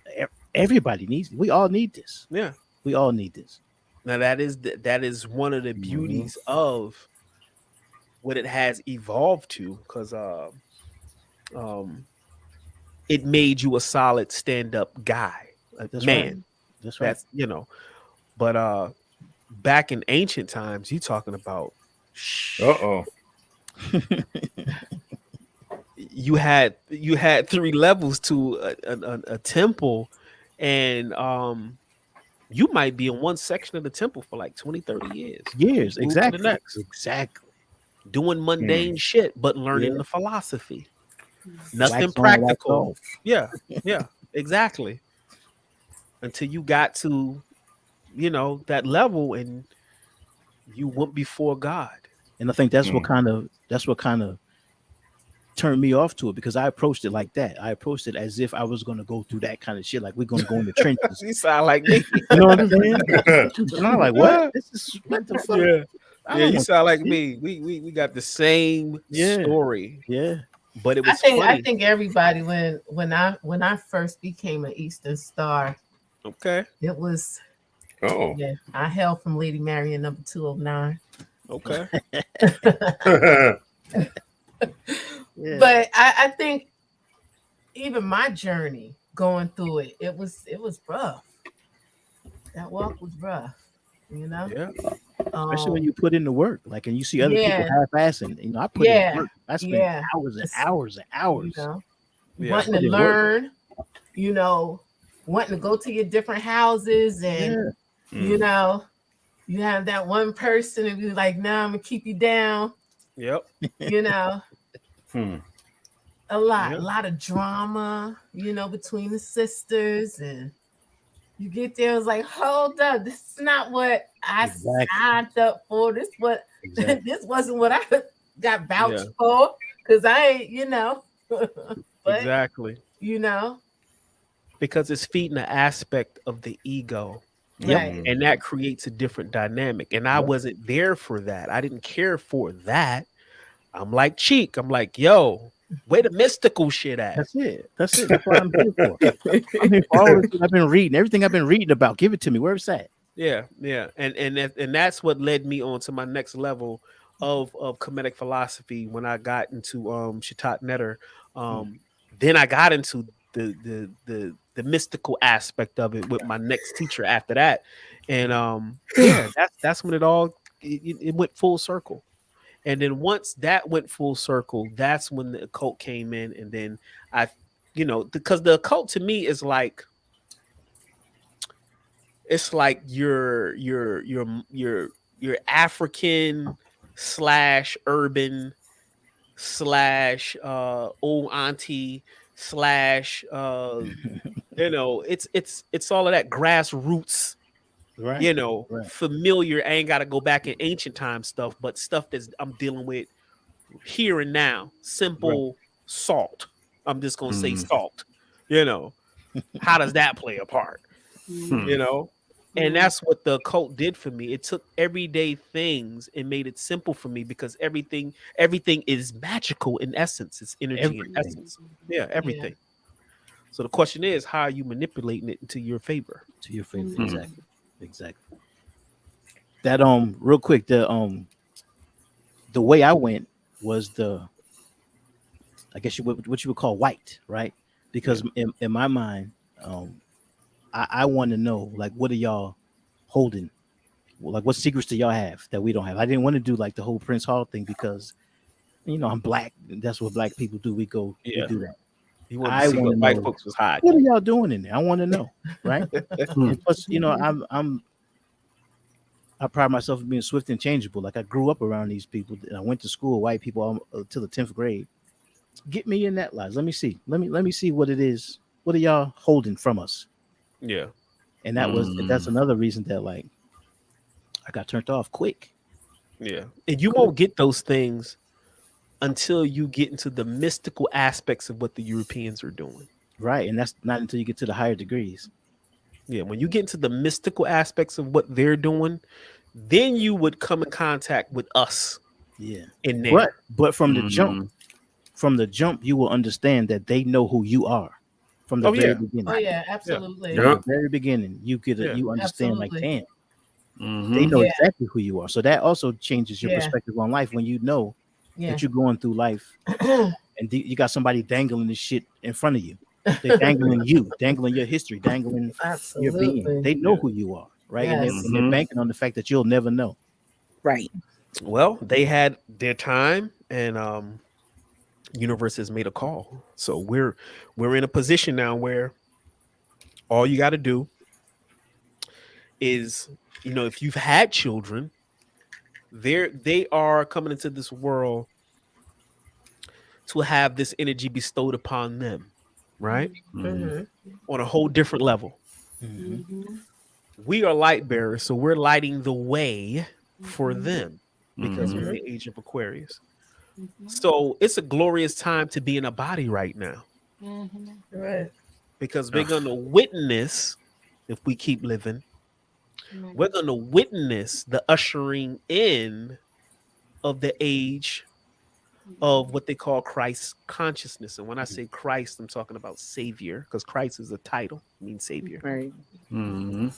everybody needs it. We all need this. yeah. We all need this. Now that is one of the beauties of what it has evolved to, because it made you a solid stand-up guy, That's man. right. That's right. That's but back in ancient times, you talking about you had 3 levels to a temple, and you might be in one section of the temple for like 20-30 years. Move to the next. Exactly. Doing mundane shit, but learning the philosophy. Nothing Wax on, practical. wax off. Yeah, exactly. Until you got to, that level, and you went before God. And I think that's what kind of turned me off to it, because I approached it like that. I approached it as if I was going to go through that kind of shit. Like, we're going to go in the trenches. You sound like me. You know what I'm saying? And I'm like, what? This is what the fuck? Yeah, you sound like me. We got the same story. Yeah. But it was I think everybody, when I first became an Eastern Star, okay. it was Oh. I hail from Lady Marion number 209. Okay. Yeah. But I think even my journey going through it was rough. That walk was rough, Yeah. Especially when you put in the work, like, and you see other people half-assing. I put in work. I spent hours and hours and hours. Wanting to learn, wanting to go to your different houses, and you have that one person and be like, "Nah, I'm gonna keep you down." Yep. A lot of drama, between the sisters, and you get there, it's like, hold up, this is not what I signed up for. This this wasn't what I got vouched for, because I ain't, but, exactly. Because it's feeding the aspect of the ego. Right. And that creates a different dynamic. And I wasn't there for that. I didn't care for that. I'm like Cheek. I'm like, yo, where the mystical shit at? That's it. That's what I'm here for. I'm here for all the shit I've been reading. Everything I've been reading about. Give it to me. Where it's at. Yeah. And that's what led me on to my next level of Kemetic philosophy when I got into Shatat Netter. Then I got into the mystical aspect of it with my next teacher after that. And that's when it went full circle. And then once that went full circle, that's when the occult came in. And then because the occult to me is like, it's like your African / urban / old auntie / it's all of that grassroots, right. Familiar. I ain't got to go back in ancient time stuff, but stuff that I'm dealing with here and now. Simple salt. I'm just gonna say salt. How does that play a part? And that's what the occult did for me. It took everyday things and made it simple for me, because everything is magical in essence. It's energy in essence. Yeah, everything. Yeah. So the question is, how are you manipulating it into your favor? To your favor, exactly. That real quick, the way I went was I guess what you would call white, right? Because in my mind, I want to know, like, what are y'all holding? Like, what secrets do y'all have that we don't have? I didn't want to do like the whole Prince Hall thing, because I'm black. That's what black people do. We do that. I want to know white folks was hot. What are y'all doing in there? I want to know, right? And plus, I pride myself in being swift and changeable. Like, I grew up around these people, and I went to school, white people, till the 10th grade. Get me in that lies. Let me see. Let me see what it is. What are y'all holding from us? Yeah. And that's another reason that, like, I got turned off quick. Yeah. And you won't get those things until you get into the mystical aspects of what the Europeans are doing. Right. And that's not until you get to the higher degrees. Yeah, when you get into the mystical aspects of what they're doing, then you would come in contact with us Yeah. in there. But from the Mhm. jump, you will understand that they know who you are from the Oh, very yeah. beginning. Oh yeah, absolutely. Yeah. From the very beginning, you Yeah. you understand like, Absolutely. damn, they Mhm. know Yeah. exactly who you are. So that also changes your Yeah. perspective on life when you know Yeah. that you're going through life and you got somebody dangling this shit in front of you. They're dangling you, dangling your history, dangling your being. Absolutely. They know Yeah. who you are, right? Yes. And they're Mhm. banking on the fact that you'll never know. Right. Well, they had their time, and universe has made a call. So we're in a position now where all you got to do is, if you've had children, they are coming into this world to have this energy bestowed upon them, right? Mhm. On a whole different level. Mhm. We are light bearers, so we're lighting the way for them because we're in Mhm. the age of Aquarius. So it's a glorious time to be in a body right now Right. because we're going to witness, if we keep living, we're going to witness the ushering in of the age of what they call Christ consciousness. And when I say Christ, I'm talking about Savior, because Christ is a title, it means Savior. Right. Mhm.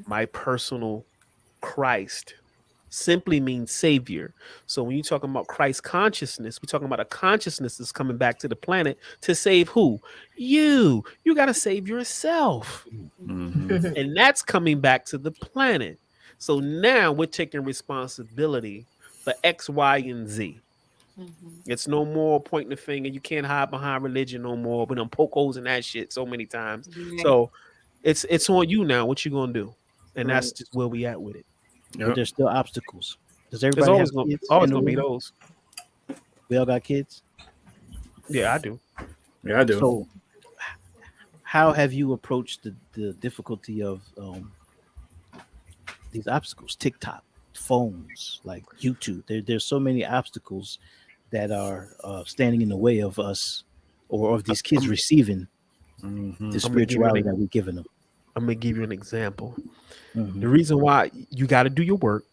My personal Christ simply means Savior. So when you're talking about Christ consciousness, we're talking about a consciousness that's coming back to the planet to save who? You. You got to save yourself. Mhm. And that's coming back to the planet. So now we're taking responsibility for X, Y, and Z. It's no more pointing the finger. You can't hide behind religion no more. We done poke holes in that shit so many times. So it's on you now. What you gonna do? And that's Right. just where we at with it. But Yep. there's still obstacles. Does There's everybody have kids? always in the gonna be room? those. We all got kids. Yeah, I do. Yeah, I do. So how have you approached the difficulty of these obstacles? TikTok, phones, like YouTube. There's so many obstacles that are standing in the way of us or of these kids receiving Mhm. the I'm gonna give you spirituality an, that we've given them. I'm gonna give you an example. Mhm. The reason why you got to do your work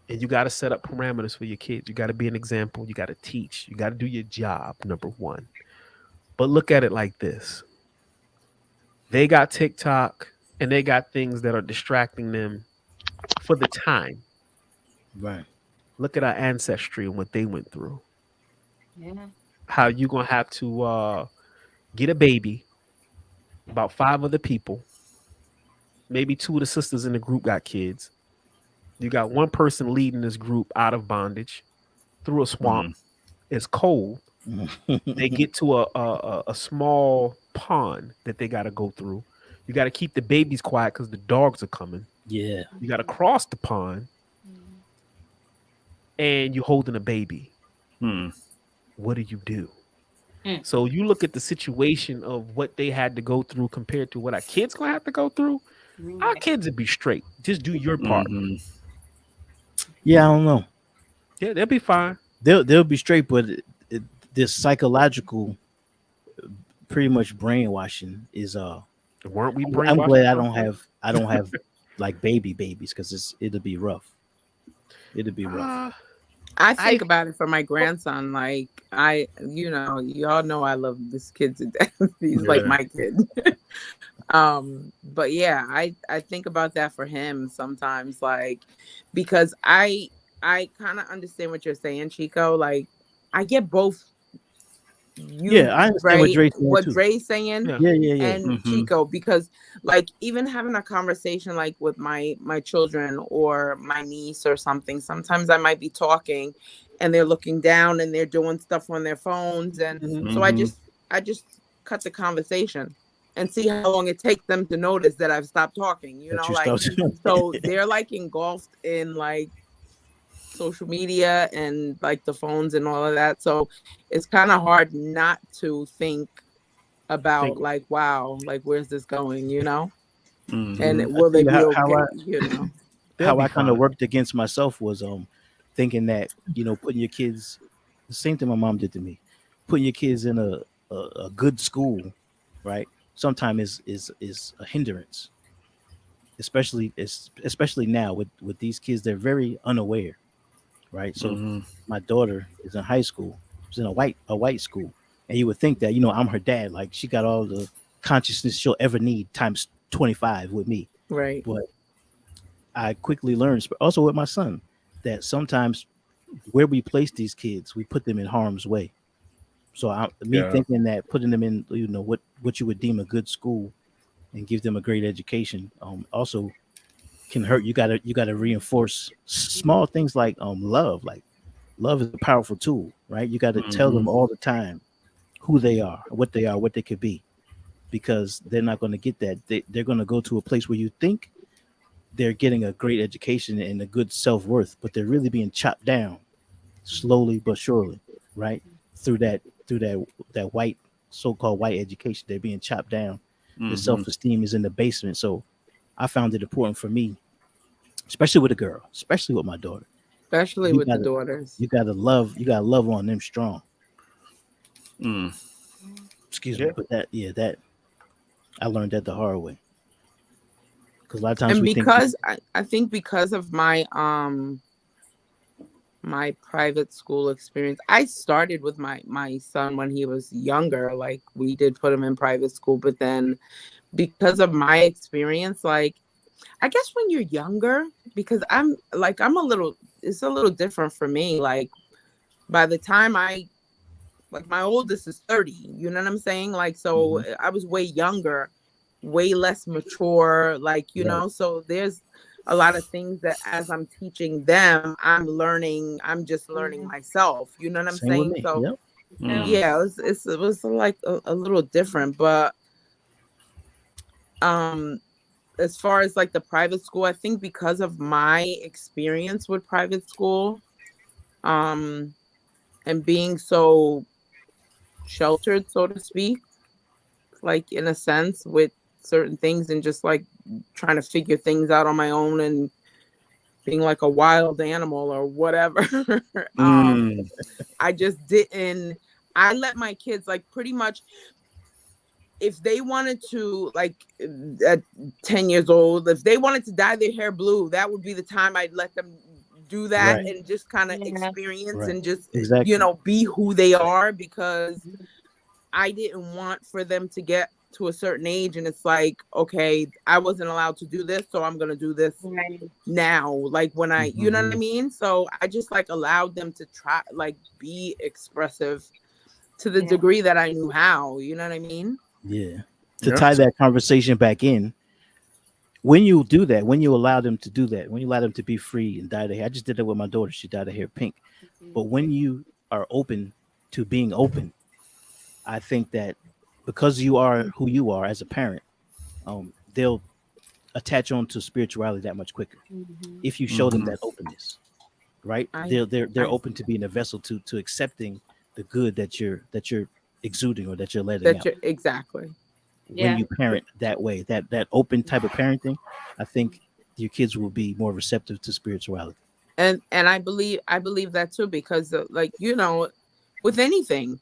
and you got to set up parameters for your kids. You got to be an example. You got to teach. You got to do your job. Number one. But look at it like this: they got TikTok and they got things that are distracting them for the time. Right. Look at our ancestry and what they went through. Yeah. How you gonna have to get a baby, about 5 other people, maybe 2 of the sisters in the group got kids. You got one person leading this group out of bondage through a swamp. Mhm. It's cold. They get to a small pond that they got to go through. You got to keep the babies quiet because the dogs are coming. Yeah. You got to cross the pond, and you're holding a baby. Mhm. What do you do? Mm. So you look at the situation of what they had to go through compared to what our kids gonna have to go through. Our kids would be straight. Just do your part. Mhm. Yeah, I don't know. Yeah, they'll be fine. They'll be straight, but this psychological, pretty much brainwashing is Weren't we I'm brainwashed? glad I don't have like babies because it'll be rough. It'll be rough. I think about it for my grandson. Like y'all know I love this kid to death. He's like Yeah. my kid. But yeah, I think about that for him sometimes, like, because I kind of understand what you're saying, Chico. Like, I get both. I understand what Dre's saying what too. Dre's saying, Yeah. and Mhm. Chico, because like even having a conversation like with my children or my niece or something, sometimes I might be talking and they're looking down and they're doing stuff on their phones, and so I Mhm. just cut the conversation and see how long it takes them to notice that I've stopped talking, That you like, start- so they're like engulfed in like social media and like the phones and all of that. So it's kind of hard not to think about like, wow, like where's this going, Mhm. and I will tell they you be how okay, I They'll how be I kind fine. of worked against myself was thinking that, putting your kids, the same thing my mom did to me, putting your kids in a good school, right? Sometimes is a hindrance, especially now with these kids. They're very unaware, right? So my daughter is in high school. She's in a white school, and you would think that I'm her dad, like she got all the consciousness she'll ever need times 25 with me. Right. But I quickly learned, also with my son, that sometimes where we place these kids, we put them in harm's way. So thinking that putting them in, what you would deem a good school and give them a great education, also can hurt. You gotta reinforce small things like love. Like love is a powerful tool, right? You got to tell them all the time who they are, what they could be, because they're not going to get that. They're going to go to a place where you think they're getting a great education and a good self-worth, but they're really being chopped down slowly but surely, right? Through that white, so-called white education, they're being chopped down. The self-esteem is in the basement. So I found it important for me, especially with a girl, especially with my daughter, especially with the daughters. You gotta love on them strong. Excuse me, but that I learned that the hard way. Because a lot of times, and I think because of my my private school experience, I started with my son when he was younger. Like we did put him in private school, but then because of my experience, like I guess when you're younger, because it's a little different for me. Like by the time my oldest is 30, you know what I'm saying? Like, so I was way younger, way less mature, like, you know, so there's a lot of things that as I'm teaching them, I'm just learning myself, you know what I'm saying? So yeah, it was like a little different, but as far as like the private school, I think because of my experience with private school, and being so sheltered, so to speak, like in a sense with certain things, and just like trying to figure things out on my own and being like a wild animal or whatever. I let my kids, like, pretty much, if they wanted to, like, at 10 years old, if they wanted to dye their hair blue, that would be the time I'd let them do that, and just kind of experience and just, you know, be who they are, because I didn't want for them to get to a certain age and it's like, okay, I wasn't allowed to do this, so I'm gonna do this now, like when I, you know what I mean? So I just like allowed them to try, like, be expressive to the degree that I knew how, you know what I mean? Tie that conversation back in, when you do that, when you allow them to do that, when you allow them to be free and dye their hair, I just did that with my daughter, she dyed her hair pink. But when you are open to being open, I think that because you are who you are as a parent, they'll attach on to spirituality that much quicker if you show them that openness, right? They're open to being a vessel to accepting the good that you're exuding or that you're letting out. Exactly. When you parent that way, that open type of parenting, I think your kids will be more receptive to spirituality. And I believe that too, because like, you know, with anything,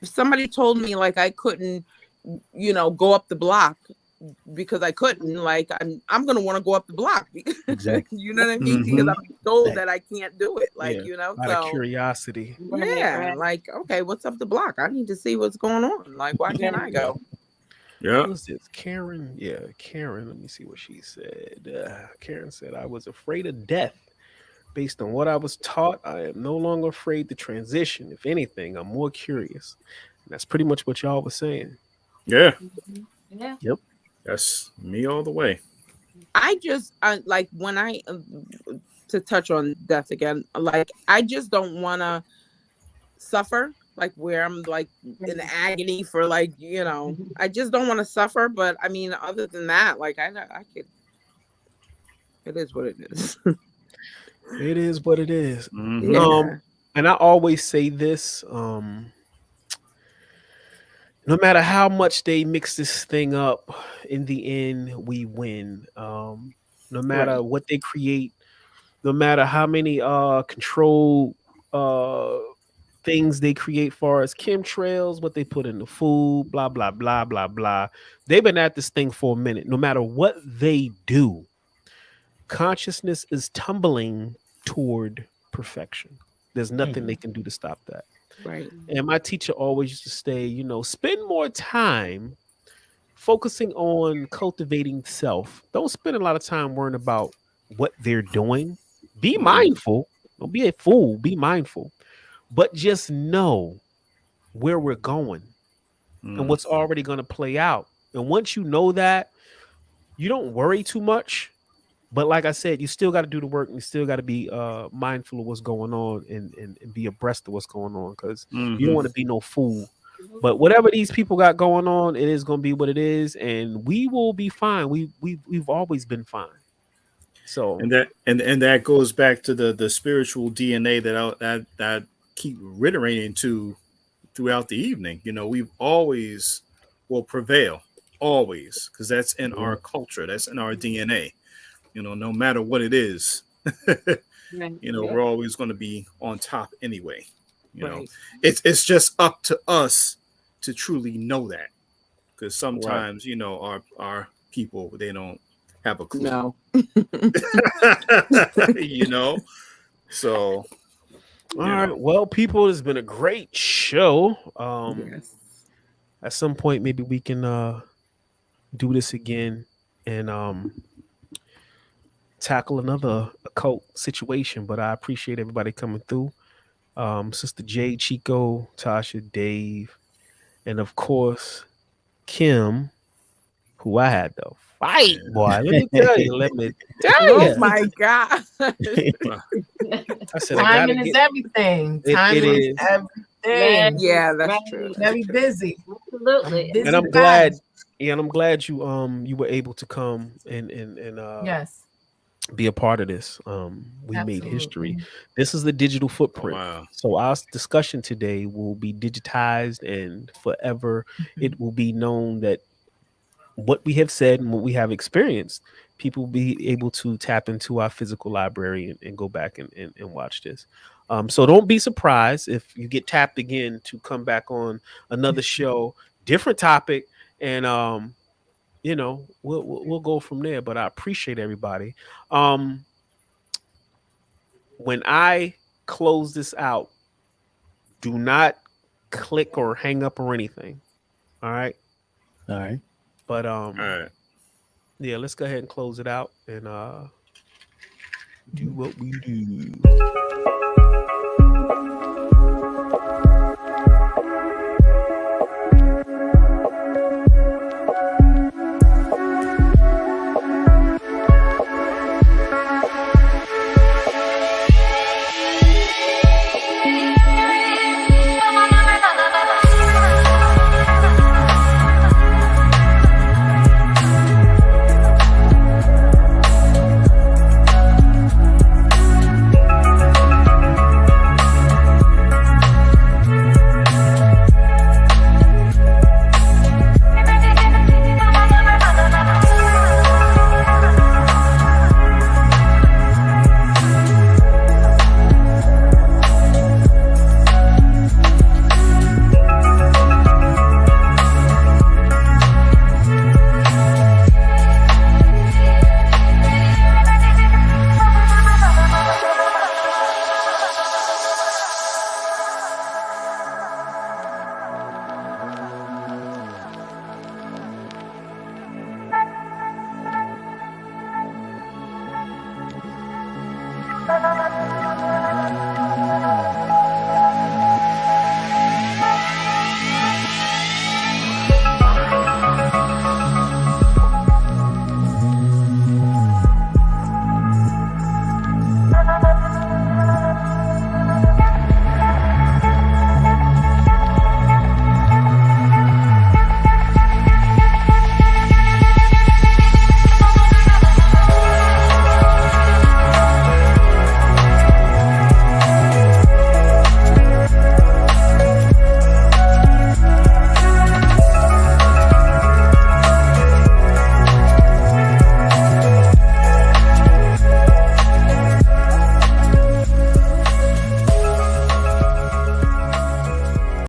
if somebody told me like I couldn't, you know, go up the block because I couldn't, like I'm gonna want to go up the block because you know what I mean? Because I'm told that I can't do it, like, you know, out of curiosity. Like, okay, what's up the block? I need to see what's going on. Like, why can't I go? What was this? Karen? Yeah, Karen. Let me see what she said. Karen said, I was afraid of death. Based on what I was taught, I am no longer afraid to transition. If anything, I'm more curious. And that's pretty much what y'all was saying. Yeah. Yep. That's me all the way. I like when I, to touch on death again, like, I just don't want to suffer, like where I'm like in agony for, like, you know, I just don't want to suffer. But I mean, other than that, like I could, it is what it is. It is what it is. Yeah. And I always say this, no matter how much they mix this thing up, in the end, we win. No matter what they create, no matter how many controlled things they create for us, chemtrails, what they put in the food, blah blah blah blah blah. They've been at this thing for a minute. No matter what they do, consciousness is tumbling toward perfection. There's nothing they can do to stop that. Right. And my teacher always used to say, spend more time focusing on cultivating self. Don't spend a lot of time worrying about what they're doing. Be mindful. Don't be a fool. Be mindful. But just know where we're going and what's already going to play out. And once you know that, you don't worry too much. But like I said, you still got to do the work and you still got to be mindful of what's going on and be abreast of what's going on, because you don't want to be no fool. But whatever these people got going on, it is going to be what it is, and we will be fine. We've always been fine. So and that goes back to the spiritual DNA that keep reiterating to throughout the evening. We've always will prevail, always, because that's in our culture, that's in our DNA. No matter what it is, we're always going to be on top anyway. It's just up to us to truly know that, because sometimes our people, they don't have a clue. No. So all right, well, people, it's been a great show. Yes. At some point maybe we can do this again and tackle another occult situation, but I appreciate everybody coming through. Sister J, Chico, Tasha, Dave, and of course Kim, who I had to fight, boy. Let me tell you. Oh my God. I said, timing is everything. Timing is everything. Yeah, that's true. Very busy. Absolutely. and I'm glad. Yeah, and I'm glad you were able to come and yes, be a part of this. We made history. This is the digital footprint. Wow. So our discussion today will be digitized, and forever it will be known that what we have said and what we have experienced, people will be able to tap into our physical library and go back and watch this. So don't be surprised if you get tapped again to come back on another show, different topic, and we'll go from there. But I appreciate everybody. When I close this out, do not click or hang up or anything. All right. But all right. yeah, let's go ahead and close it out and do what we do.